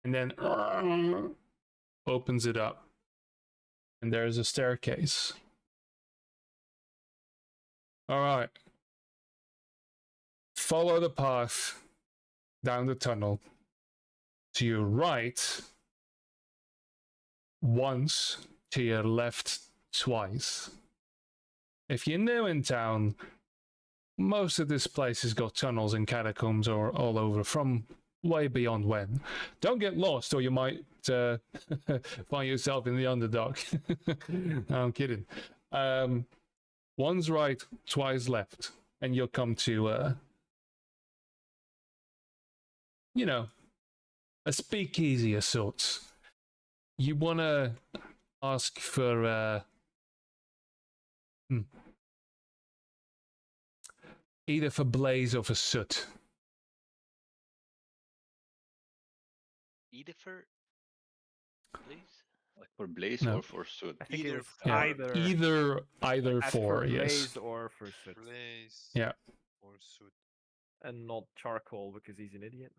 And then opens it up, and there's a staircase. All right, follow the path down the tunnel. To your right once, to your left twice. If you're new in town, most of this place has got tunnels and catacombs or all over from way beyond when. Don't get lost, or you might find yourself in the Underdark. No, I'm kidding. One's right, twice left, and you'll come to, a speakeasy of sorts. You want to ask for either for Blaze or for Soot. Either for please? For Blaze No. or for Soot? I think Either it's for- either Either ask for, for yes. Blaze or for Soot. Blaze. Yeah. Or suit. and not charcoal because he's an idiot.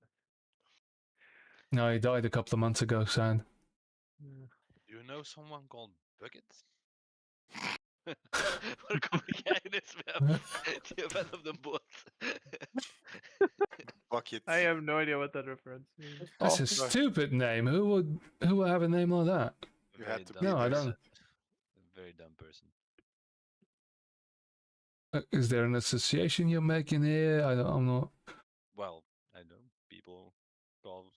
No, he died a couple of months ago, sad. Do you know someone called Bucket? Hvor kommer greiene med de har venner dem båt? Bucket. I have no idea what that reference means. That's a no. stupid name. Who would have a name like that? You Very had to dumb be No, I there. don't. Very dumb person. Is there an association you're making here? I'm not. Well, I know people call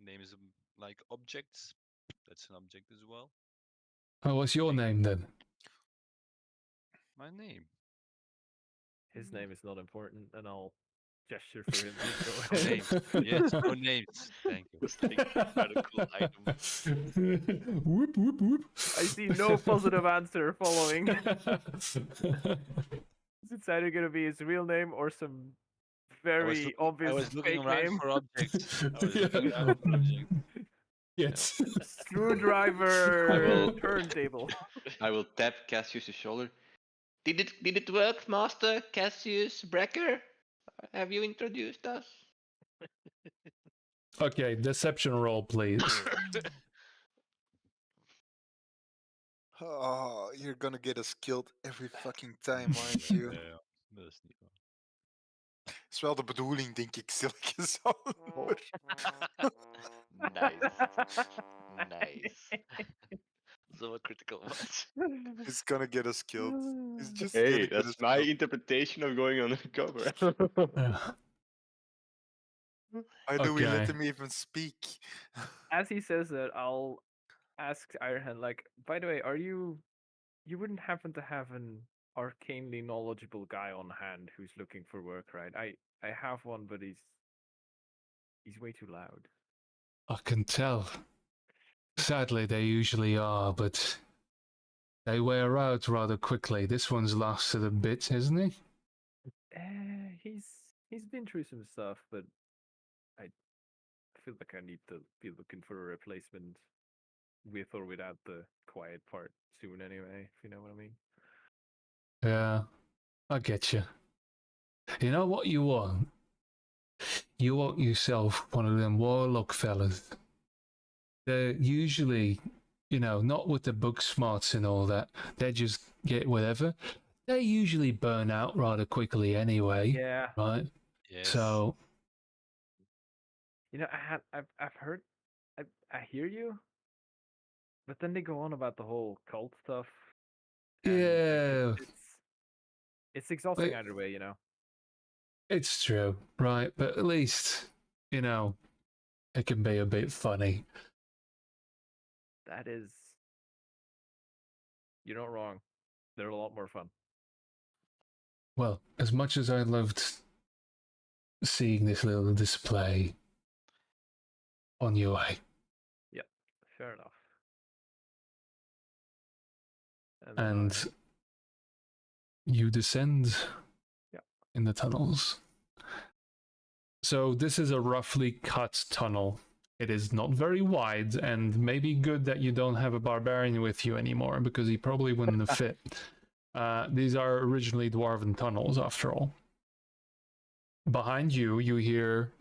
names like objects. That's an object as well. Oh, what's your name then? My name. His name is not important, and I'll gesture for him to go No ahead. names. Yes, no names. Thank you. Just think about a cool item. Whoop whoop whoop. I see no positive answer following. Is it either going to be his real name or some very obvious I was looking fake around name? for objects. I was looking around for objects. Yes. Screwdriver I will- turntable. I will tap Cassius' shoulder. Did it work, Master Cassius Brecker? Have you introduced us? Okay, deception roll, please. Oh, you're gonna get us killed every fucking time, aren't you? Ja, dat is niet waar. Is wel de bedoeling, denk ik, stilletjes aan. Nice. Nice. So critical ones. It's gonna get us killed. It's just Hey, gonna get that's us my killed. interpretation of going undercover. Why do we let Okay. him even speak? As he says that, I'll ask Ironhand, like, by the way, you wouldn't happen to have an arcanely knowledgeable guy on hand who's looking for work, right? I have one, but he's way too loud. I can tell. Sadly, they usually are, but they wear out rather quickly. This one's lasted a bit, hasn't he? He's been through some stuff, but I feel like I need to be looking for a replacement with or without the quiet part soon anyway, if you know what I mean. Yeah, I get you. You know what you want? You want yourself one of them warlock fellas. They're usually, not with the book smarts and all that. They just get whatever. They usually burn out rather quickly anyway, Yeah. right? Yes. So, I've heard, I hear you, but then they go on about the whole cult stuff. and yeah, it's exhausting Wait. either way, it's true, right? But at least, it can be a bit funny. That is, you're not wrong. They're a lot more fun. Well, as much as I loved seeing this little display on your way. Yep, fair enough. then And you descend Yeah. in the tunnels. So this is a roughly cut tunnel. It is not very wide, and maybe good that you don't have a barbarian with you anymore, because he probably wouldn't have fit. These are originally dwarven tunnels, after all. Behind you, you hear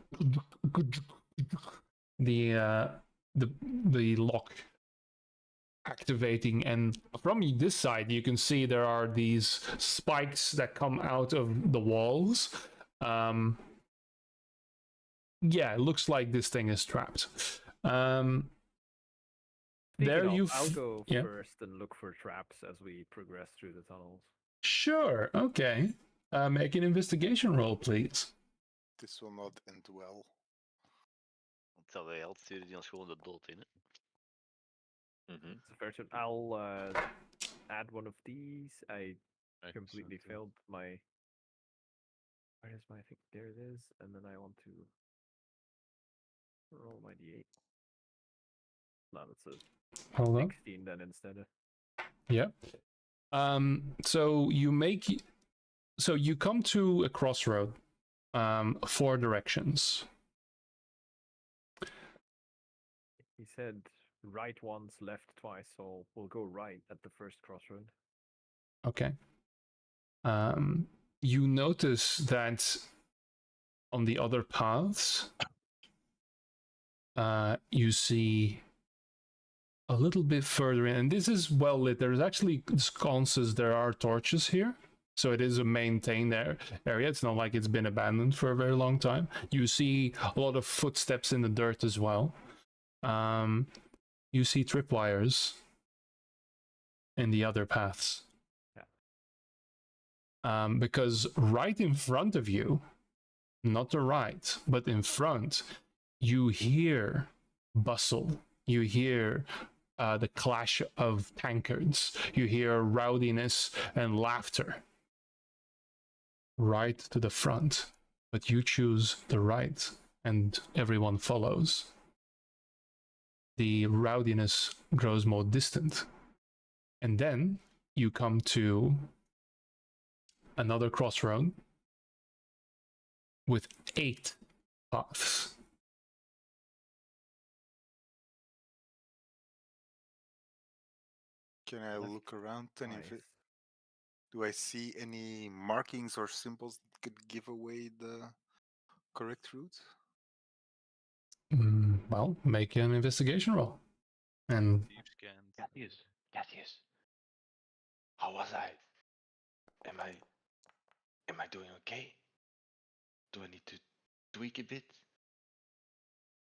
the lock activating, and from this side you can see there are these spikes that come out of the walls. Yeah, it looks like this thing is trapped. Speaking There of, you I'll go yeah. first and look for traps as we progress through the tunnels. Sure, okay. Make an investigation roll, please. This will not end well. Terwijl hij stuurde die ons gewoon de dood in. Mm-hmm. It's a fair turn. I'll add one of these. I completely failed my. Where is my? I think there it is, and then I want to roll my d8. No, that's a Hold on. 16 then instead. Yeah. So you come to a crossroad, 4 directions. He said right once, left twice, so we'll go right at the first crossroad. Okay. You notice that on the other paths, you see a little bit further in, and this is well lit. There's actually sconces, there are torches here. So it is a maintained area. It's not like it's been abandoned for a very long time. You see a lot of footsteps in the dirt as well. You see tripwires in the other paths. Yeah. Because right in front of you, not the right, but in front, you hear bustle. You hear the clash of tankards. You hear rowdiness and laughter. Right to the front, but you choose the right, and everyone follows. The rowdiness grows more distant, and then you come to another crossroad with 8 paths. Can I look around and Nice. do I see any markings or symbols that could give away the correct route? Well, make an investigation roll. And Deep scanned. Cassius, how was I? Am I doing okay? Do I need to tweak a bit?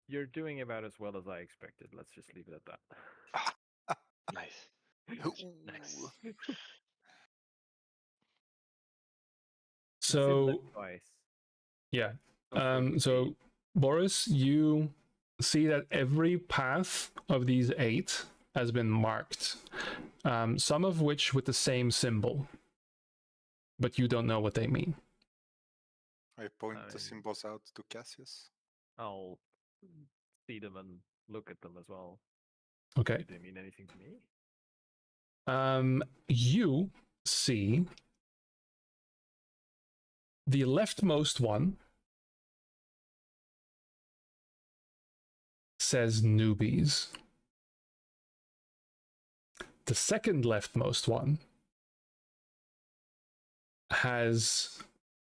You're doing about as well as I expected. Let's just leave it at that. Nice. Nice. so, Twice. yeah. Oh, So, Boris, you see that every path of these 8 has been marked, some of which with the same symbol, but you don't know what they mean. I point the symbols out to Cassius. I'll see them and look at them as well. Okay. Do they mean anything to me? You see the leftmost one says newbies. The second leftmost one has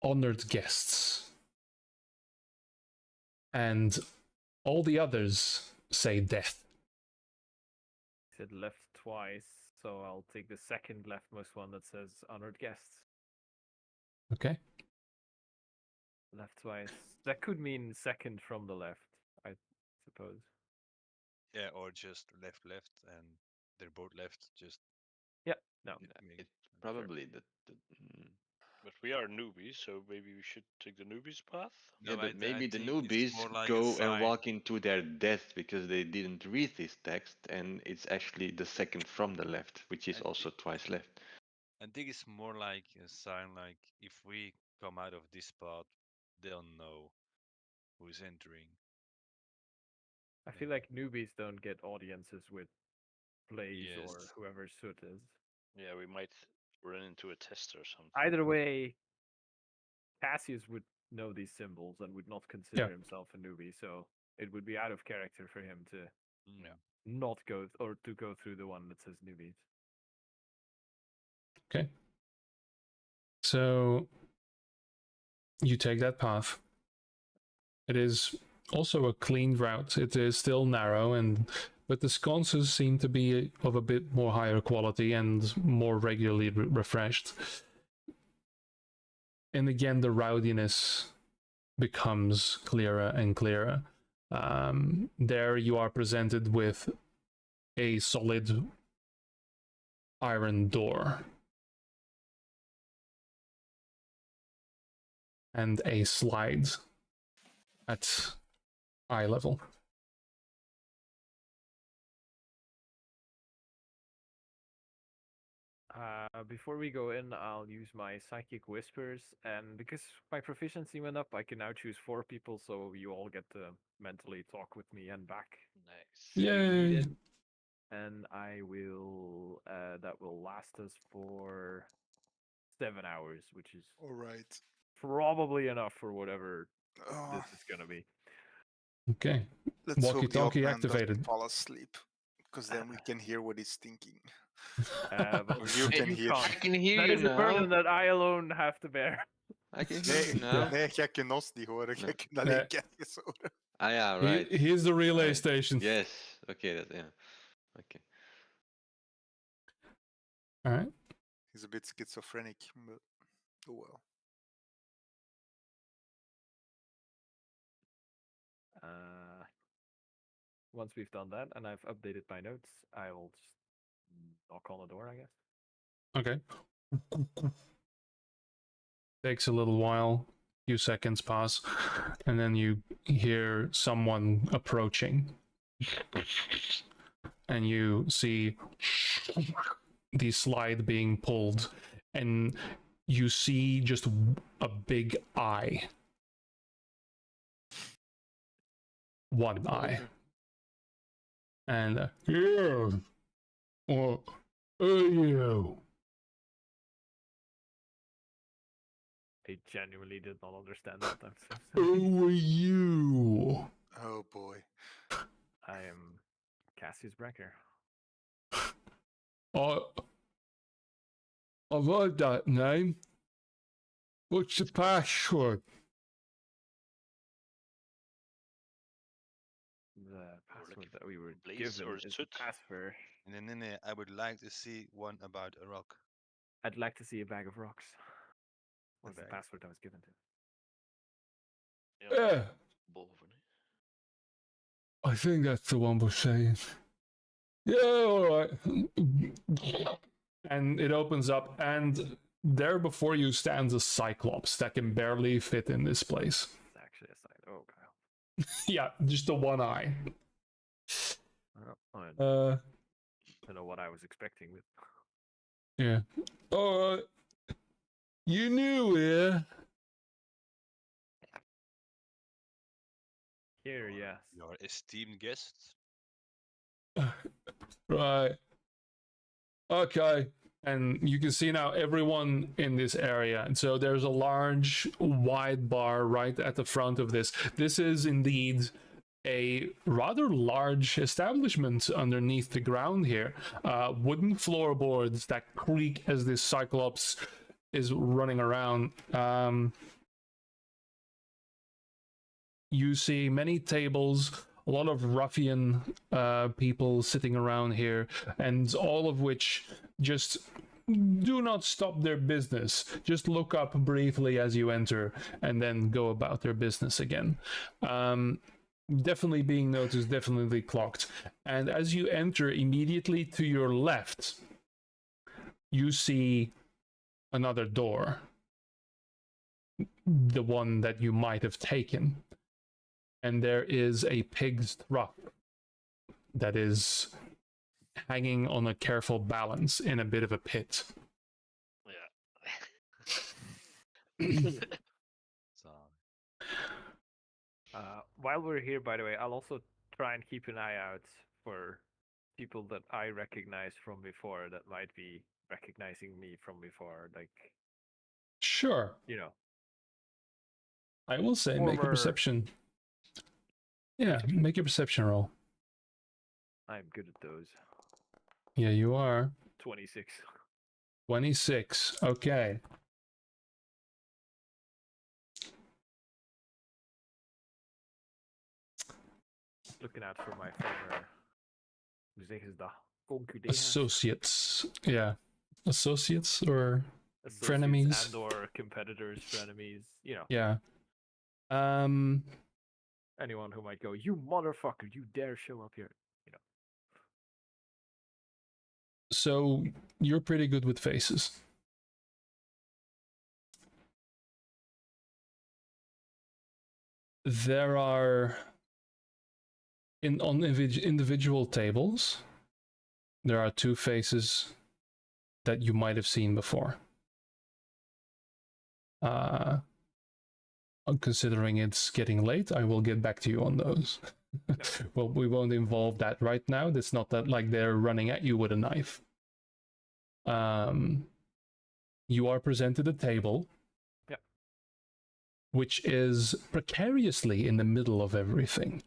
honored guests. And all the others say death. I said left twice, so I'll take the second leftmost one that says honored guests. Okay. Left twice. That could mean second from the left, I suppose. Yeah, or just left, and they're both left. Just No. It's probably the But we are newbies, so maybe we should take the newbies path. yeah, No, but maybe the think it's newbies more like a go and sign. walk into their death because they didn't read this text, and it's actually the second from the left, which is I also twice left. I think it's more like a sign, like if we come out of this spot, they'll know who's entering. I feel like newbies don't get audiences with plays or Yes. whoever Soot is. Yeah, we might run into a test or something. Either way, Cassius would know these symbols and would not consider Yeah. himself a newbie, so it would be out of character for him to Yeah. not go or to go through the one that says newbies. Okay. So you take that path. It is also a clean route. It is still narrow, but the sconces seem to be of a bit more higher quality and more regularly refreshed. And again, the rowdiness becomes clearer and clearer. There you are presented with a solid iron door and a slide at eye level. Before we go in, I'll use my psychic whispers, and because my proficiency went up, I can now choose 4 people, so you all get to mentally talk with me and back. Nice. Yay! And I will. That will last us for 7 hours, which is All right. probably enough for whatever this is gonna be. Okay. Let's hope the old Walkie-talkie man doesn't activated. fall asleep, because then we can hear what he's thinking. But Or you can hear. I can hear that you is a burden now. that I alone have to bear. I can hear you now. Nee, jij kunt ons niet horen. Jij Nee. kunt alleen Nee. kijkers horen. Ah, yeah, right. Here's the relay Right. station. Yes. Okay. Yeah. Okay. All right. He's a bit schizophrenic, but oh well. Once we've done that and I've updated my notes, I will just knock on the door, I guess. Okay. Takes a little while, few seconds pass, and then you hear someone approaching. And you see the slide being pulled, and you see just a big eye. One eye. And yeah. What are you? I genuinely did not understand that. I'm so sorry. Who are you? Oh boy. I am Cassius Brecker. I've heard that name. What's the password? The password looking that we were Blaze given or is the Soot? password. Nee, I would like to see one about a rock. I'd like to see a bag of rocks. What's the bag. password I was given to? Yeah, Boven. I think that's the one we're saying. Yeah, all right. And it opens up, and there before you stands a cyclops that can barely fit in this place. It's actually a sign. Oh, Kyle. Yeah, just the one eye. I Uh, don't know what I was expecting with. yeah. All right. You new here? Here, yes. Your esteemed guests. Right. Okay. And you can see now everyone in this area. And so there's a large, wide bar right at the front of this. This is indeed a rather large establishment underneath the ground here. Wooden floorboards that creak as this cyclops is running around. You see many tables, a lot of ruffian people sitting around here, and all of which just do not stop their business. Just look up briefly as you enter and then go about their business again. Definitely being noticed, definitely clocked. And as you enter, immediately to your left, you see another door. The one that you might have taken. And there is a pig's trough that is hanging on a careful balance in a bit of a pit. Yeah. So, While we're here, by the way, I'll also try and keep an eye out for people that I recognize from before that might be recognizing me from before. Like, Sure. you know, I will say make a Former- perception. Yeah, make a perception roll. I'm good at those. Yeah, you are. 26. 26. Okay. Looking out for my former. Hoe zeggen ze dat? Concuderen? Associates. Yeah. Associates or Associates frenemies. and or competitors, frenemies. You know, yeah. anyone who might go, you motherfucker, you dare show up here. You know. So you're pretty good with faces. There are on individual tables, there are two faces that you might have seen before. Considering it's getting late, I will get back to you on those. Well, we won't involve that right now. It's not that like they're running at you with a knife. You are presented a table, which is precariously in the middle of everything.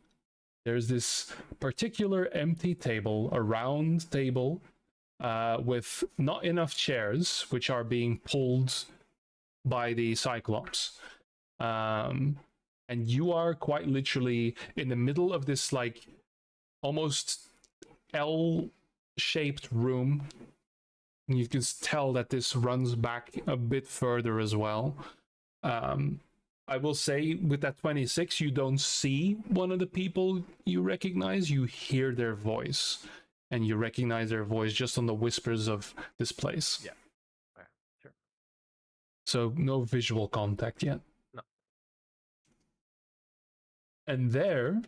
There's this particular empty table, a round table, with not enough chairs, which are being pulled by the Cyclops. And you are quite literally in the middle of this like almost L-shaped room. You can tell that this runs back a bit further as well. I will say with that 26, you don't see one of the people you recognize. You hear their voice, and you recognize their voice just on the whispers of this place. Yeah. Sure. So no visual contact yet. No. And there,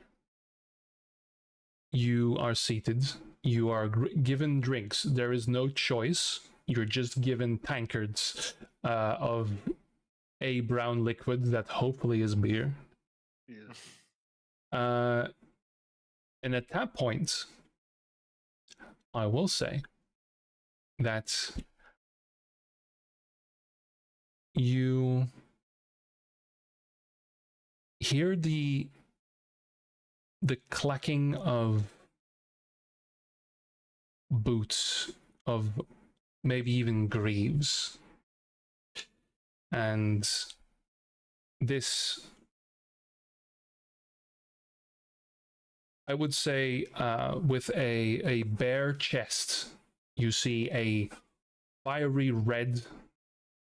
you are seated. You are given drinks. There is no choice. You're just given tankards of a brown liquid that hopefully is beer. Yeah. And at that point, I will say that you hear the clacking of boots, of maybe even greaves. And this, I would say, with a bare chest, you see a fiery red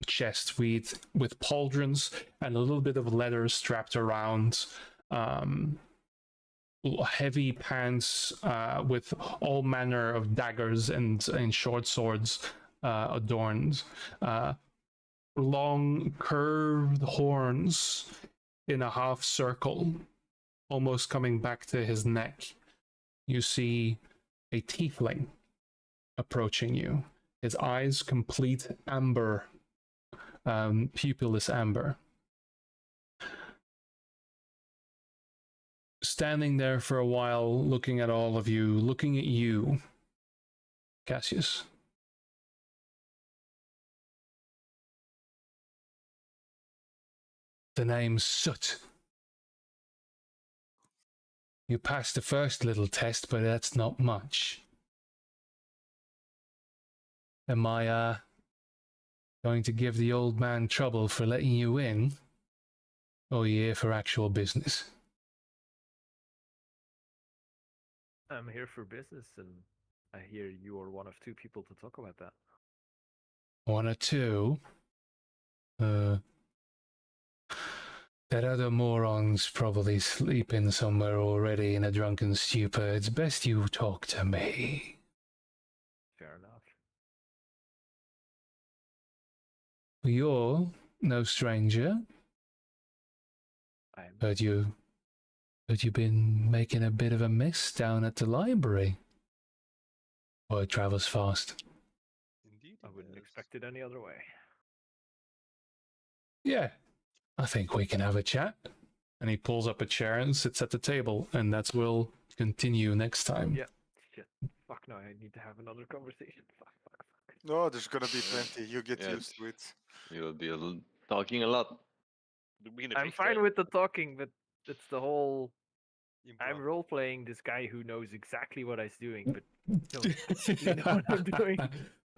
chest with pauldrons and a little bit of leather strapped around, heavy pants with all manner of daggers and short swords adorned, long curved horns in a half circle, almost coming back to his neck. You see a tiefling approaching you, his eyes complete amber, pupilless amber. Standing there for a while, looking at all of you, looking at you, Cassius. The name's Soot. You passed the first little test, but that's not much. Am I, going to give the old man trouble for letting you in? Or are you here for actual business? I'm here for business, and I hear you are one of two people to talk about that. One or two? That other moron's probably sleeping somewhere already in a drunken stupor. It's best you talk to me. Fair enough. You're no stranger. I'm Heard you've been making a bit of a mess down at the library. Word travels fast. Indeed. I wouldn't expect it any other way. Yeah, I think we can have a chat. And he pulls up a chair and sits at the table, and that's we'll continue next time. Yeah. Shit. Fuck no, I need to have another conversation. Fuck. No, there's gonna be plenty. You get Yeah, used to it. You'll be talking a lot. I'm fine with the talking, but it's the whole I'm Improv. role playing this guy who knows exactly what he's doing, but don't actually know what I'm doing.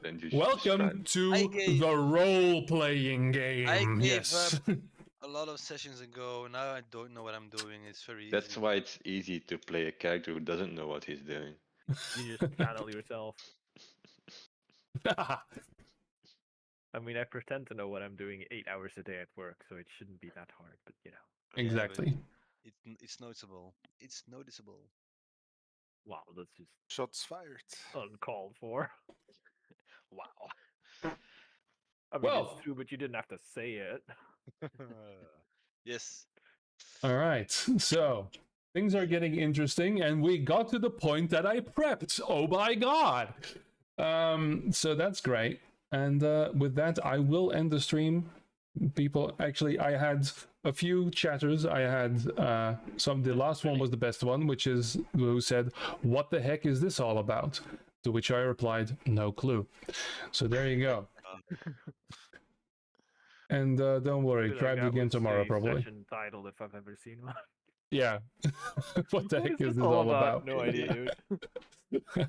Then you should Welcome describe. to I gave- the role-playing game. I gave Yes. A lot of sessions ago. Now I don't know what I'm doing. It's very easy. That's why it's easy to play a character who doesn't know what he's doing. You just channel yourself. I mean, I pretend to know what I'm doing 8 hours a day at work, so it shouldn't be that hard, but you know. Yeah, but Exactly. It's noticeable. It's noticeable. Wow, that's just Shots fired. uncalled for. Wow. I mean, Well- it's true, but you didn't have to say it. Yes. All right. So things are getting interesting, and we got to the point that I prepped. Oh my god! So that's great. And with that, I will end the stream. People, actually, I had a few chatters. I had some. The last one was the best one, which is who said, "What the heck is this all about?" To which I replied, "No clue." So there you go. And don't worry, Feel try like it that again was tomorrow, a probably. session title if I've ever seen one. Yeah. What the heck is this all all about? No idea, dude.